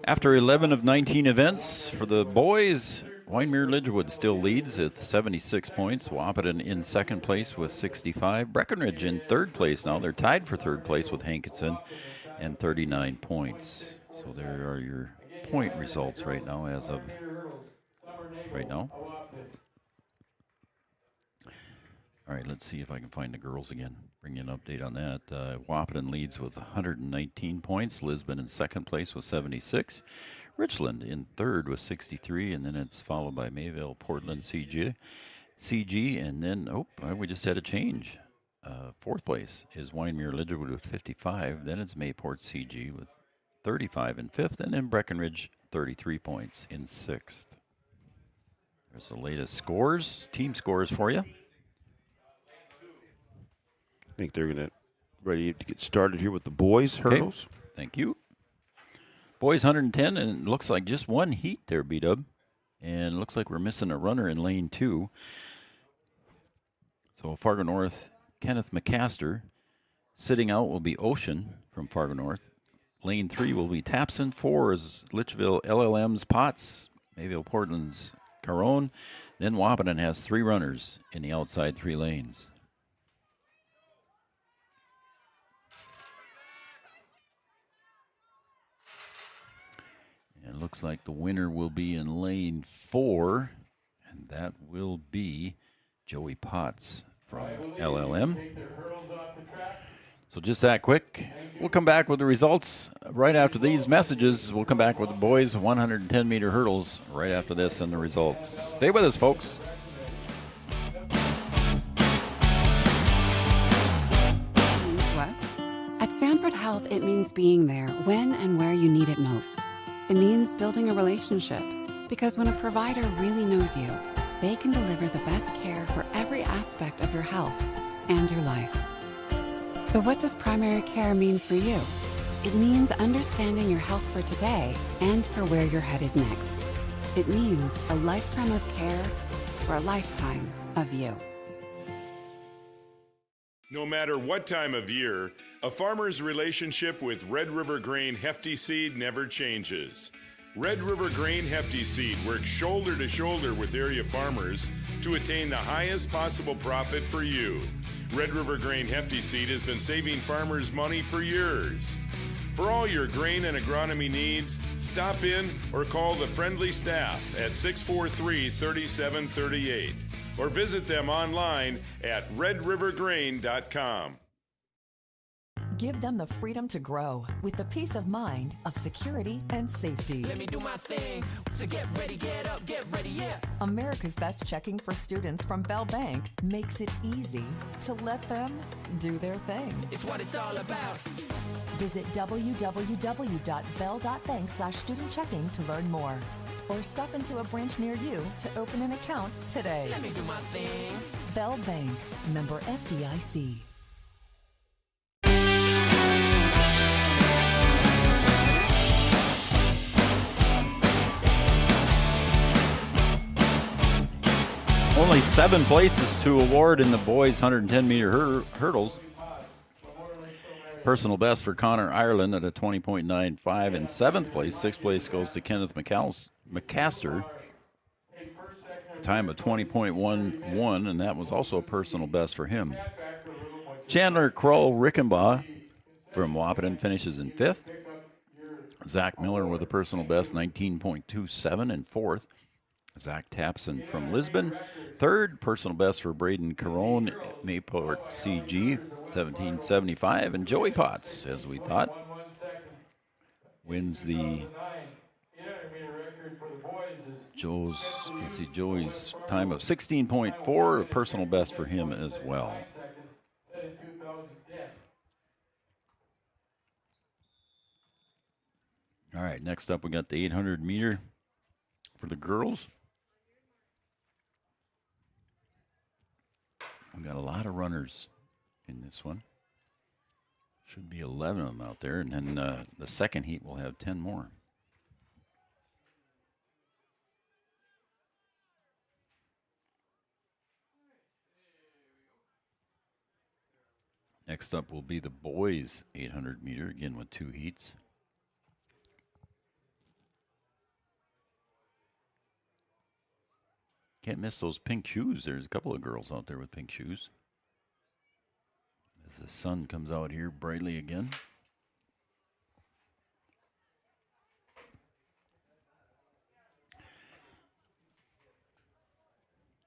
After 11 of 19 events for the boys, Wyndmere-Lidgerwood still leads at 76 points. Wahpeton in second place with 65. Breckenridge in third place now. They're tied for third place with Hankinson and 39 points. So there are your point results right now as of right now. All right, let's see if I can find the girls again. Bring you an update on that. Wahpeton leads with 119 points. Lisbon in second place with 76. Richland in third with 63, and then it's followed by Mayville, Portland, CG, and then, we just had a change. Fourth place is Wyndmere-Lidgerwood with 55. Then it's Mayport CG with 35 in fifth, and then Breckenridge 33 points in sixth. There's the latest scores, team scores for you. I think they're ready to get started here with the boys hurdles. Okay. Thank you. Boys 110, and it looks like just one heat there, B-Dub. And it looks like we're missing a runner in lane 2. So Fargo North, Kenneth McCaster. Sitting out will be Ocean from Fargo North. Lane 3 will be Tapson. 4 is Litchville LLM's Potts. Mayville Portland's Caron. Then Wahpeton has 3 runners in the outside 3 lanes. It looks like the winner will be in lane 4, and that will be Joey Potts from LLM. So just that quick. We'll come back with the results right after these messages. We'll come back with the boys' 110-meter hurdles right after this and the results. Stay with us, folks. At Sanford Health, it means being there when and where you need it most. It means building a relationship, because when a provider really knows you, they can deliver the best care for every aspect of your health and your life. So what does primary care mean for you? It means understanding your health for today and for where you're headed next. It means a lifetime of care for a lifetime of you. No matter what time of year, a farmer's relationship with Red River Grain Hefty Seed never changes. Red River Grain Hefty Seed works shoulder to shoulder with area farmers to attain the highest possible profit for you. Red River Grain Hefty Seed has been saving farmers money for years. For all your grain and agronomy needs, stop in or call the friendly staff at 643-3738 or visit them online at redrivergrain.com. Give them the freedom to grow with the peace of mind of security and safety. Let me do my thing. So get ready, get up, get ready, yeah. America's Best Checking for students from Bell Bank makes it easy to let them do their thing. It's what it's all about. Visit www.bell.bank/student-checking to learn more. Or stop into a branch near you to open an account today. Let me do my thing. Bell Bank, member FDIC. Only 7 places to award in the boys' 110-meter hurdles. Personal best for Connor Ireland at a 20.95 in 7th place. 6th place goes to Kenneth McCaster. Time of 20.11, and that was also a personal best for him. Chandler Kroll Rickenbaugh from Wahpeton finishes in 5th. Zach Miller with a personal best, 19.27 in 4th. Zach Tapson from Lisbon, 3rd. Personal best for Braden Carone, Mayport CG, 17.75. And Joey Potts, as we thought, wins the Joey's time of 16.4, a personal best for him as well. All right, next up we got the 800 meter for the girls. We got a lot of runners in this one. Should be 11 of them out there, and then the second heat will have 10 more. Next up will be the boys 800 meter, again with 2 heats. Can't miss those pink shoes. There's a couple of girls out there with pink shoes. As the sun comes out here brightly again.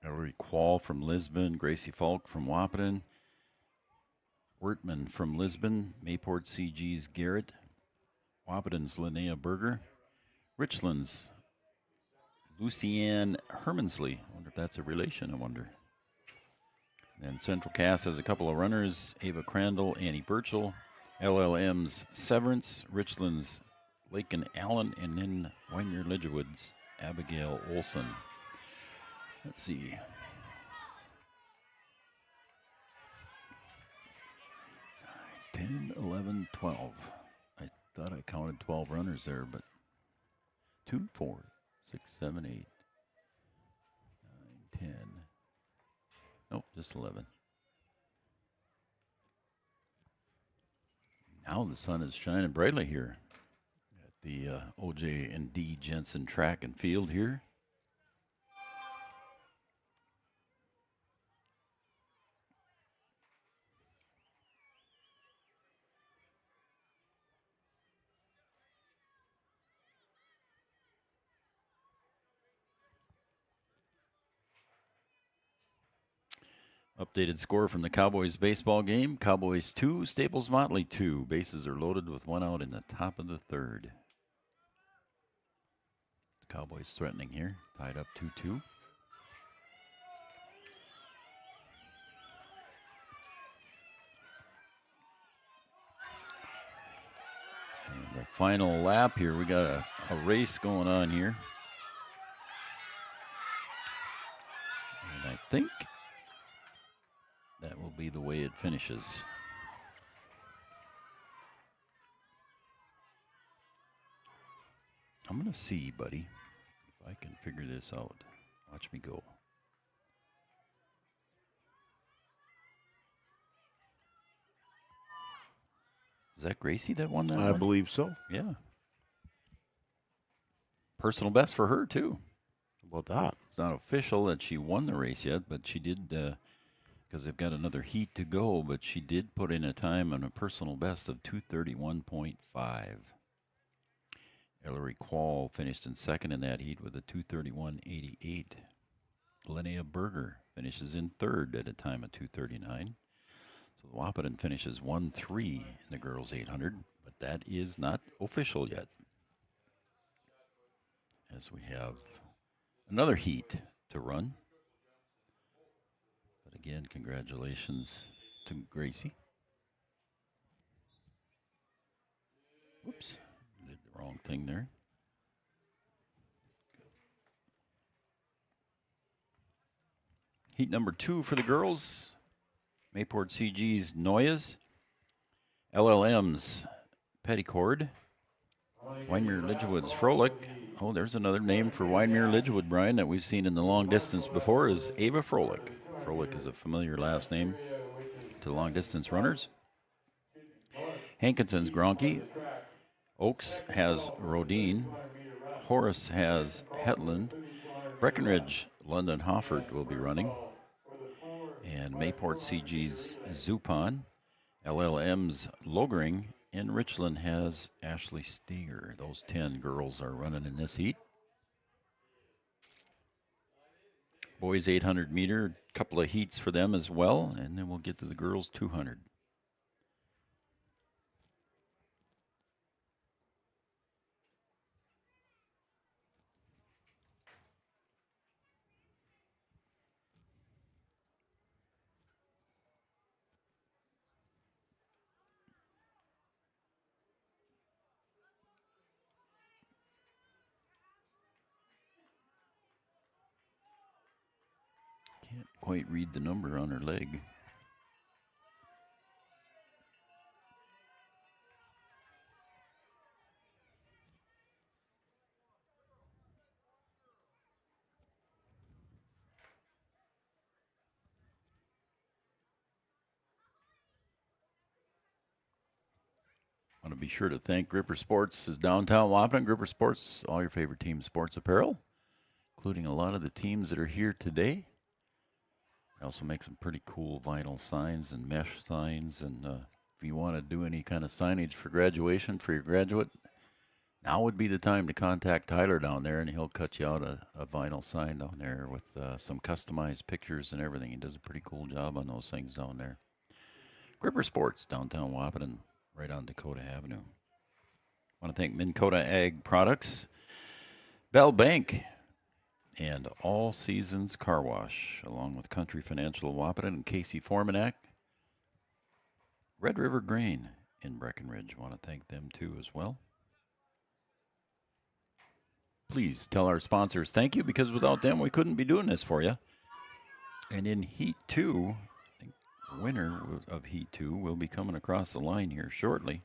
Ellery Quall from Lisbon, Gracie Falk from Wahpeton, Wertman from Lisbon, Mayport CG's Garrett, Wahpeton's Linnea Berger, Richland's Lucianne Hermansley. I wonder if that's a relation, I wonder. And Central Cass has a couple of runners, Ava Crandall, Annie Birchall, LLM's Severance, Richland's Lakin Allen, and then Wyndmere Lidgerwood's Abigail Olson. Let's see. 10, 11, 12. I thought I counted 12 runners there, but 2, 4, 6, 7, 8, 9, 10. Nope, just 11. Now the sun is shining brightly here at the OJ&D Jensen track and field here. Updated score from the Cowboys baseball game. Cowboys 2, Staples Motley 2. Bases are loaded with 1 out in the top of the 3rd. The Cowboys threatening here, tied up 2-2. And the final lap here, we got a race going on here. And I think that will be the way it finishes. I'm going to see, buddy, if I can figure this out. Watch me go. Is that Gracie that won that one? I believe so. Yeah. Personal best for her, too. How about that? It's not official that she won the race yet, but she did, because they've got another heat to go, but she did put in a time on a personal best of 2:31.5. Ellery Quall finished in 2nd in that heat with a 2:31.88. Linnea Berger finishes in 3rd at a time of 2:39. So the Wahpeton finishes 1-3 in the girls 800, but that is not official yet. As we have another heat to run. But again, congratulations to Gracie. Whoops, did the wrong thing there. Heat number 2 for the girls. Mayport CG's Noyes, LLM's Petticord, Wyndmere Lidgerwood's Froelich. Oh, there's another name for Wyndmere Lidgerwood, Brian, that we've seen in the long distance before, is Ava Froelich. Froelich is a familiar last name to long distance runners. Hankinson's Gronke. Oaks has Rodine. Horace has Hetland. Breckenridge, London Hofford will be running. And Mayport CG's Zupon, LLM's Logering, And Richland has Ashley Steger. Those 10 girls are running in this heat. Boys 800 meter, a couple of heats for them as well, and then we'll get to the girls 200. Can't quite read the number on her leg. Want to be sure to thank Gripper Sports' downtown Wahpeton. Gripper Sports, all your favorite team sports apparel, including a lot of the teams that are here today. They also make some pretty cool vinyl signs and mesh signs. And if you want to do any kind of signage for graduation for your graduate, now would be the time to contact Tyler down there, and he'll cut you out a vinyl sign down there with some customized pictures and everything. He does a pretty cool job on those things down there. Gripper Sports, downtown Wahpeton, right on Dakota Avenue. I want to thank Minn Kota Ag Products, Bell Bank, and All Seasons Car Wash, along with Country Financial Wahpeton and Casey Formanak. Red River Grain in Breckenridge. I want to thank them too as well. Please tell our sponsors thank you, because without them we couldn't be doing this for you. And in Heat 2, I think the winner of Heat 2 will be coming across the line here shortly.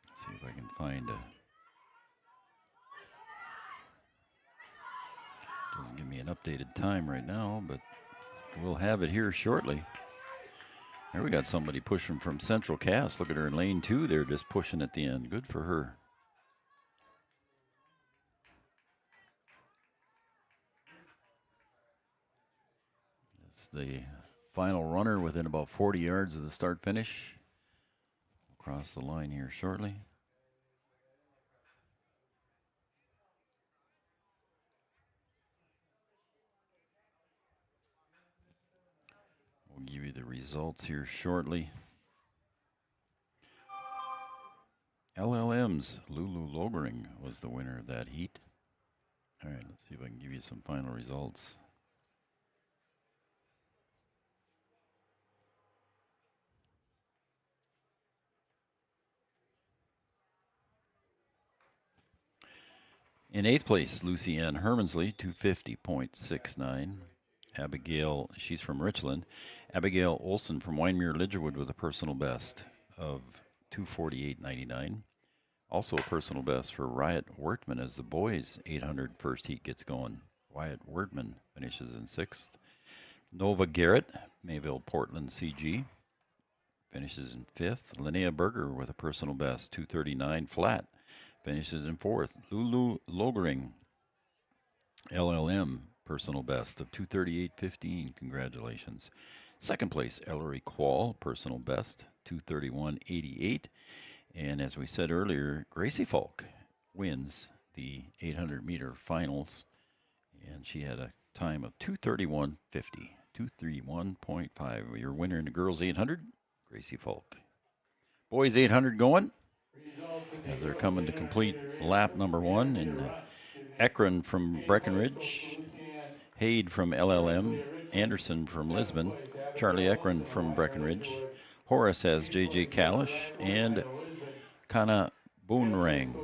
Let's see if I can find a... Doesn't give me an updated time right now, but we'll have it here shortly. There we got somebody pushing from Central Cass. Look at her in lane 2 there, just pushing at the end. Good for her. It's the final runner within about 40 yards of the start finish. We'll cross the line here shortly. We'll give you the results here shortly. LLM's Lulu Logering was the winner of that heat. All right, let's see if I can give you some final results. In 8th place, Lucy Ann Hermansley, 250.69. Abigail, she's from Richland. Abigail Olson from Winemere Lidgerwood with a personal best of 248.99. Also a personal best for Wyatt Wertman as the boys 800 first heat gets going. Wyatt Wertman finishes in 6th. Nova Garrett, Mayville Portland CG, finishes in 5th. Linnea Berger with a personal best, 239 flat, finishes in 4th. Lulu Logering, LLM, personal best of 238.15. Congratulations. 2nd place, Ellery Quall, personal best, 231.88. And as we said earlier, Gracie Falk wins the 800-meter finals, and she had a time of 231.50, 231.5. Your winner in the girls 800, Gracie Falk. Boys 800 going as they're coming to complete lap number 1. And Ekron from Breckenridge, Haid from LLM, Anderson from Lisbon, Charlie Ekron from Breckenridge. Horace has J.J. Kalish and Kana Boonrang.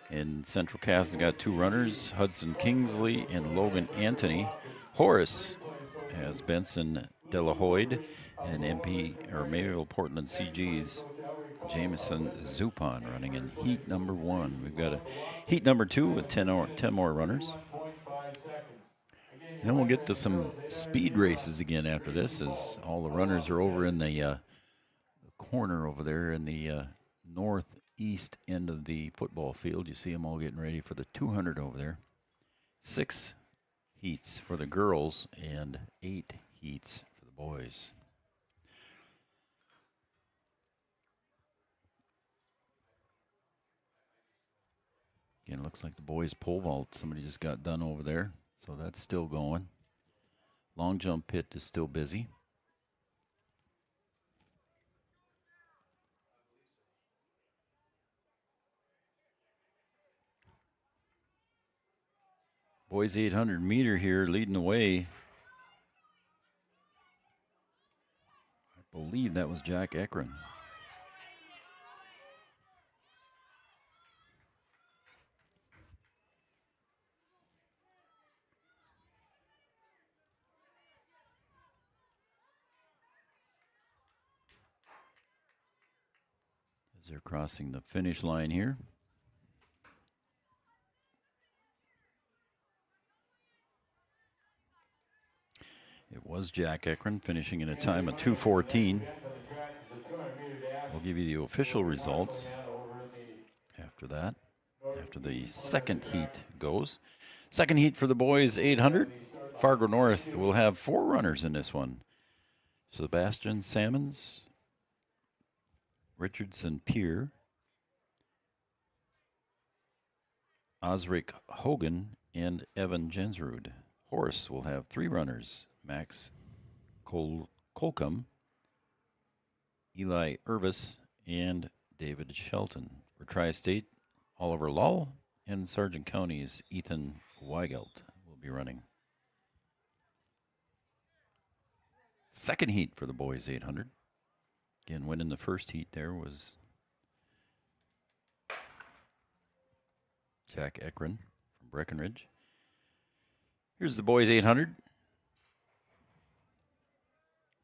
And Central Cass has got 2 runners, Hudson Kingsley and Logan Anthony. Horace has Benson Delahoyd and MP or Mayville Portland CG's Jameson Zupon running in heat number 1. We've got a heat number 2 with 10 more runners. Then we'll get to some speed races again after this, as all the runners are over in the corner over there in the northeast end of the football field. You see them all getting ready for the 200 over there. 6 heats for the girls and 8 heats for the boys. Again, it looks like the boys pole vault. Somebody just got done over there, so that's still going. Long jump pit is still busy. Boys 800 meter here leading the way. I believe that was Jack Ekron. As they're crossing the finish line here. It was Jack Ekron finishing in a time of 2:14. We'll give you the official results after that, after the second heat goes. Second heat for the boys 800. Fargo North will have 4 runners in this one. Sebastian Salmons, Richardson Peer, Osric Hogan, and Evan Jensrud. Horse will have 3 runners. Max Colcom, Eli Irvis, and David Shelton. For Tri-State, Oliver Lull, and Sargent County's Ethan Weigelt will be running. Second heat for the boys 800. Again, winning the first heat there was Jack Ekron from Breckenridge. Here's the boys 800.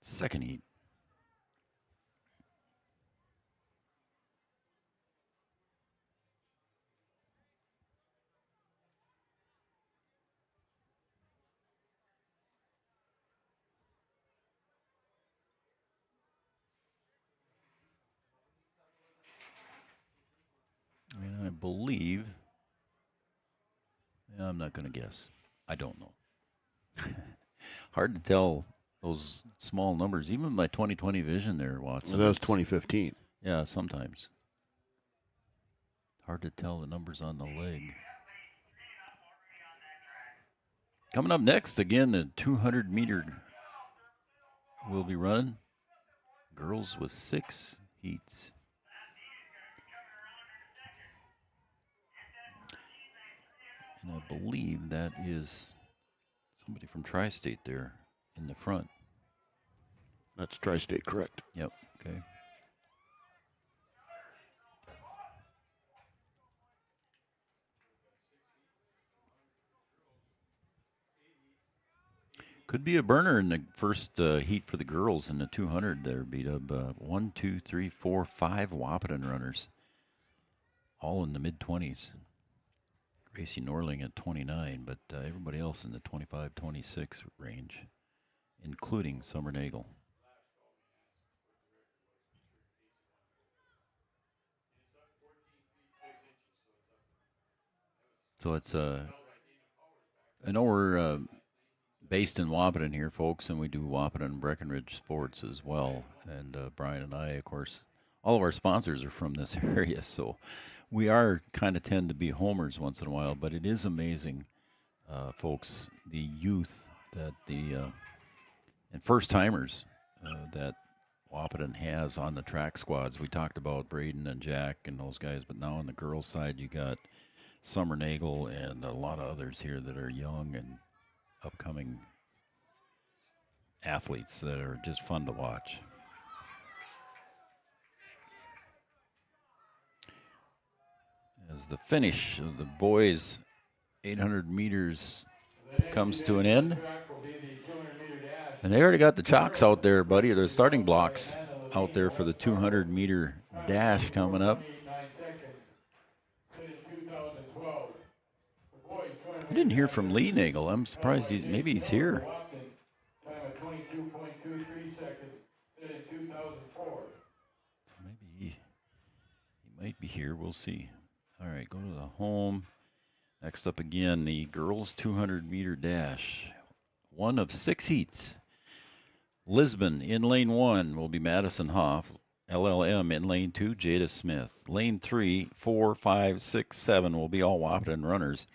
Second heat. And I believe, I'm not going to guess. I don't know. Hard to tell those small numbers. Even my 20/20 vision there, Watson. Well, that was 2015. Yeah, sometimes. Hard to tell the numbers on the leg. Coming up next, again, the 200 meter will be running. Girls with 6 heats. And I believe that is somebody from Tri-State there in the front. That's Tri-State, correct. Yep, okay. Could be a burner in the first heat for the girls in the 200 there. Beat up 1, 2, 3, 4, 5 Wahpeton runners, all in the mid-20s. Gracie Norling at 29, but everybody else in the 25, 26 range, including Summer Nagel. So it's I know we're based in Wahpeton here, folks, and we do Wahpeton Breckenridge sports as well. And Brian and I, of course, all of our sponsors are from this area, so we are kind of tend to be homers once in a while. But it is amazing, folks, the youth that and first timers that Wahpeton has on the track squads. We talked about Braden and Jack and those guys, but now on the girls' side, you got Summer Nagel and a lot of others here that are young and upcoming athletes that are just fun to watch. As the finish of the boys' 800 meters comes to an end. And they already got the chocks out there, buddy. The starting blocks out there for the 200-meter dash coming up. I didn't hear from Lee Nagel. I'm surprised maybe he's here. So maybe he might be here. We'll see. All right, go to the home. Next up again, the girls 200-meter dash. One of 6 heats. Lisbon in lane 1 will be Madison Hoff. LLM in lane 2, Jada Smith. Lane 3, 4, 5, 6, 7 will be all Wahpeton runners.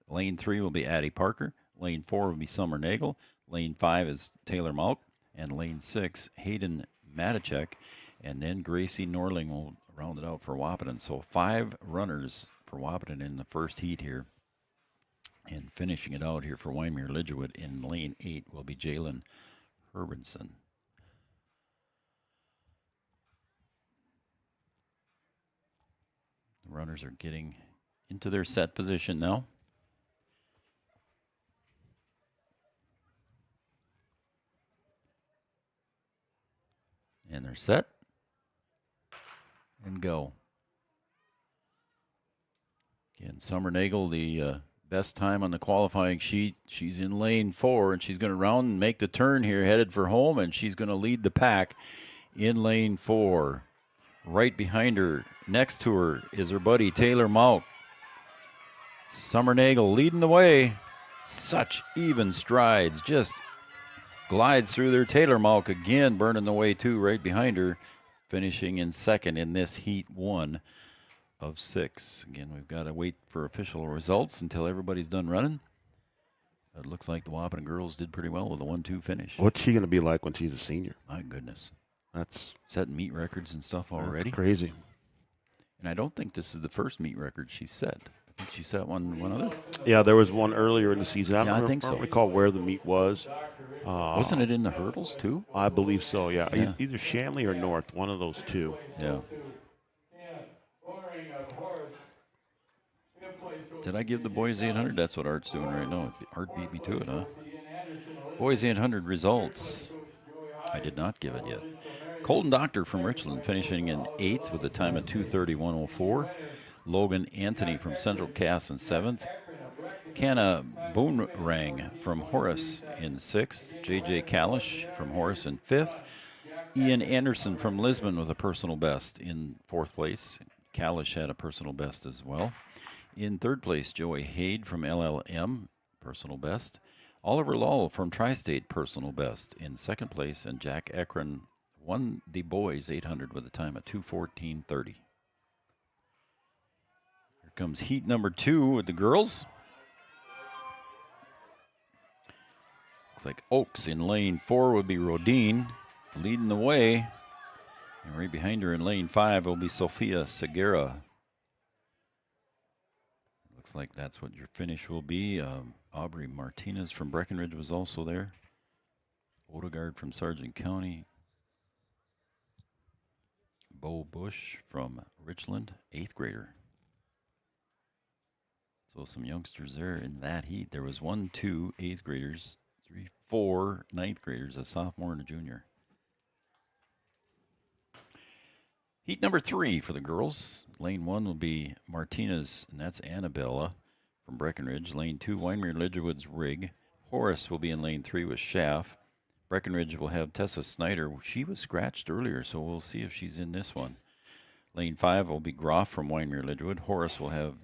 Lane 3 will be Addie Parker. Lane 4 will be Summer Nagel. Lane 5 is Taylor Malk. And lane 6, Hayden Matichek. And then Gracie Norling will round it out for Wahpeton. So 5 runners for Wahpeton in the first heat here. And finishing it out here for Wyndmere Lidgerwood in lane 8 will be Jalen Herbenson. The runners are getting into their set position now. And they're set. And go. Again, Summer Nagel, the best time on the qualifying sheet. She's in lane 4, and she's going to round and make the turn here, headed for home, and she's going to lead the pack in lane 4. Right behind her, next to her, is her buddy Taylor Malk. Summer Nagel leading the way. Such even strides, just glides through there. Taylor Malk again burning the way too, right behind her, finishing in second in this heat 1 of 6. Again, we've got to wait for official results until everybody's done running. It looks like the Wahpeton girls did pretty well with a 1-2 finish. What's she going to be like when she's a senior? My goodness. That's setting meet records and stuff already. That's crazy. And I don't think this is the first meet record she set. I think she set one other. Yeah, there was one earlier in the season. I think so. I don't recall where the meet was. Wasn't it in the hurdles too? I believe so, yeah. Either Shanley or North, one of those two. Yeah. Did I give the boys 800? That's what Art's doing right now. Art beat me to it, huh? Boys 800 results. I did not give it yet. Colton Doctor from Richland finishing in 8th with a time of 2:31.04. Logan Anthony from Central Cass in 7th. Canna Boonrang from Horace in 6th. J.J. Kalish from Horace in 5th. Ian Anderson from Lisbon with a personal best in 4th place. Kalish had a personal best as well. In 3rd place, Joey Hade from LLM, personal best. Oliver Lull from Tri-State, personal best in 2nd place. And Jack Ekron won the boys 800 with a time of 2:14.30. Here comes heat number 2 with the girls. Looks like Oaks in lane 4 would be Rodine leading the way. And right behind her in lane 5 will be Sofia Segura. Looks like that's what your finish will be. Aubrey Martinez from Breckenridge was also there. Odegaard from Sargent County. Bo Bush from Richland, 8th grader. So some youngsters there in that heat. There was 1, 2 8th graders, 3, 4 9th graders, a sophomore and a junior. Heat number 3 for the girls. Lane 1 will be Martinez, and that's Annabella from Breckenridge. Lane 2, Wyndmere Lidgerwood's Rig. Horace will be in lane 3 with Schaff. Breckenridge will have Tessa Snyder. She was scratched earlier, so we'll see if she's in this one. Lane 5 will be Groff from Wyndmere Lidgerwood. Horace will have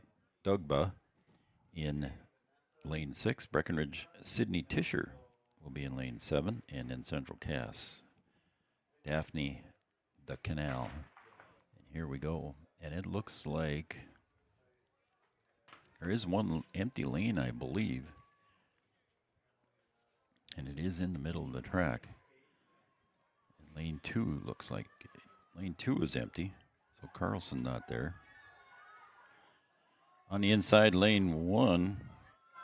Dugba in lane 6. Breckenridge, Sydney Tisher will be in lane 7. And in Central Cass, Daphne the Canal. And here we go. And it looks like there is one empty lane, I believe. And it is in the middle of the track. And lane 2 looks like lane 2 is empty. So Carlson not there. On the inside, lane 1,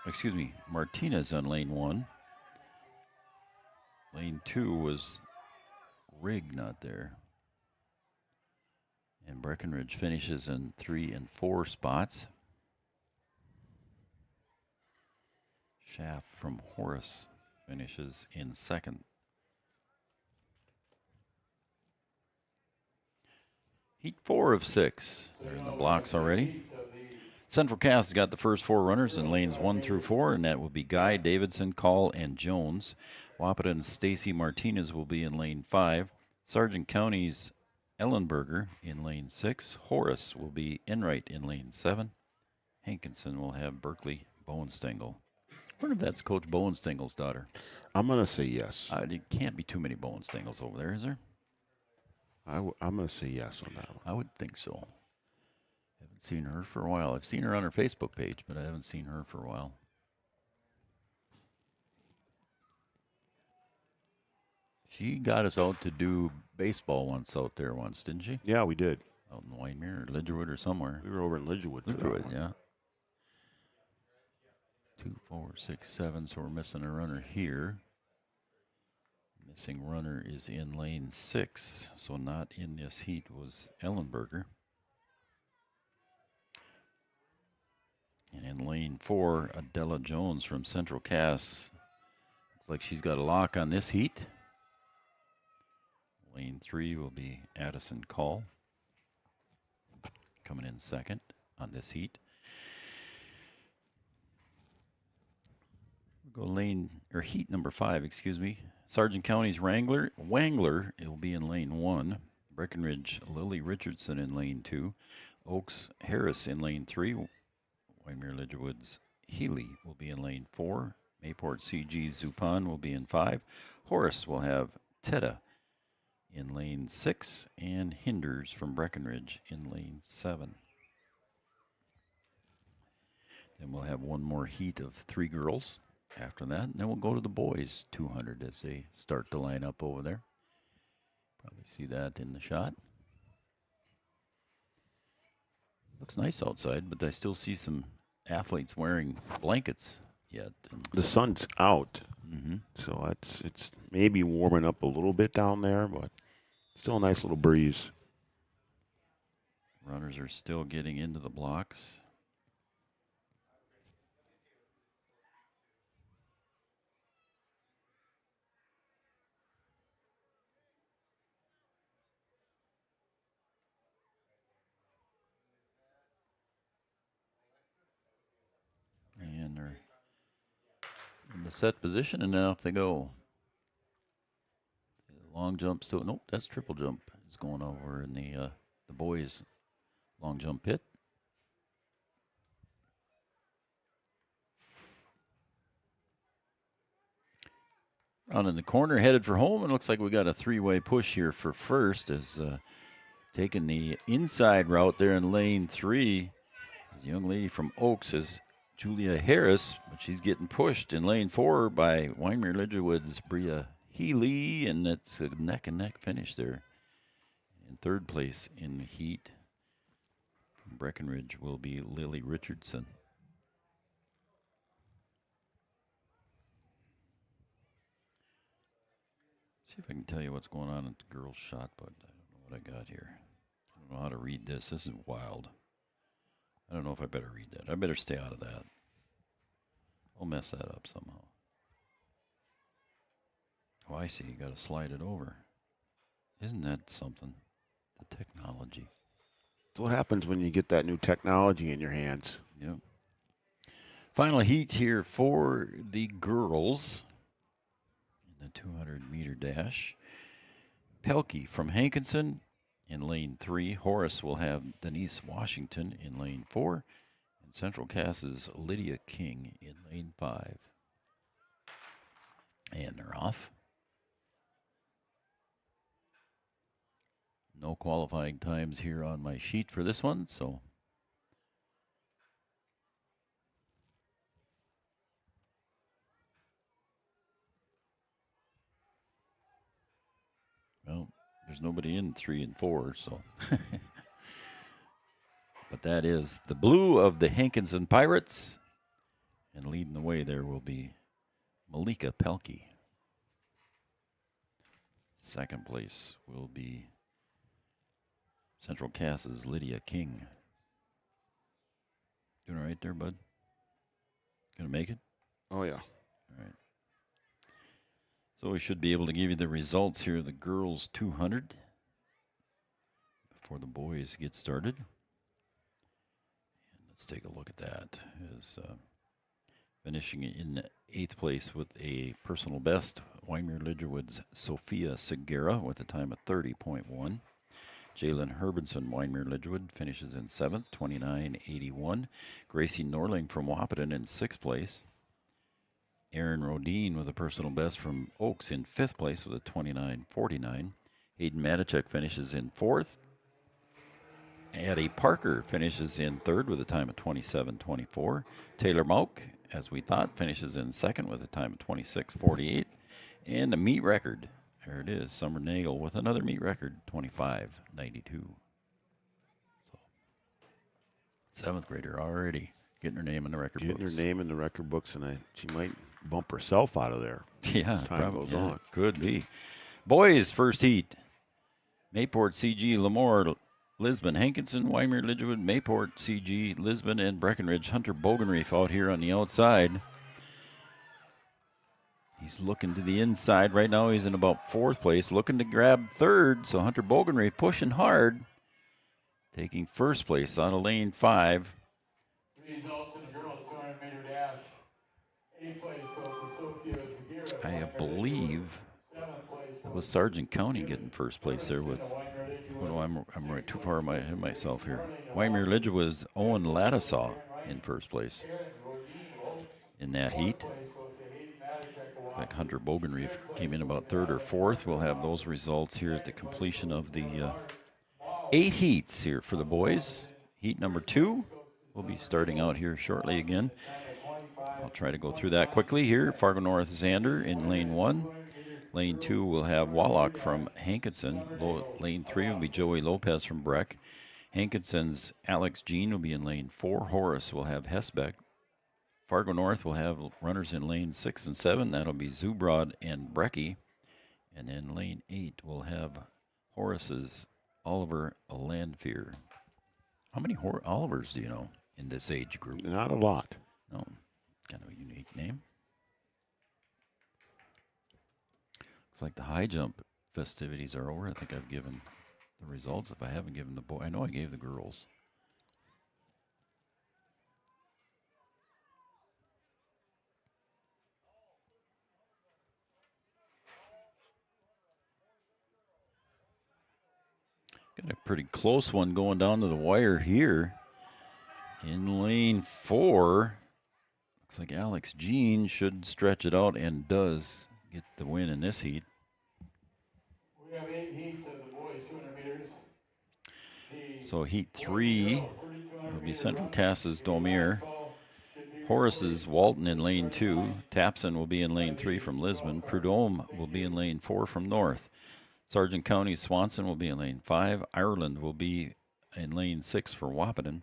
excuse me, Martinez on lane 1. Lane 2 was Rig not there. And Breckenridge finishes in 3 and 4 spots. Schaff from Horace finishes in 2nd. Heat 4 of 6. They're in the blocks already. Central Cass has got the first 4 runners in lanes 1 through 4, and that will be Guy, Davidson, Call, and Jones. Wahpeton Stacy Martinez will be in lane 5. Sargent County's Ellenberger in lane 6. Horace will be Enright in lane 7. Hankinson will have Berkeley Bowenstengel. I wonder if that's Coach Bowenstengel's daughter. I'm going to say yes. There can't be too many Bowenstengels over there, is there? I'm going to say yes on that one. I would think so. Haven't seen her for a while. I've seen her on her Facebook page, but I haven't seen her for a while. She got us out to do baseball once, didn't she? Yeah, we did. Out in Wyndmere or Lidgerwood or somewhere. We were over in Lidgerwood. Lidgerwood, yeah. 2, 4, 6, 7, so we're missing a runner here. Missing runner is in lane 6, so not in this heat was Ellenberger. And in lane 4, Adela Jones from Central Cass. Looks like she's got a lock on this heat. Lane 3 will be Addison Call, coming in second on this heat. We'll go heat number 5, Sargent County's Wrangler. It will be in lane 1. Breckenridge, Lily Richardson in lane 2. Oaks Harris in lane 3. Wyndmere Lidgerwood's Healy will be in lane 4. Mayport CG Zupan will be in 5. Horace will have Teta in lane 6, and Hinders from Breckenridge in lane 7. Then we'll have one more heat of 3 girls after that, and then we'll go to the boys 200 as they start to line up over there. Probably see that in the shot. Looks nice outside, but I still see some athletes wearing blankets yet. The sun's out, so it's maybe warming up a little bit down there, but still a nice little breeze. Runners are still getting into the blocks. And they're in the set position, and now off they go. Long jump still. Nope, that's triple jump. It's going over in the boys' long jump pit. Around in the corner, headed for home, and looks like we got a 3-way push here for first, as taking the inside route there in lane 3. This young lady from Oaks is Julia Harris, but she's getting pushed in lane 4 by Wyndmere Lidgerwood's Bria Healy, and that's a neck-and-neck finish there. In third place in the heat from Breckenridge will be Lily Richardson. See if I can tell you what's going on at the girls' shot put. I don't know what I got here. I don't know how to read this. This is wild. I don't know if I better read that. I better stay out of that. I'll mess that up somehow. Oh, I see. You got to slide it over. Isn't that something? The technology. That's what happens when you get that new technology in your hands. Yep. Final heat here for the girls in the 200-meter dash. Pelkey from Hankinson in lane 3. Horace will have Denise Washington in lane 4. And Central Cass's Lydia King in lane 5. And they're off. No qualifying times here on my sheet for this one, so well, there's nobody in 3 and 4, so but that is the blue of the Hankinson Pirates, and leading the way there will be Malika Pelkey. Second place will be Central Cass's Lydia King. Doing all right there, bud? Gonna make it? Oh, yeah. All right. So we should be able to give you the results here of the girls 200 before the boys get started. And let's take a look at that. Is finishing in 8th place with a personal best, Wyndmere Lidgerwood's Sophia Segura with a time of 30.1. Jalen Herbenson, Wyndmere Lidgewood, finishes in 7th, 29.81. Gracie Norling from Wahpeton in 6th place. Aaron Rodine with a personal best from Oaks in 5th place with a 29.49. Hayden Matichuk finishes in 4th. Addie Parker finishes in 3rd with a time of 27.24. Taylor Mouk, as we thought, finishes in 2nd with a time of 26.48. And a meet record. There it is, Summer Nagel with another meet record, 25.92. So, 7th grader already getting her name in the record books. Getting her name in the record books, and she might bump herself out of there as time goes on. Could be. Boys, first heat. Mayport, CG, Lemoore, Lisbon, Hankinson, Wyndmere, Lidgewood, Mayport, CG, Lisbon, and Breckenridge. Hunter Bogenreef out here on the outside. He's looking to the inside. Right now he's in about 4th place, looking to grab 3rd. So Hunter Bogenreef pushing hard, taking 1st place out of lane 5. Results in the girls 200-meter dash. 8th place goes to Sophia Zagira. I believe it was Sargent County getting 1st place there with. I'm right too far ahead of myself here. Wyndmere Lidgewood was Owen Ladisaw in 1st place in that heat. Like Hunter Bogenreef came in about 3rd or 4th. We'll have those results here at the completion of the 8 heats here for the boys. Heat number 2 will be starting out here shortly again. I'll try to go through that quickly here. Fargo North Xander in lane 1. Lane 2 will have Wallach from Hankinson. Lane 3 will be Joey Lopez from Breck. Hankinson's Alex Jean will be in lane 4. Horace will have Hesbeck. Fargo North will have runners in lane 6 and 7. That'll be Zubrod and Brecky. And then lane 8 will have Horace's Oliver Landfear. How many Olivers do you know in this age group? Not a lot. No. Kind of a unique name. Looks like the high jump festivities are over. I think I've given the results. If I haven't given the boy, I know I gave the girls. Got a pretty close one going down to the wire here. In lane 4, looks like Alex Jean should stretch it out and does get the win in this heat. We have 8 heats of the boys 200 meters. So heat 3 will be Central Cass's Domir. Horace's Walton in lane 2. Tapson will be in lane 3 from Lisbon. Prudhomme will be in lane 4 from North. Sargent County's Swanson will be in lane 5. Ireland will be in lane 6 for Wahpeton.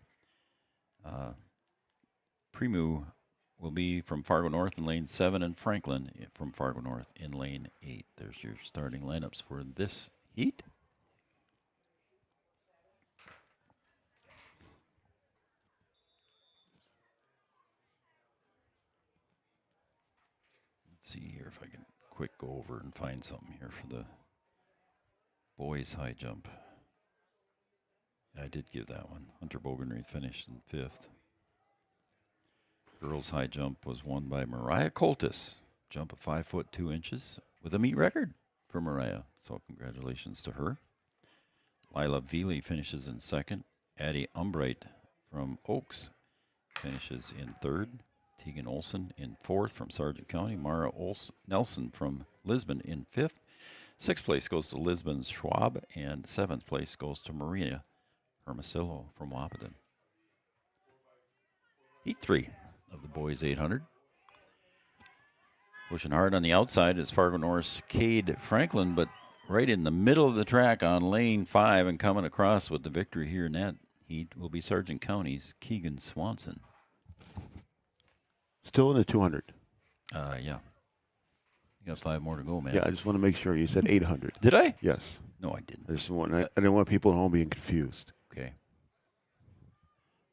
Premu will be from Fargo North in lane 7, and Franklin from Fargo North in lane 8. There's your starting lineups for this heat. Let's see here if I can quick go over and find something here for the boys high jump. I did give that one. Hunter Bogenreef finished in 5th. Girls high jump was won by Mariah Coltis. Jump of 5 foot 2 inches with a meet record for Mariah. So congratulations to her. Lila Veely finishes in 2nd. Addie Umbright from Oaks finishes in 3rd. Tegan Olson in 4th from Sargent County. Mara Nelson from Lisbon in 5th. 6th place goes to Lisbon's Schwab, and 7th place goes to Maria Hermosillo from Wahpeton. Heat 3 of the boys 800. Pushing hard on the outside is Fargo North's Cade Franklin, but right in the middle of the track on lane 5 and coming across with the victory here in that heat will be Sargent County's Keegan Swanson. Still in the 200. Yeah. You got 5 more to go, man. Yeah, I just want to make sure. You said 800. Did I? Yes. No, I didn't. I didn't want people at home being confused. Okay.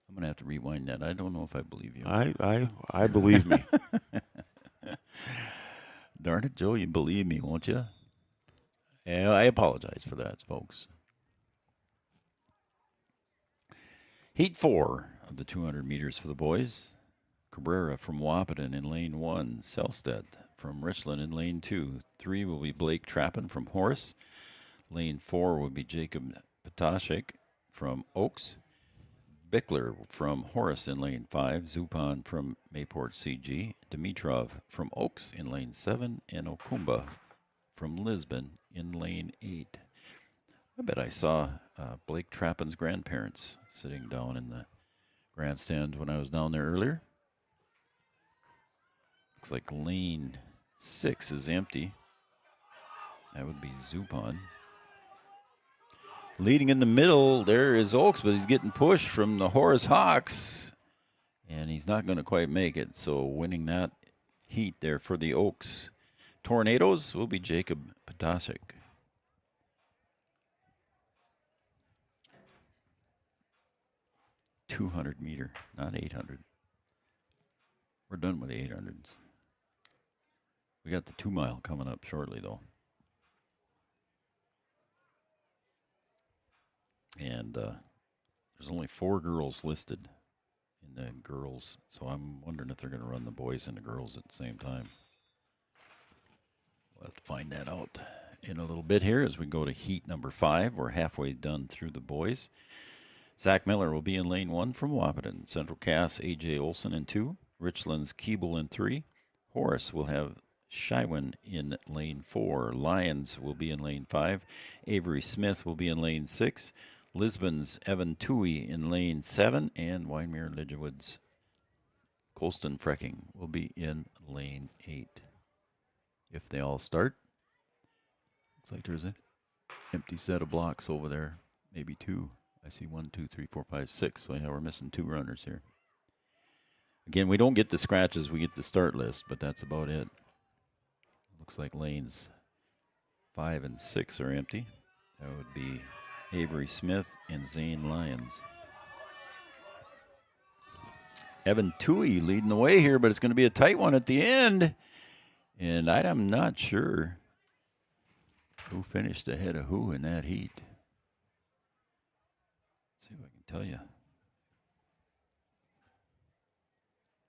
I'm going to have to rewind that. I don't know if I believe you. I believe me. Darn it, Joe, you believe me, won't you? Yeah, I apologize for that, folks. Heat 4 of the 200 meters for the boys. Cabrera from Wahpeton in lane 1. Selstead from Richland in lane 2. 3 will be Blake Trappin from Horace. Lane 4 will be Jacob Potashik from Oaks. Bickler from Horace in lane 5. Zupan from Mayport CG. Dimitrov from Oaks in lane 7. And Okumba from Lisbon in lane 8. I bet I saw Blake Trappin's grandparents sitting down in the grandstand when I was down there earlier. Looks like lane 6 is empty. That would be Zupan. Leading in the middle, there is Oaks, but he's getting pushed from the Horace Hawks, and he's not going to quite make it. So winning that heat there for the Oaks Tornadoes will be Jacob Potashik. .200 meter, not 800. We're done with the 800s. We got the 2 mile coming up shortly, though. And there's only 4 girls listed in the girls, so I'm wondering if they're going to run the boys and the girls at the same time. We'll have to find that out in a little bit here as we go to heat number 5. We're halfway done through the boys. Zach Miller will be in lane 1 from Wahpeton. Central Cass, A.J. Olson in 2. Richland's Keeble in 3. Horace will have Shywin in lane 4. Lyons will be in lane 5. Avery Smith will be in lane 6. Lisbon's Evan Toohey in lane 7. And Wyndmere Lidgewood's Colston Frecking will be in lane 8. If they all start, looks like there's an empty set of blocks over there. Maybe 2. I see 1, 2, 3, 4, 5, 6. So yeah, we're missing 2 runners here. Again, we don't get the scratches. We get the start list, but that's about it. Looks like lanes 5 and 6 are empty. That would be Avery Smith and Zane Lyons. Evan Toohey leading the way here, but it's going to be a tight one at the end. And I'm not sure who finished ahead of who in that heat. Let's see if I can tell you.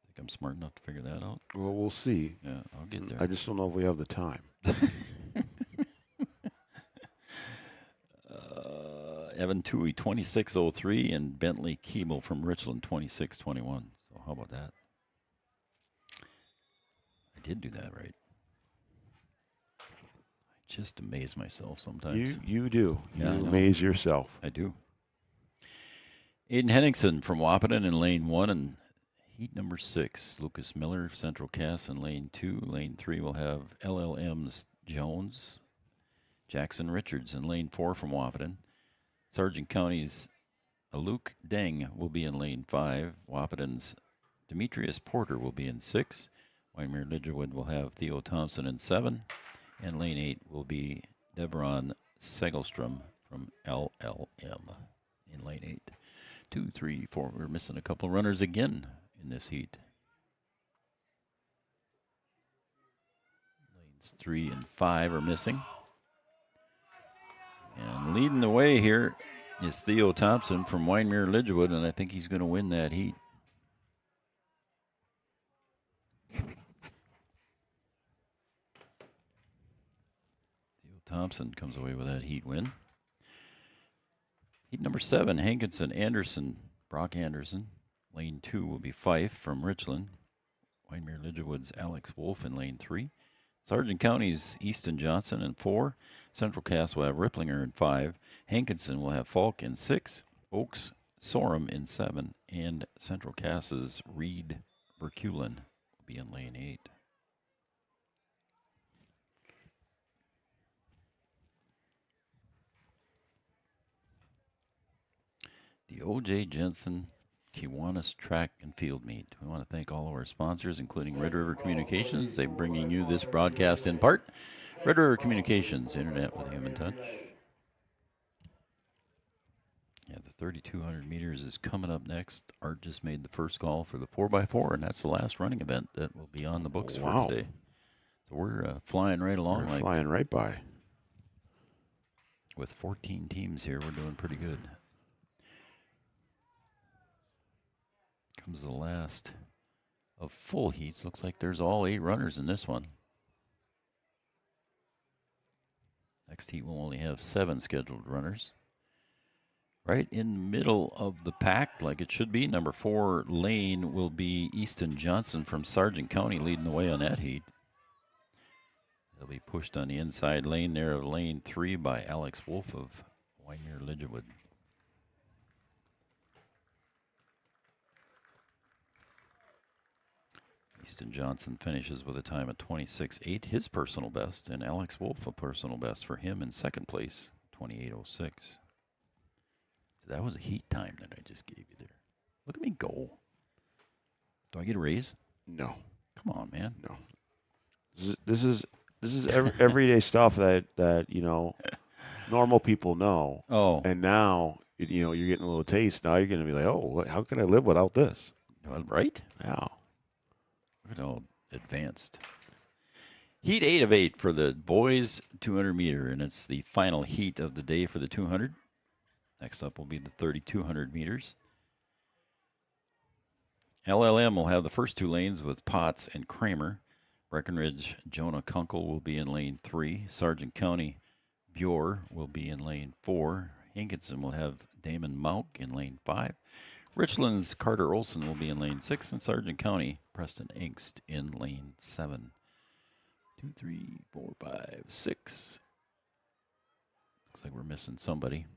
Think I'm smart enough to figure that out? Well, we'll see. Yeah, I'll get there. I just don't know if we have the time. Evan Toohey, 26:03, and Bentley Keeble from Richland, 26:21. So how about that? I did do that right. I just amaze myself sometimes. You do. Yeah, you amaze yourself. I do. Aiden Henningsen from Wahpeton in lane 1 and heat number 6. Lucas Miller, Central Cass in lane 2. Lane 3 will have LLM's Jones. Jackson Richards in lane 4 from Wahpeton. Sargent County's Luke Deng will be in lane 5. Wahpeton's Demetrius Porter will be in 6. Wyndmere Lidgewood will have Theo Thompson in 7. And lane 8 will be Devron Segelstrom from LLM in lane 8. 2, 3, 4. We're missing a couple runners again in this heat. Lanes 3 and 5 are missing. And leading the way here is Theo Thompson from Wyndmere Lidgewood, and I think he's going to win that heat. Theo Thompson comes away with that heat win. Heat number 7, Hankinson, Anderson, Brock Anderson. Lane 2 will be Fife from Richland. Wyndmere Lidgewood's Alex Wolf in lane 3. Sargent County's Easton Johnson in 4. Central Cass will have Ripplinger in 5. Hankinson will have Falk in 6. Oaks Sorum in 7. And Central Cass's Reed Verkulen will be in lane 8. The O.J. Jensen Kiwanis Track and Field Meet. We want to thank all of our sponsors, including Red River Communications. They're bringing you this broadcast in part. Red River Communications, internet with human touch. Yeah, the 3,200 meters is coming up next. Art just made the first call for the 4x4, and that's the last running event that will be on the books for today. So we're flying right along. We're flying right by. With 14 teams here, we're doing pretty good. Comes the last of full heats. Looks like there's all 8 runners in this one. Next heat will only have 7 scheduled runners. Right in the middle of the pack, like it should be. Number 4 lane will be Easton Johnson from Sargent County leading the way on that heat. They'll be pushed on the inside lane there of lane 3 by Alex Wolf of Wymer Lidgerwood. Easton Johnson finishes with a time of 26.8, his personal best, and Alex Wolf a personal best for him in second place, 28.06. That was a heat time that I just gave you there. Look at me go. Do I get a raise? No. Come on, man. No. This is everyday stuff that normal people know. Oh. And now you're getting a little taste. Now you're going to be like, oh, how can I live without this? Well, right? Yeah. Look at all advanced. Heat 8 of 8 for the boys 200 meter, and it's the final heat of the day for the 200. Next up will be the 3,200 meters. LLM will have the first 2 lanes with Potts and Kramer. Breckenridge, Jonah Kunkel will be in lane 3. Sargent County, Bure will be in lane 4. Hankinson will have Damon Mauk in lane 5. Richland's Carter Olson will be in lane 6. And Sargent County, Preston Engst in lane 7. 2, 3, 4, 5, 6. Looks like we're missing somebody.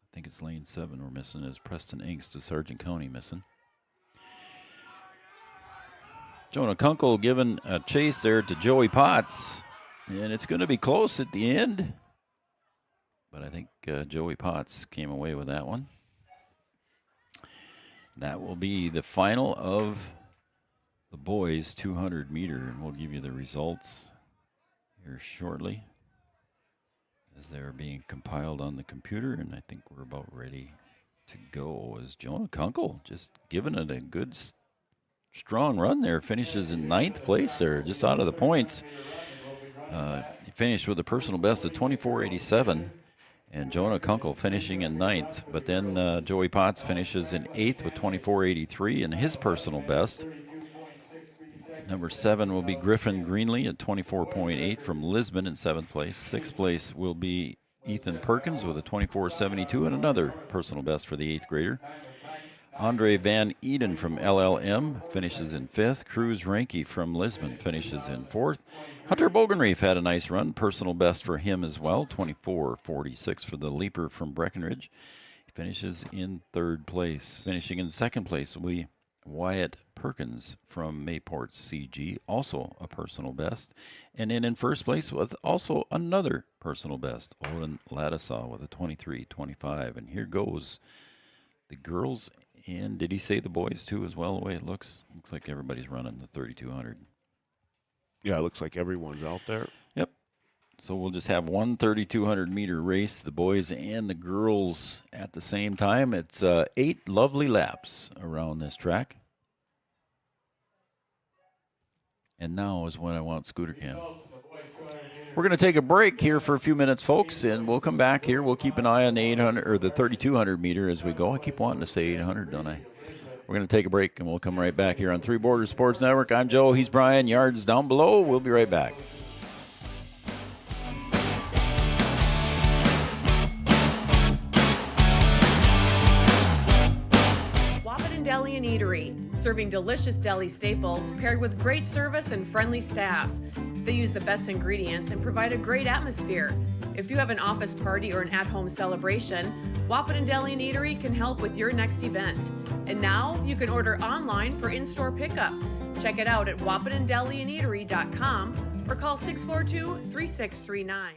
I think it's lane 7 we're missing is Preston Engst to Sargent County missing. Jonah Kunkel giving a chase there to Joey Potts. And it's going to be close at the end. But I think Joey Potts came away with that one. That will be the final of the boys 200 meter. And we'll give you the results here shortly, as they're being compiled on the computer, and I think we're about ready to go. As Jonah Kunkel just giving it a good, strong run there, finishes in 9th place there, just out of the points. He finished with a personal best of 24.87, and Jonah Kunkel finishing in 9th. But then Joey Potts finishes in 8th with 24.83 and his personal best. Number 7 will be Griffin Greenlee at 24.8 from Lisbon in 7th place. 6th place will be Ethan Perkins with a 24.72 and another personal best for the 8th grader. Andre Van Eden from LLM finishes in 5th. Cruz Ranke from Lisbon finishes in 4th. Hunter Bogenreef had a nice run, personal best for him as well, 24.46 for the leaper from Breckenridge. He finishes in 3rd place. Finishing in 2nd place will be Wyatt Perkins from Mayport CG, also a personal best. And then in 1st place with also another personal best, Olin Ladisaw with a 23.25. And here goes the girls, and did he say the boys too as well, the way it looks? Looks like everybody's running the 3,200. Yeah, it looks like everyone's out there. Yep. So we'll just have one 3,200 meter race, the boys and the girls at the same time. It's 8 lovely laps around this track. And now is when I want Scooter Cam. We're going to take a break here for a few minutes, folks, and we'll come back here. We'll keep an eye on the 800 or the 3,200 meter as we go. I keep wanting to say 800, don't I? We're going to take a break, and we'll come right back here on Three Borders Sports Network. I'm Joe. He's Brian. Yards down below. We'll be right back. Wahpeton Deli and Eatery, serving delicious deli staples paired with great service and friendly staff. They use the best ingredients and provide a great atmosphere. If you have an office party or an at-home celebration, Wahpeton Deli and Eatery can help with your next event. And now you can order online for in-store pickup. Check it out at wahpetondeliandeatery.com or call 642-3639.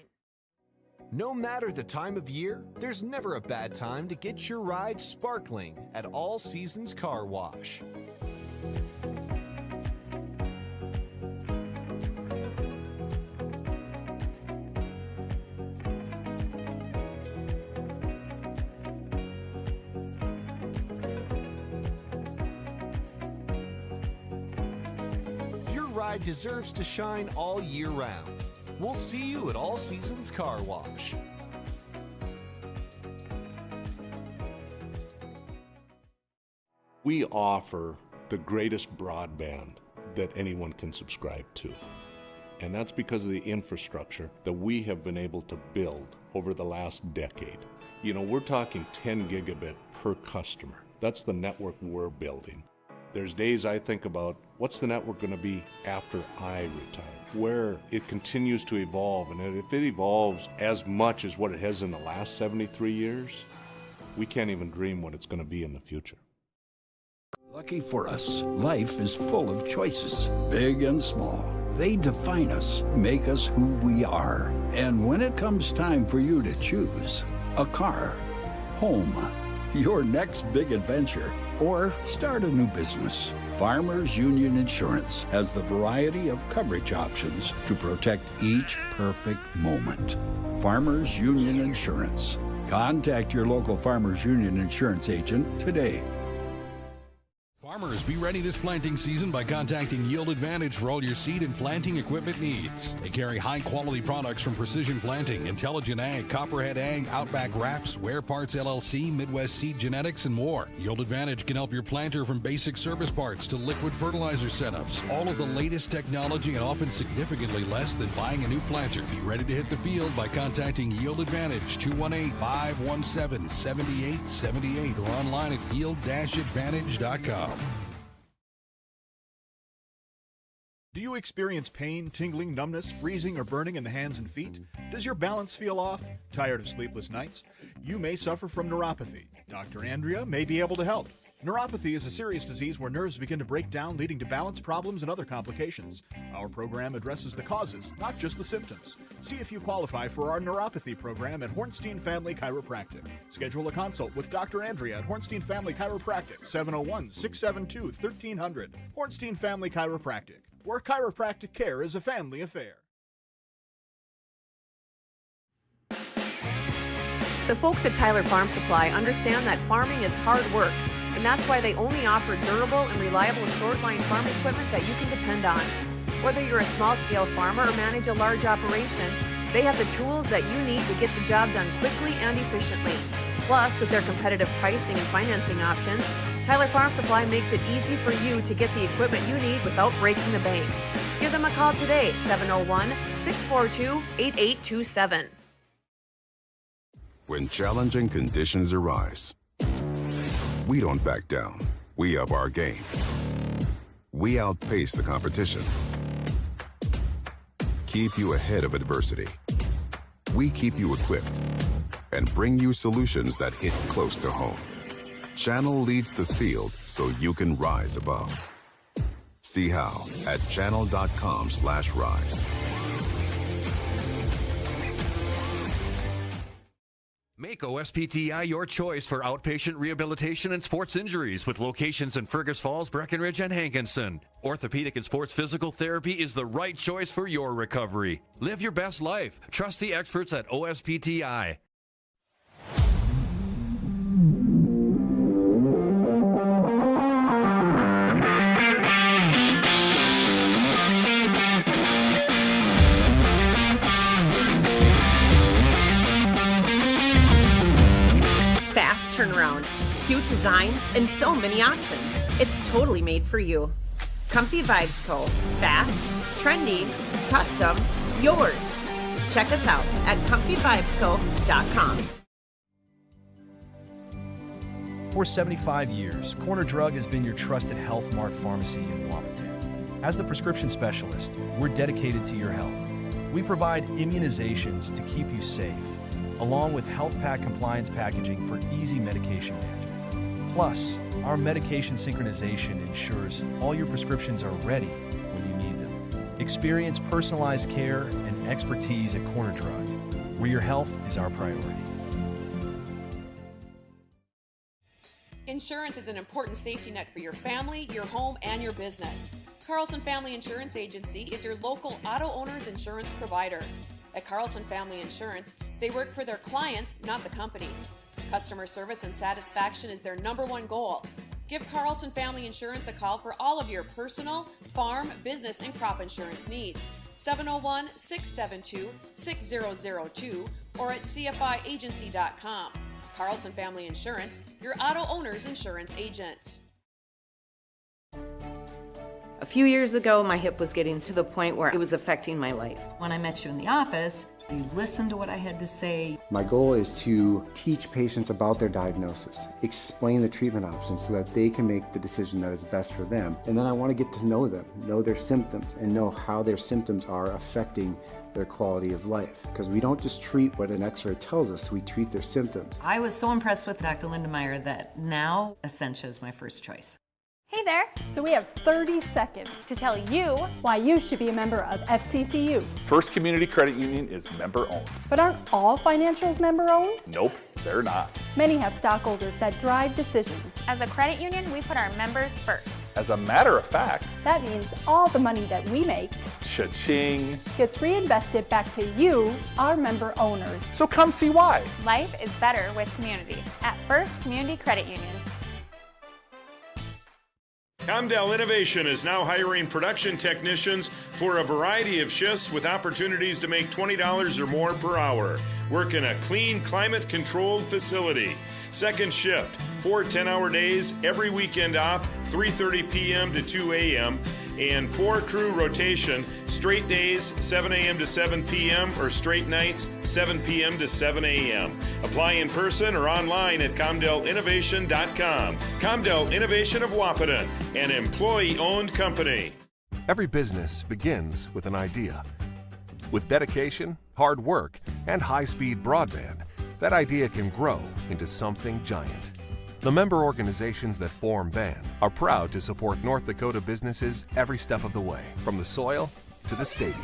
No matter the time of year, there's never a bad time to get your ride sparkling at All Seasons Car Wash. Your ride deserves to shine all year round. We'll see you at All Seasons Car Wash. We offer the greatest broadband that anyone can subscribe to. And that's because of the infrastructure that we have been able to build over the last decade. You know, we're talking 10 gigabit per customer. That's the network we're building. There's days I think about what's the network going to be after I retire, where it continues to evolve. And if it evolves as much as what it has in the last 73 years, we can't even dream what it's going to be in the future. Lucky for us, life is full of choices, big and small. They define us, make us who we are. And when it comes time for you to choose, a car, home, your next big adventure, or start a new business, Farmers Union Insurance has the variety of coverage options to protect each perfect moment. Farmers Union Insurance. Contact your local Farmers Union Insurance agent today. Farmers, be ready this planting season by contacting Yield Advantage for all your seed and planting equipment needs. They carry high-quality products from Precision Planting, Intelligent Ag, Copperhead Ag, Outback Wraps, Ware Parts LLC, Midwest Seed Genetics, and more. Yield Advantage can help your planter from basic service parts to liquid fertilizer setups. All of the latest technology and often significantly less than buying a new planter. Be ready to hit the field by contacting Yield Advantage, 218-517-7878, or online at yield-advantage.com. Do you experience pain, tingling, numbness, freezing, or burning in the hands and feet? Does your balance feel off? Tired of sleepless nights? You may suffer from neuropathy. Dr. Andrea may be able to help. Neuropathy is a serious disease where nerves begin to break down, leading to balance problems and other complications. Our program addresses the causes, not just the symptoms. See if you qualify for our neuropathy program at Hornstein Family Chiropractic. Schedule a consult with Dr. Andrea at Hornstein Family Chiropractic, 701-672-1300. Hornstein Family Chiropractic, where chiropractic care is a family affair. The folks at Tyler Farm Supply understand that farming is hard work, and that's why they only offer durable and reliable short-line farm equipment that you can depend on. Whether you're a small-scale farmer or manage a large operation, they have the tools that you need to get the job done quickly and efficiently. Plus, with their competitive pricing and financing options, Tyler Farm Supply makes it easy for you to get the equipment you need without breaking the bank. Give them a call today, 701-642-8827. When challenging conditions arise, we don't back down. We up our game. We outpace the competition. Keep you ahead of adversity. We keep you equipped and bring you solutions that hit close to home. Channel leads the field so you can rise above. See how at channel.com/rise. Make OSPTI your choice for outpatient rehabilitation and sports injuries with locations in Fergus Falls, Breckenridge, and Hankinson. Orthopedic and sports physical therapy is the right choice for your recovery. Live your best life. Trust the experts at OSPTI. Fast turnaround, cute designs, and so many options. It's totally made for you. Comfy Vibes Co. Fast, trendy, custom, yours. Check us out at comfyvibesco.com. For 75 years, Corner Drug has been your trusted Health Mart pharmacy in Wahpeton. As the prescription specialist, we're dedicated to your health. We provide immunizations to keep you safe, along with health pack compliance packaging for easy medication management. Plus, our medication synchronization ensures all your prescriptions are ready when you need them. Experience personalized care and expertise at Corner Drug, where your health is our priority. Insurance is an important safety net for your family, your home, and your business. Carlson Family Insurance Agency is your local auto owner's insurance provider. At Carlson Family Insurance, they work for their clients, not the companies. Customer service and satisfaction is their #1 goal. Give Carlson Family Insurance a call for all of your personal, farm, business, and crop insurance needs. 701-672-6002 or at cfiagency.com. Carlson Family Insurance, your auto owner's insurance agent. A few years ago, my hip was getting to the point where it was affecting my life. When I met you in the office, you listened to what I had to say. My goal is to teach patients about their diagnosis, explain the treatment options so that they can make the decision that is best for them. And then I want to get to know them, know their symptoms, and know how their symptoms are affecting their quality of life. Because we don't just treat what an x-ray tells us, we treat their symptoms. I was so impressed with Dr. Lindemeyer that now Essentia is my first choice. Hey there! So we have 30 seconds to tell you why you should be a member of FCCU. First Community Credit Union is member-owned. But aren't all financials member-owned? Nope, they're not. Many have stockholders that drive decisions. As a credit union, we put our members first. As a matter of fact, that means all the money that we make cha-ching gets reinvested back to you, our member owners. So come see why. Life is better with community at First Community Credit Union. Comdell Innovation is now hiring production technicians for a variety of shifts with opportunities to make $20 or more per hour. Work in a clean, climate-controlled facility. Second shift, 4 10-hour days, every weekend off, 3:30 p.m. to 2 a.m., and 4-crew rotation, straight days, 7 a.m. to 7 p.m., or straight nights, 7 p.m. to 7 a.m. Apply in person or online at ComdellInnovation.com. Comdell Innovation of Wahpeton, an employee-owned company. Every business begins with an idea. With dedication, hard work, and high-speed broadband, that idea can grow into something giant. The member organizations that form BAN are proud to support North Dakota businesses every step of the way, from the soil to the stadium.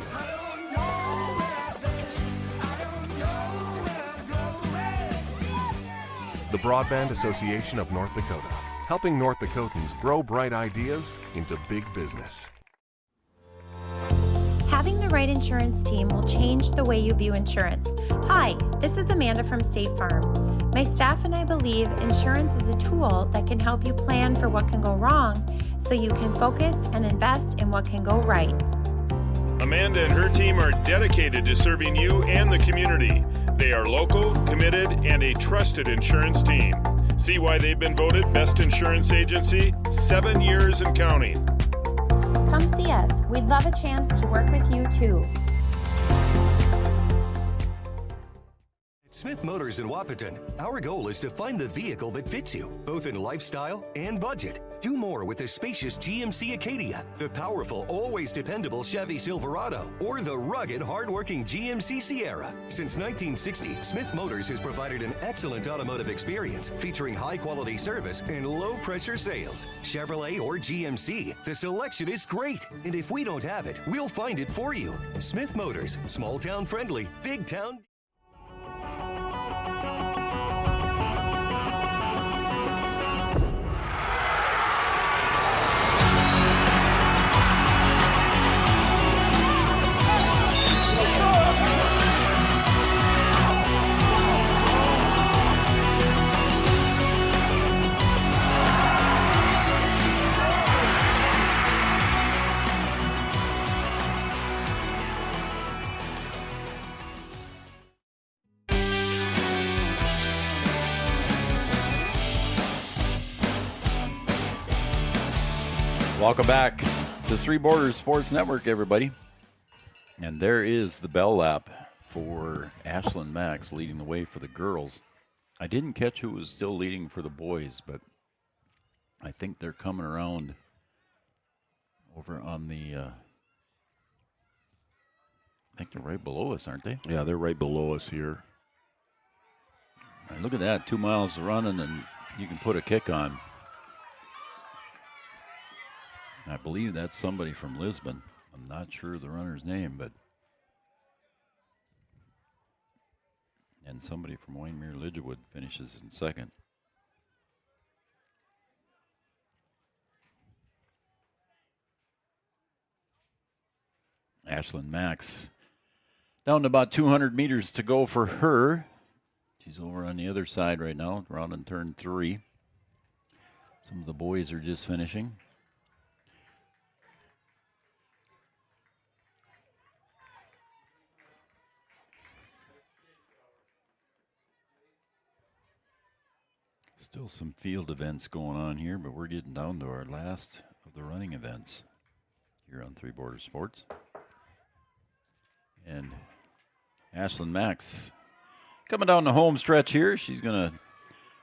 The Broadband Association of North Dakota, helping North Dakotans grow bright ideas into big business. Having the right insurance team will change the way you view insurance. Hi, this is Amanda from State Farm. My staff and I believe insurance is a tool that can help you plan for what can go wrong so you can focus and invest in what can go right. Amanda and her team are dedicated to serving you and the community. They are local, committed, and a trusted insurance team. See why they've been voted Best Insurance Agency 7 years and counting. Come see us. We'd love a chance to work with you too. Smith Motors in Wahpeton, our goal is to find the vehicle that fits you, both in lifestyle and budget. Do more with the spacious GMC Acadia, the powerful, always dependable Chevy Silverado, or the rugged, hardworking GMC Sierra. Since 1960, Smith Motors has provided an excellent automotive experience, featuring high-quality service and low-pressure sales. Chevrolet or GMC, the selection is great, and if we don't have it, we'll find it for you. Smith Motors, small-town friendly, big-town... Welcome back to Three Borders Sports Network, everybody. And there is the bell lap for Ashlyn Max leading the way for the girls. I didn't catch who was still leading for the boys, but I think they're coming around over on the, I think they're right below us, aren't they? Yeah, they're right below us here. And look at that, 2 miles running, and you can put a kick on. I believe that's somebody from Lisbon. I'm not sure the runner's name, but and somebody from Waymere Lidgewood finishes in second. Ashlyn Max down to about 200 meters to go for her. She's over on the other side right now, around in turn 3. Some of the boys are just finishing. Still some field events going on here, but we're getting down to our last of the running events. here on Three Border Sports. And Ashlyn Max coming down the home stretch here. She's going to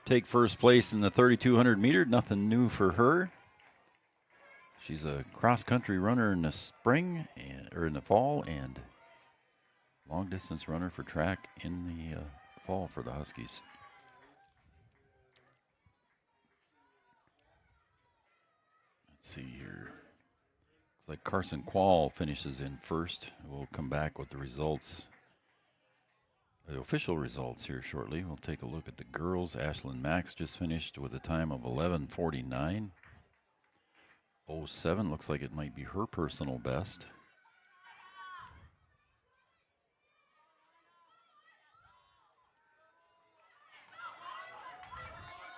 take first place in the 3,200 meter. Nothing new for her. She's a cross-country runner in the spring, or in the fall, and long-distance runner for track in the fall for the Huskies. Let's see here. Looks like Carson Quall finishes in first. We'll come back with the results, the official results here shortly. We'll take a look at the girls. Ashlyn Max just finished with a time of 11:49.07. Looks like it might be her personal best.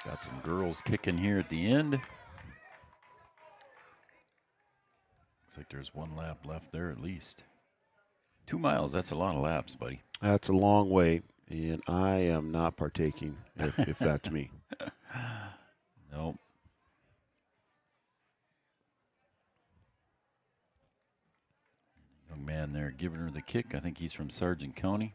Got some girls kicking here at the end. Looks like there's one lap left there at least. 2 miles, that's a lot of laps, buddy. That's a long way, and I am not partaking if that's me. Nope. Young man there giving her the kick. I think he's from Sargent County.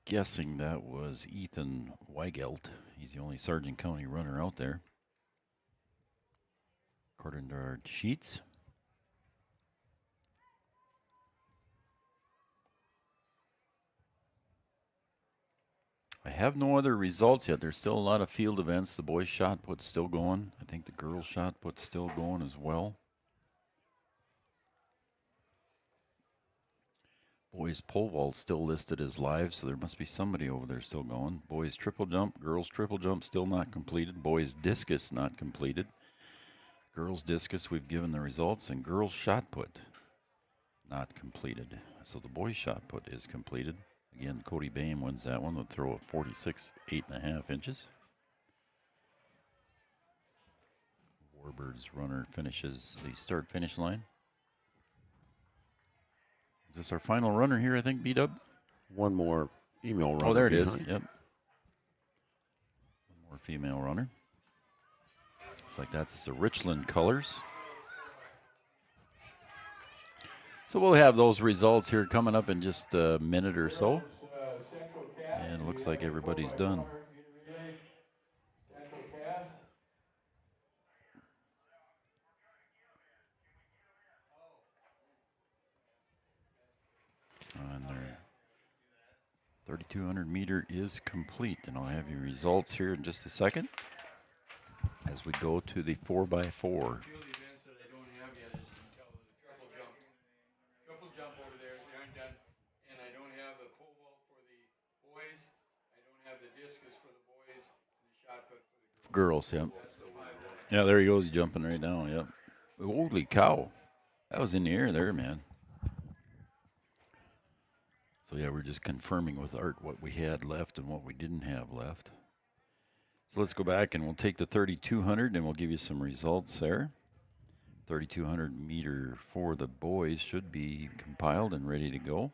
Guessing that was Ethan Weigelt. He's the only Sargent County runner out there, according to our sheets. I have no other results yet. There's still a lot of field events. The boys' shot put's still going. I think the girls' shot put's still going as well. Boys pole vault still listed as live, so there must be somebody over there still going. Boys triple jump, girls triple jump still not completed. Boys discus not completed. Girls discus we've given the results, and girls shot put not completed. So the boys shot put is completed. Again, Cody Boehm wins that one with a throw of 46.8 inches. Warbirds runner finishes the start-finish line. Is this our final runner here, I think, B-Dub? One more female runner. Oh, there it is. behind. Yep. One more female runner. Looks like that's the Richland colors. So we'll have those results here coming up in just a minute or so. And it looks like everybody's done. And their 3,200 meter is complete. And I'll have your results here in just a second as we go to the 4x4. Girls, yep. Yeah, there he goes. He's jumping right now, yep. Holy cow. That was in the air there, man. So, yeah, we're just confirming with Art what we had left and what we didn't have left. So let's go back and we'll take the 3,200 and we'll give you some results there. 3,200 meter for the boys should be compiled and ready to go.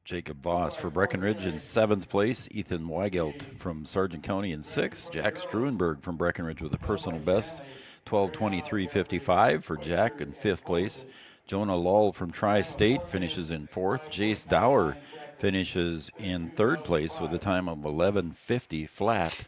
Jacob Voss for Breckenridge in 7th place. Ethan Weigelt from Sargent County in 6th. Jack Struenberg from Breckenridge with a personal best, 12:23.55 for Jack in 5th place. Jonah Lull from Tri-State finishes in 4th. Jace Dower finishes in 3rd place with a time of 11:50 flat.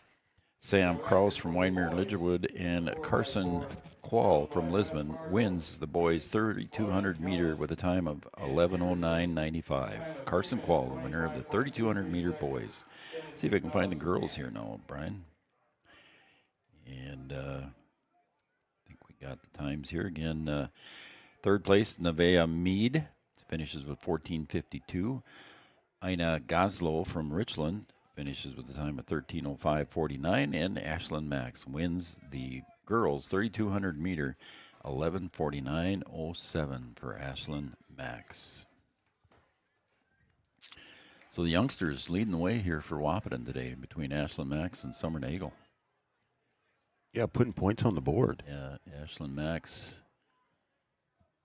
Sam Kraus from Wyndmere Lidgerwood and Carson Quall from Lisbon wins the boys' 3,200 meter with a time of 11:09.95. Carson Quall, the winner of the 3,200 meter boys. See if I can find the girls here now, Brian. And I think we got the times here again. 3rd place, Nevaeh Mead finishes with 14:52. Ina Goslow from Richland finishes with a time of 13:05.49, and Ashlyn Max wins the girls 3,200 meter, 11:49.07 for Ashlyn Max. So the youngsters leading the way here for Wahpeton today between Ashlyn Max and Summer Nagel. Yeah, putting points on the board. Yeah, Ashlyn Max.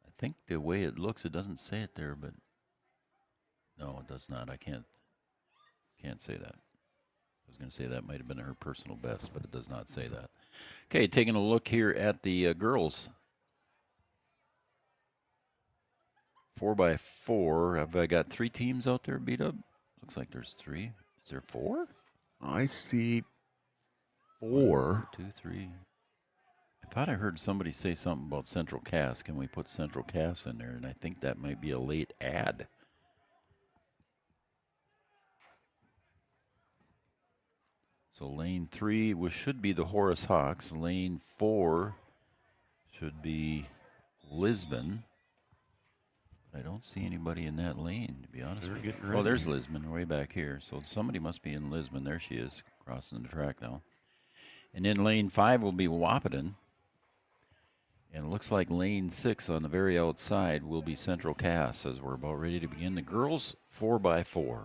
I think the way it looks, it doesn't say it there, but no, it does not. I can't say that. I was going to say that might have been her personal best, but it does not say that. Okay, taking a look here at the girls. 4x4. Have I got 3 teams out there beat up? Looks like there's 3. Is there 4? I see 4. 1, 2, 3. I thought I heard somebody say something about Central Cass. Can we put Central Cass in there? And I think that might be a late add. So lane 3 should be the Horace Hawks. Lane 4 should be Lisbon. I don't see anybody in that lane, to be honest with you. Oh, there's Lisbon way back here. So somebody must be in Lisbon. There she is, crossing the track now. And in lane 5 will be Wahpeton. And it looks like lane 6 on the very outside will be Central Cass as we're about ready to begin the girls 4x4.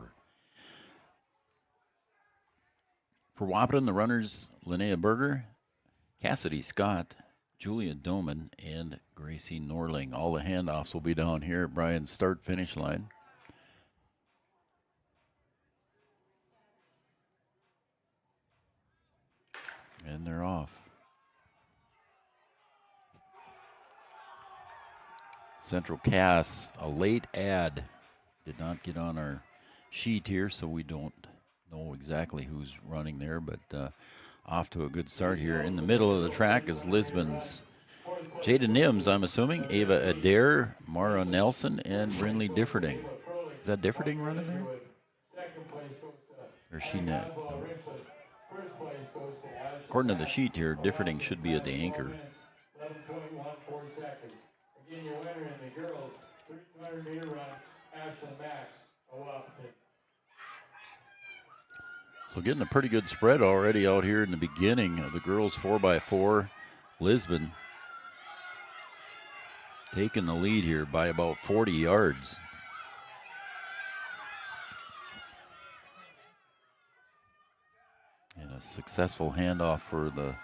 For Wahpeton, the runners, Linnea Berger, Cassidy Scott, Julia Doman, and Gracie Norling. All the handoffs will be down here at Brian's start-finish line. And they're off. Central Cass, a late add. Did not get on our sheet here, so we don't know exactly who's running there, but off to a good start here. In the middle of the track is Lisbon's Jada Nims, I'm assuming, Ava Adair, Mara Nelson, and Brinley Differding. Is that Differding running there? Or is she not? No. According to the sheet here, Differding should be at the anchor. Again, your winner in the girls 300-meter run, Ashley Max. So getting a pretty good spread already out here in the beginning of the girls 4x4. Lisbon taking the lead here by about 40 yards. And a successful handoff for the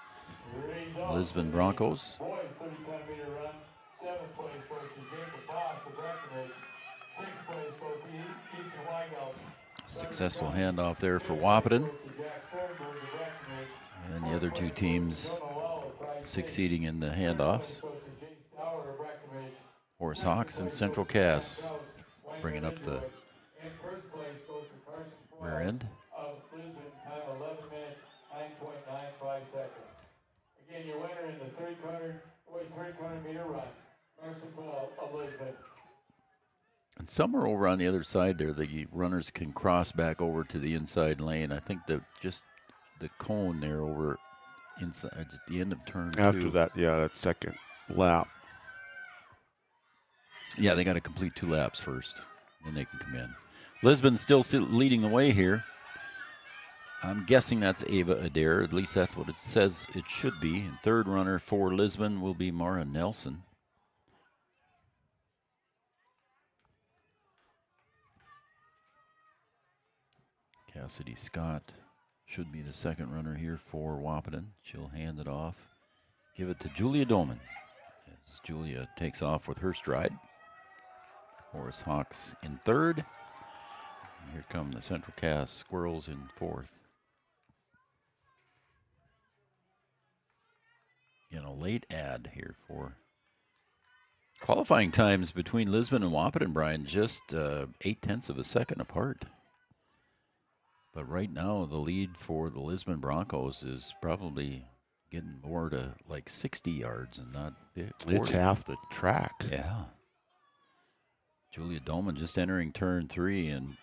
Lisbon Broncos. Successful handoff there for Wahpeton. And the other two teams succeeding in the handoffs. Horace Hawks and Central Cass bringing up the rear end. Again, your winner in the 300-meter run, Carson Ball of Lisbon. And somewhere over on the other side there, the runners can cross back over to the inside lane. I think that just the cone there over inside at the end of turn 2. After that, yeah, that second lap. Yeah, they got to complete 2 laps first, then they can come in. Lisbon's still leading the way here. I'm guessing that's Ava Adair. At least that's what it says it should be. And third runner for Lisbon will be Mara Nelson. Cassidy Scott should be the second runner here for Wahpeton. She'll hand it off. Give it to Julia Doman as Julia takes off with her stride. Horace Hawks in third. And here come the Central Cass Squirrels in fourth. In a late add here for qualifying times between Lisbon and Wahpeton, Brian, just 0.8 of a second apart. But right now, the lead for the Lisbon Broncos is probably getting more to like 60 yards and not 40. It's half the track. Yeah. Julia Dolman just entering turn 3 and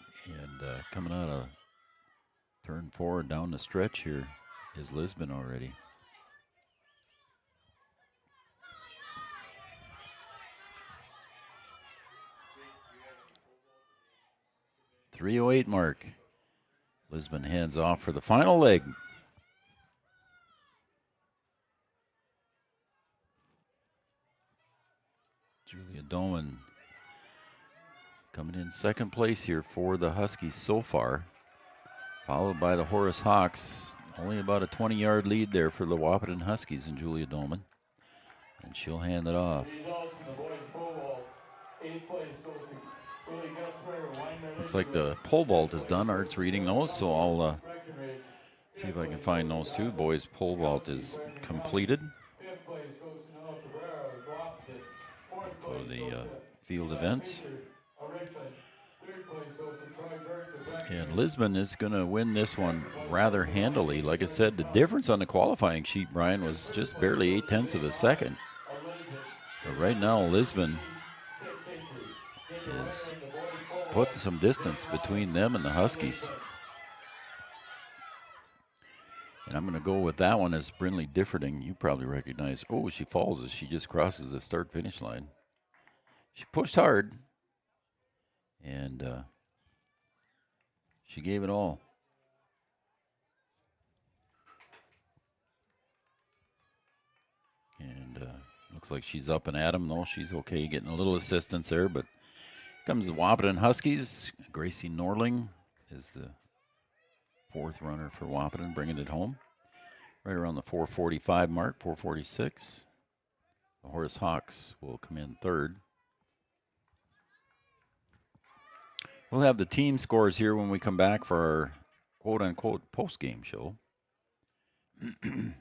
coming out of turn 4 down the stretch here is Lisbon already. .308 mark. Lisbon hands off for the final leg. Julia Doman coming in second place here for the Huskies so far, followed by the Horace Hawks. Only about a 20-yard lead there for the Wahpeton Huskies and Julia Doman. And she'll hand it off. Looks like the pole vault is done. Art's reading those, so I'll See if I can find those two. Boys pole vault is completed. Fifth place goes to Noah Cabrera of Wahpeton. Fourth Go place to goes the to field Scott events. Peter of Richland. Third place goes to Troy Burke of Breckenridge. And Lisbon is going to win this one rather handily. Like I said, the difference on the qualifying sheet, Brian, was just barely 0.8 of a second. But right now, Lisbon is putting some distance between them and the Huskies. And I'm going to go with that one as Brinley Differding. You probably recognize. Oh, she falls as she just crosses the start-finish line. She pushed hard, and she gave it all. And looks like she's up and at him. No, she's okay, getting a little assistance there. But comes the Wahpeton Huskies. Gracie Norling is the fourth runner for Wahpeton, bringing it home. Right around the 4:45 mark, 4:46. The Horace Hawks will come in third. We'll have the team scores here when we come back for our quote-unquote post-game show. And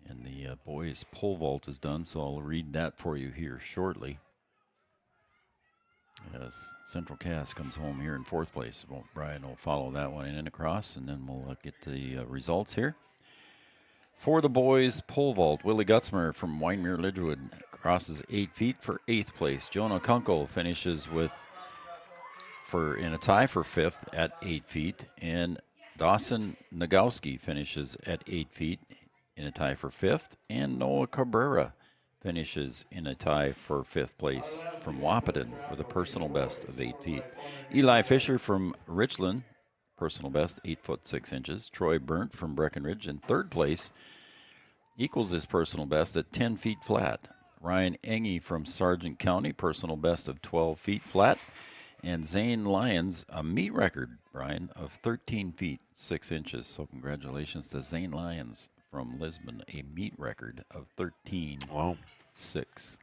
the boys' pole vault is done, so I'll read that for you here shortly. As Central Cass comes home here in fourth place. Well, Brian will follow that one in and across, and then we'll get to the results here. For the boys' pole vault, Willie Gutzmer from Winemere Lidgewood crosses 8 feet for 8th place. Jonah Kunkel finishes in a tie for 5th at 8 feet, and Dawson Nagowski finishes at 8 feet in a tie for 5th, and Noah Cabrera finishes in a tie for 5th place from Wahpeton with a personal best of 8 feet. Eli Fisher from Richland, personal best 8 foot 6 inches. Troy Burnt from Breckenridge in 3rd place, equals his personal best at 10 feet flat. Ryan Engie from Sargent County, personal best of 12 feet flat. And Zane Lyons, a meet record, Brian, of 13 feet 6 inches. So congratulations to Zane Lyons from Lisbon, a meet record of 13.6.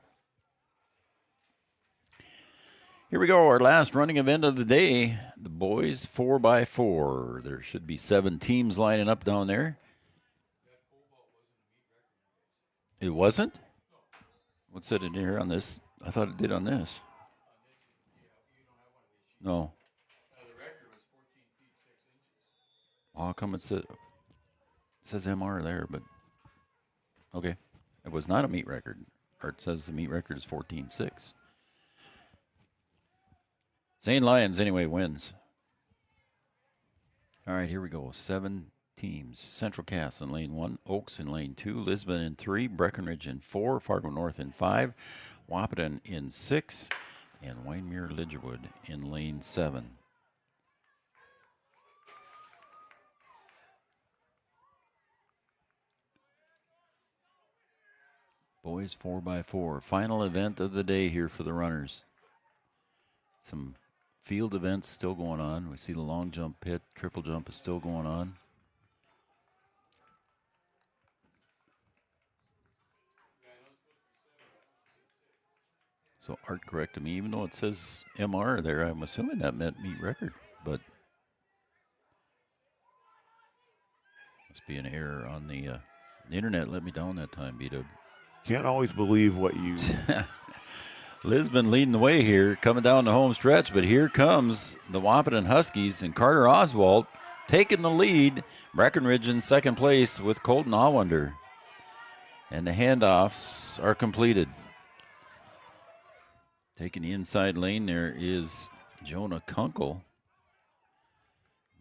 Here we go, our last running event of the day, the boys 4x4. There should be 7 teams lining up down there. It wasn't? What's it in here on this? I thought it did on this. No. How come it says MR there, but okay. It was not a meet record. Or it says the meet record is 14.6. Zane Lyons, anyway, wins. All right, here we go. 7 teams. Central Cass in lane 1, Oaks in lane 2, Lisbon in 3, Breckenridge in 4, Fargo North in 5, Wahpeton in 6, and Winemere Lidgewood in lane 7. Boys 4x4. Final event of the day here for the runners. Some field events still going on. We see the long jump pit, triple jump is still going on. So Art corrected me, even though it says MR there, I'm assuming that meant meet record, but must be an error on the internet. Let me down that time, B-Dub. Can't always believe what you... Lisbon leading the way here, coming down the home stretch, but here comes the Wahpeton Huskies and Carter Oswald taking the lead. Breckenridge in 2nd place with Colton Allwender. And the handoffs are completed. Taking the inside lane there is Jonah Kunkel.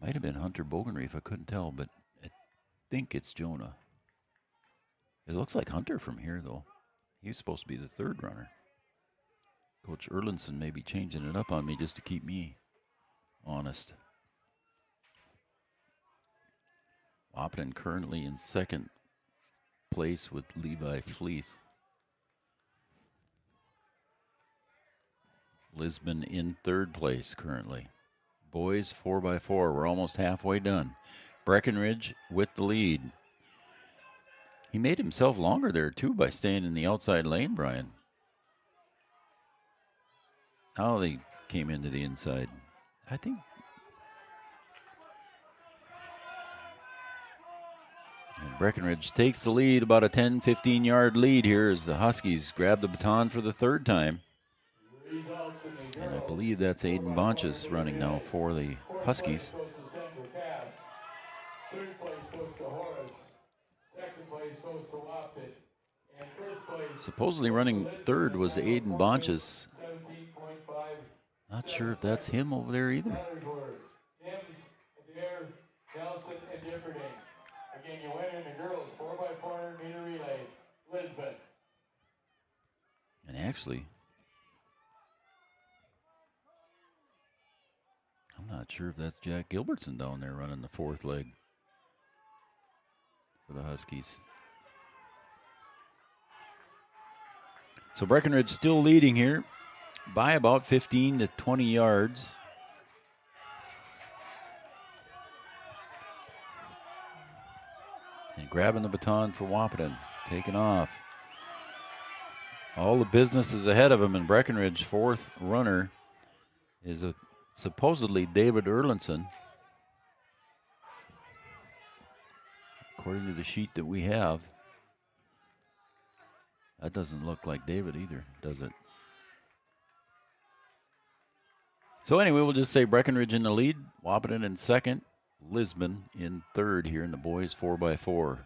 Might have been Hunter Bogenreef, I couldn't tell, but I think it's Jonah. It looks like Hunter from here, though. He was supposed to be the 3rd runner. Coach Erlinson may be changing it up on me just to keep me honest. Wahpeton currently in 2nd place with Levi Fleeth. Lisbon in 3rd place currently. Boys 4x4. We're almost halfway done. Breckenridge with the lead. He made himself longer there, too, by staying in the outside lane, Brian. How they came into the inside. I think And Breckenridge takes the lead, about a 10, 15-yard lead here as the Huskies grab the baton for the third time. And I believe that's Aiden Bonches running now for the Huskies. Third place goes to Horace. Second place goes to Wahpeton. And first place. Supposedly running third was Aiden Bonches. Not sure if that's him over there either. Nelson and Differding. Again, you win in the girls 4x400 meter relay. Lisbon. And actually, I'm not sure if that's Jack Gilbertson down there running the fourth leg for the Huskies. So Breckenridge still leading here by about 15 to 20 yards. And grabbing the baton for Wahpeton, taking off. All the business is ahead of him, and Breckenridge fourth runner is supposedly David Erlinson. According to the sheet that we have. That doesn't look like David either, does it? So anyway, we'll just say Breckenridge in the lead, Wahpeton in second, Lisbon in third here in the boys 4x4.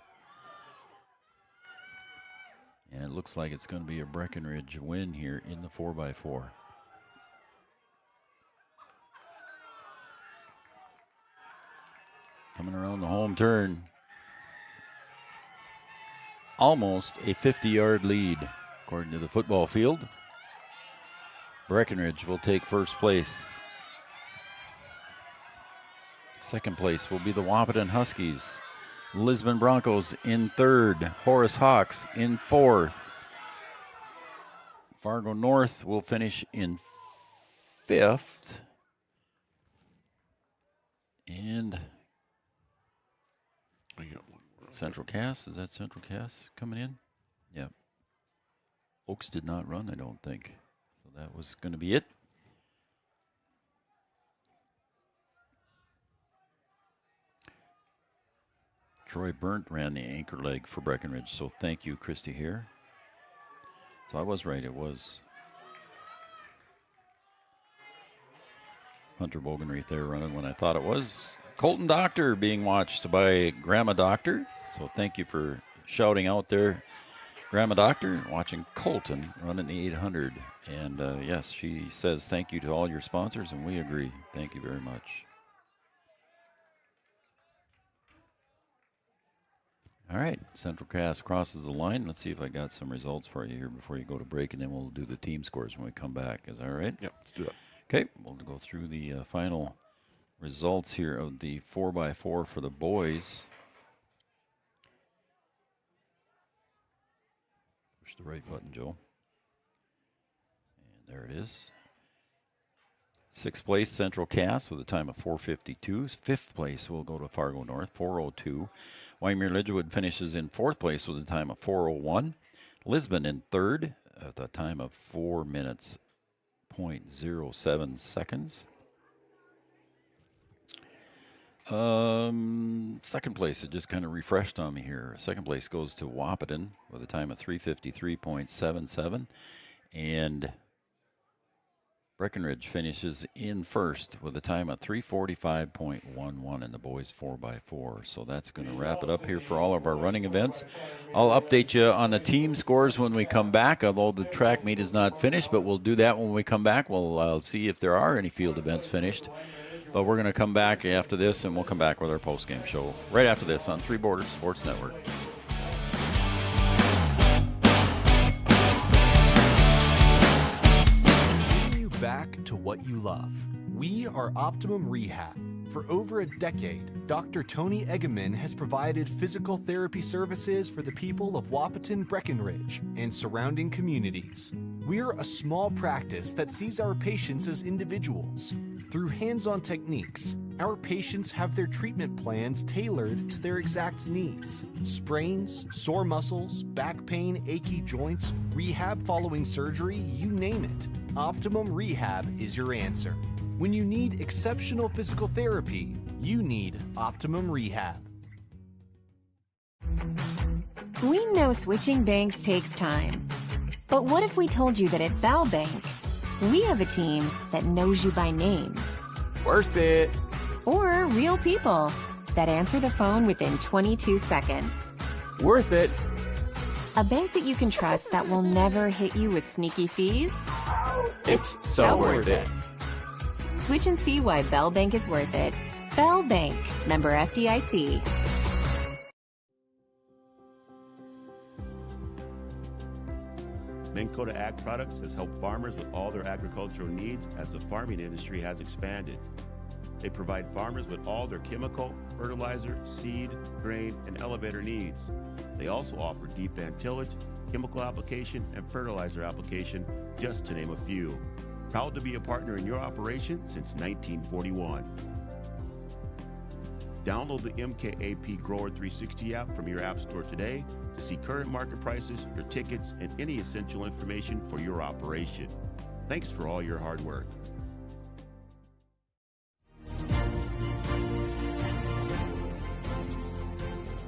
And it looks like it's going to be a Breckenridge win here in the 4x4. Coming around the home turn. Almost a 50-yard lead, according to the football field. Breckenridge will take first place. Second place will be the Wahpeton Huskies. Lisbon Broncos in third. Horace Hawks in fourth. Fargo North will finish in fifth. And Central Cass, is that Central Cass coming in? Yeah. Oaks did not run, I don't think. So that was going to be it. Troy Burnt ran the anchor leg for Breckenridge, so thank you, Christy here. So I was right, it was Hunter Bogenreith there running when I thought it was. Colton Doctor being watched by Grandma Doctor. So thank you for shouting out there, Grandma Doctor, watching Colton running the 800. And yes, she says thank you to all your sponsors, and we agree. Thank you very much. All right, Central Cass crosses the line. Let's see if I got some results for you here before you go to break, and then we'll do the team scores when we come back. Is that all right? Yep, let's do that. Okay, we'll go through the final results here of the 4x4 for the boys. Push the right button, Joe. And there it is. Sixth place, Central Cass with a time of 4:52. Fifth place will go to Fargo North, 4:02. Wyoming Lidgewood finishes in fourth place with a time of 4:01. Lisbon in third at a time of 4 minutes, 0.07 seconds. Second place, it just kind of refreshed on me here. Second place goes to Wahpeton with a time of 3:53.77. And Breckenridge finishes in first with a time of 3:45.11 in the boys 4x4. So that's going to wrap it up here for all of our running events. I'll update you on the team scores when we come back, although the track meet is not finished, but we'll do that when we come back. We'll see if there are any field events finished. But we're going to come back after this, and we'll come back with our postgame show right after this on Three Borders Sports Network. Back to what you love. We are Optimum Rehab. For over a decade, Dr. Tony Eggeman has provided physical therapy services for the people of Wahpeton, Breckenridge, and surrounding communities. We're a small practice that sees our patients as individuals. Through hands-on techniques, our patients have their treatment plans tailored to their exact needs. Sprains, sore muscles, back pain, achy joints, rehab following surgery, you name it. Optimum Rehab is your answer. When you need exceptional physical therapy, you need Optimum Rehab. We know switching banks takes time. But what if we told you that at Bell Bank, we have a team that knows you by name? Worth it. Or real people that answer the phone within 22 seconds. Worth it. A bank that you can trust that will never hit you with sneaky fees? It's so worth it. Switch and see why Bell Bank is worth it. Bell Bank, member FDIC. Minn Kota Ag Products has helped farmers with all their agricultural needs as the farming industry has expanded. They provide farmers with all their chemical, fertilizer, seed, grain, and elevator needs. They also offer deep band tillage, chemical application, and fertilizer application, just to name a few. Proud to be a partner in your operation since 1941. Download the MKAP Grower 360 app from your app store today to see current market prices, your tickets, and any essential information for your operation. Thanks for all your hard work.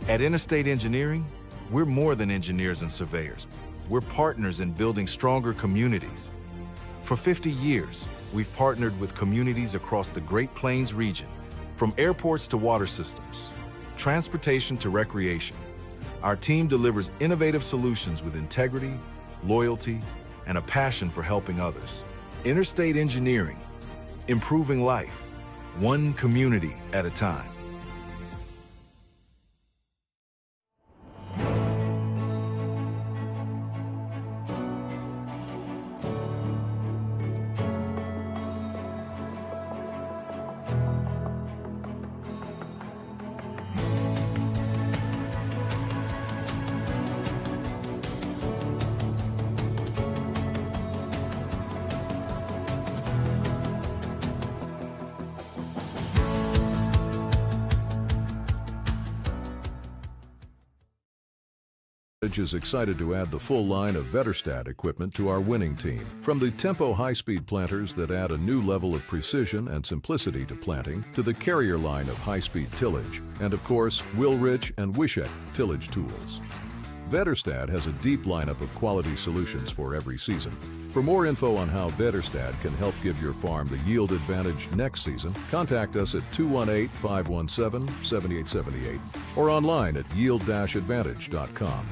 At Interstate Engineering, we're more than engineers and surveyors. We're partners in building stronger communities. For 50 years, we've partnered with communities across the Great Plains region, from airports to water systems, transportation to recreation. Our team delivers innovative solutions with integrity, loyalty, and a passion for helping others. Interstate Engineering, improving life, one community at a time. Is excited to add the full line of Vetterstat equipment to our winning team. From the Tempo high-speed planters that add a new level of precision and simplicity to planting, to the Carrier line of high-speed tillage, and of course, Wilrich and Wishek tillage tools. Vetterstat has a deep lineup of quality solutions for every season. For more info on how Vetterstat can help give your farm the yield advantage next season, contact us at 218-517-7878 or online at yield-advantage.com.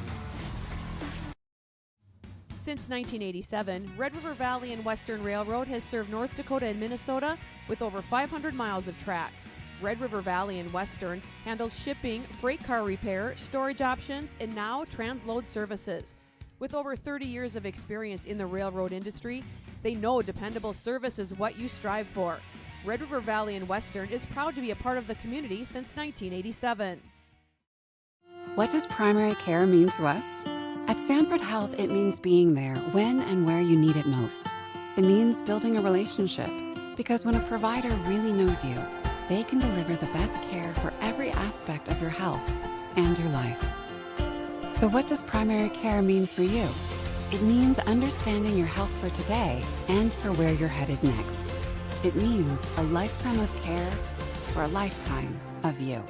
Since 1987, Red River Valley and Western Railroad has served North Dakota and Minnesota with over 500 miles of track. Red River Valley and Western handles shipping, freight car repair, storage options, and now transload services. With over 30 years of experience in the railroad industry, they know dependable service is what you strive for. Red River Valley and Western is proud to be a part of the community since 1987. What does primary care mean to us? At Sanford Health, it means being there when and where you need it most. It means building a relationship, because when a provider really knows you, they can deliver the best care for every aspect of your health and your life. So what does primary care mean for you? It means understanding your health for today and for where you're headed next. It means a lifetime of care for a lifetime of you.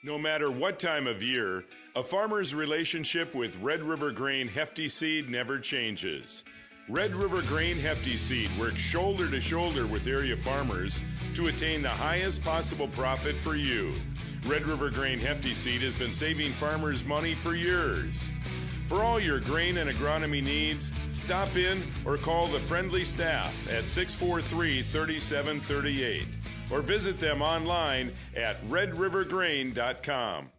No matter what time of year, a farmer's relationship with Red River Grain Hefty Seed never changes. Red River Grain Hefty Seed works shoulder to shoulder with area farmers to attain the highest possible profit for you. Red River Grain Hefty Seed has been saving farmers money for years. For all your grain and agronomy needs, stop in or call the friendly staff at 643-3738 or visit them online at redrivergrain.com.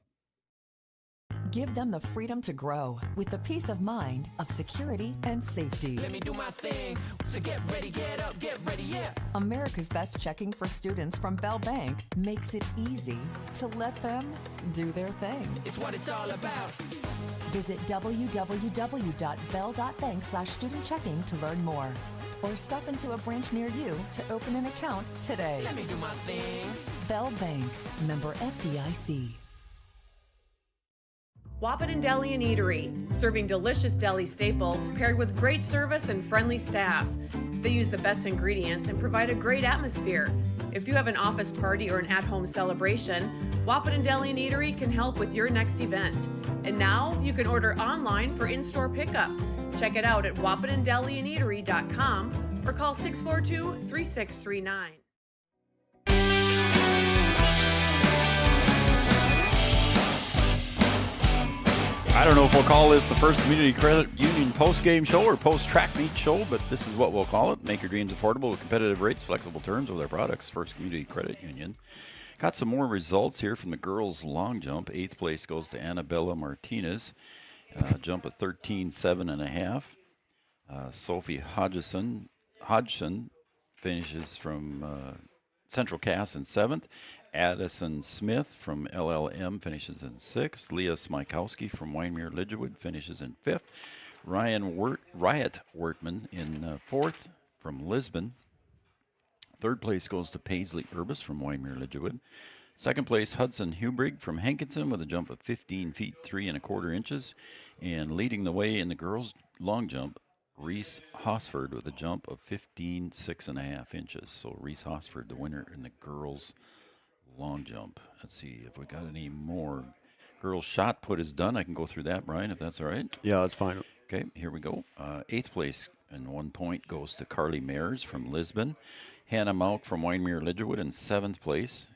Give them the freedom to grow with the peace of mind of security and safety. Let me do my thing. So get ready, get up, get ready, yeah. America's Best checking for students from Bell Bank makes it easy to let them do their thing. It's what it's all about. Visit www.bell.bank/student-checking to learn more. Or stop into a branch near you to open an account today. Let me do my thing. Bell Bank, member FDIC. Wahpeton Deli and Eatery, serving delicious deli staples paired with great service and friendly staff. They use the best ingredients and provide a great atmosphere. If you have an office party or an at-home celebration, Wahpeton Deli and Eatery can help with your next event. And now you can order online for in-store pickup. Check it out at wahpetondeliandeatery.com or call 642-3639. I don't know if we'll call this the first Community Credit Union post-game show or post-track meet show, but this is what we'll call it. Make your dreams affordable with competitive rates, flexible terms with our products. First Community Credit Union. Got some more results here from the girls' long jump. 8th place goes to Annabella Martinez. Jump of 13.7.5. Sophie Hodgson finishes from Central Cass in 7th. Addison Smith from LLM finishes in 6th. Leah Smykowski from Wyndmere Lidgerwood finishes in 5th. Riot Wortman in 4th from Lisbon. 3rd place goes to Paisley Urbis from Wyndmere Lidgerwood. 2nd place, Hudson Hubrig from Hankinson with a jump of 15 feet 3 1/4 inches. And leading the way in the girls' long jump, Reese Hosford with a jump of 15 6 1/2 inches. So Reese Hosford, the winner in the girls' long jump. Let's see if we got any more. Girls' shot put is done. I can go through that, Brian, if that's all right. Yeah, that's fine. Okay, here we go. 8th place and 1 point goes to Carly Mayers from Lisbon. Hannah Mauk from Wyndmere Lidgerwood in 7th place.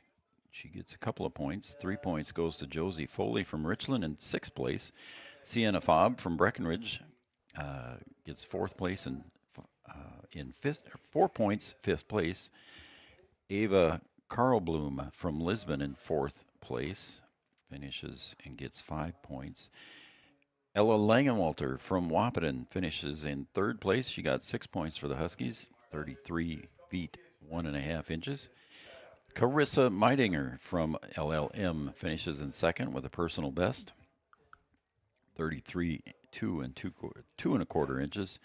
She gets a couple of points. 3 points goes to Josie Foley from Richland in 6th place. Sienna Fobb from Breckenridge gets 4th place in 5th, 4 points, 5th place. Ava Carlblum from Lisbon in 4th place finishes and gets 5 points. Ella Langenwalter from Wahpeton finishes in 3rd place. She got 6 points for the Huskies, 33 feet 1 1/2 inches. Carissa Meidinger from LLM finishes in 2nd with a personal best, 33 2 1/4 inches.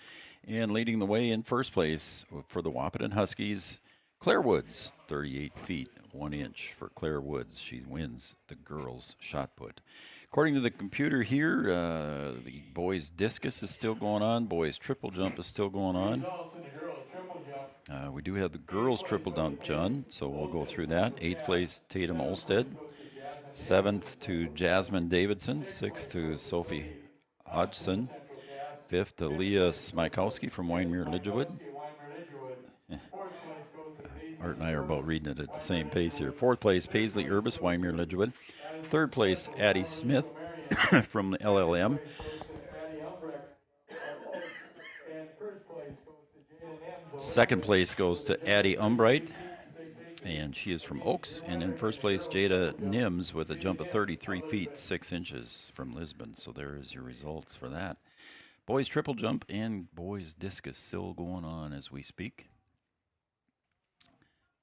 And leading the way in 1st place for the Wahpeton Huskies, Claire Woods, 38 feet 1 inch for Claire Woods. She wins the girls' shot put. According to the computer here, the boys' discus is still going on. Boys' triple jump is still going on. We do have the girls' triple jump, John, so we'll go through that. 8th place, Tatum Olstead. 7th to Jasmine Davidson. 6th to Sophie Hodgson. 5th to Leah Smykowski from Wyndmere Lidgerwood. Art and I are about reading it at the same pace here. 4th place, Paisley Urbis, Wyndmere Lidgerwood. 3rd place, Addie Smith from the LLM. 2nd place goes to Addie Umbright, and she is from Oaks. And in 1st place, Jada Nims with a jump of 33 feet 6 inches from Lisbon. So there is your results for that. Boys triple jump and boys discus still going on as we speak.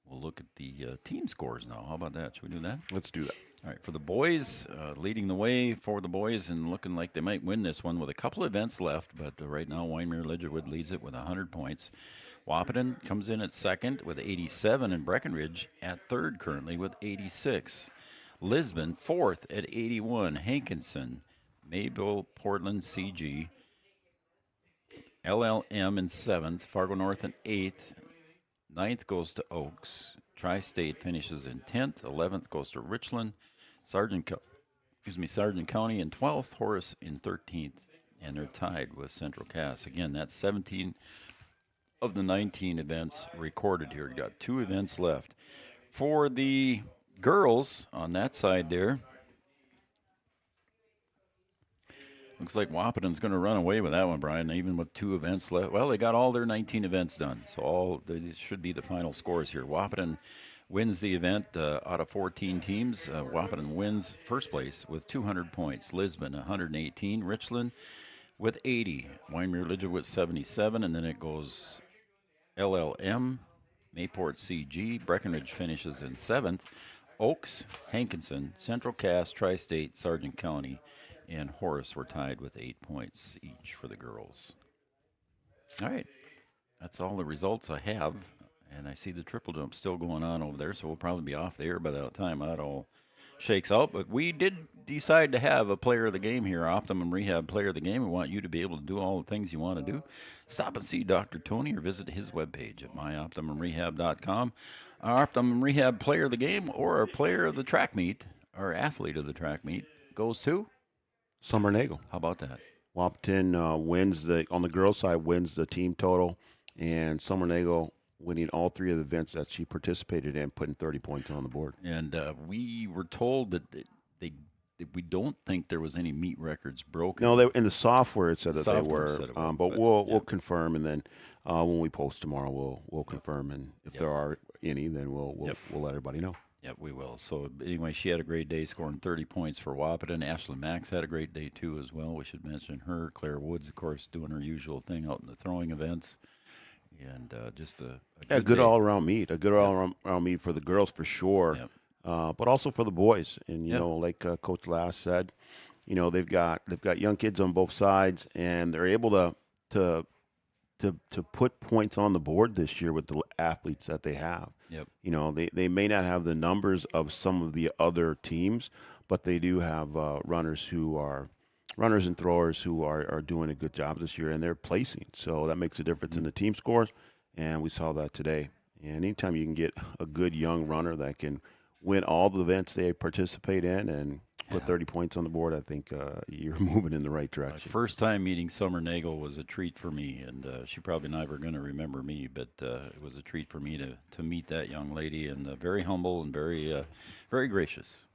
We'll look at the team scores now. How about that? Should we do that? Let's do that. All right, for the boys, leading the way for the boys and looking like they might win this one with a couple events left, but right now Wyndmere Lidgerwood leads it with 100 points. Wahpeton comes in at 2nd with 87, and Breckenridge at 3rd currently with 86. Lisbon 4th at 81. Hankinson, Mayville, Portland, CG. LLM in 7th. Fargo North in 8th. 9th goes to Oaks. Tri-State finishes in 10th. 11th goes to Richland. Sargent County in 12th. Horace in 13th. And they're tied with Central Cass. Again, that's 17 of the 19 events recorded here. You got 2 events left. For the girls on that side there, looks like Wahpeton's going to run away with that one, Brian, even with 2 events left. Well, they got all their 19 events done, so these should be the final scores here. Wahpeton wins the event out of 14 teams. Wahpeton wins 1st place with 200 points. Lisbon, 118. Richland with 80. Wyndmere Lidgerwood with 77, and then it goes LLM, Mayport CG. Breckenridge finishes in 7th. Oaks, Hankinson, Central Cass, Tri-State, Sargent County, and Horace were tied with 8 points each for the girls. All right, that's all the results I have, and I see the triple jump still going on over there, so we'll probably be off the air by that time. That all shakes out. But we did decide to have a player of the game here, Optimum Rehab player of the game. We want you to be able to do all the things you want to do. Stop and see Dr. Tony or visit his webpage at myoptimumrehab.com. Our Optimum Rehab player of the game or a player of the track meet, or athlete of the track meet, goes to Summer Nagel. How about that? Wahpeton wins on the girls' side, wins the team total, and Summer Nagel winning all 3 of the events that she participated in, putting 30 points on the board. And we were told that we don't think there was any meet records broken. No, in the software it said that they were, but we'll confirm, and then when we post tomorrow, we'll confirm, and if there are any, then we'll let everybody know. Yep, we will. So anyway, she had a great day, scoring 30 points for Wahpeton. Ashley Max had a great day too as well. We should mention her. Claire Woods, of course, doing her usual thing out in the throwing events. And just a good all-around meet. A good all-around meet for the girls for sure, but also for the boys. And you know, like Coach Lass said, you know, they've got young kids on both sides, and they're able to put points on the board this year with the athletes that they have. Yep. You know, they may not have the numbers of some of the other teams, but they do have runners and throwers who are doing a good job this year, and they're placing. So that makes a difference in the team scores, and we saw that today. And anytime you can get a good young runner that can win all the events they participate in and put 30 points on the board, I think you're moving in the right direction. First time meeting Summer Nagel was a treat for me, and she probably never going to remember me, but it was a treat for me to meet that young lady, and very humble and very very gracious.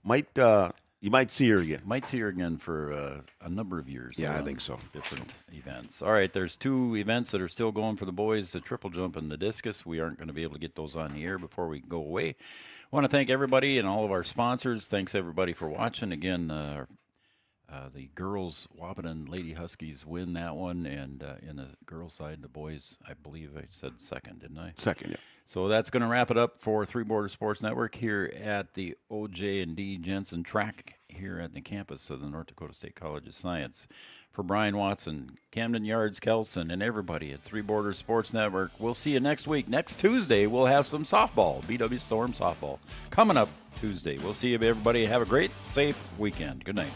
You might see her again. Might see her again for a number of years. Yeah, I think so. Different events. All right, there's 2 events that are still going for the boys, the triple jump and the discus. We aren't going to be able to get those on the air before we go away. I want to thank everybody and all of our sponsors. Thanks, everybody, for watching. Again, the girls, Wahpeton Lady Huskies, win that one. And in the girls' side, the boys, I believe I said second, didn't I? Second, yeah. So that's going to wrap it up for Three Border Sports Network here at the OJ&D Jensen track here at the campus of the North Dakota State College of Science. For Brian Watson, Camden Yards, Kelson, and everybody at Three Border Sports Network, we'll see you next week. Next Tuesday, we'll have some softball, BW Storm softball, coming up Tuesday. We'll see you, everybody. Have a great, safe weekend. Good night.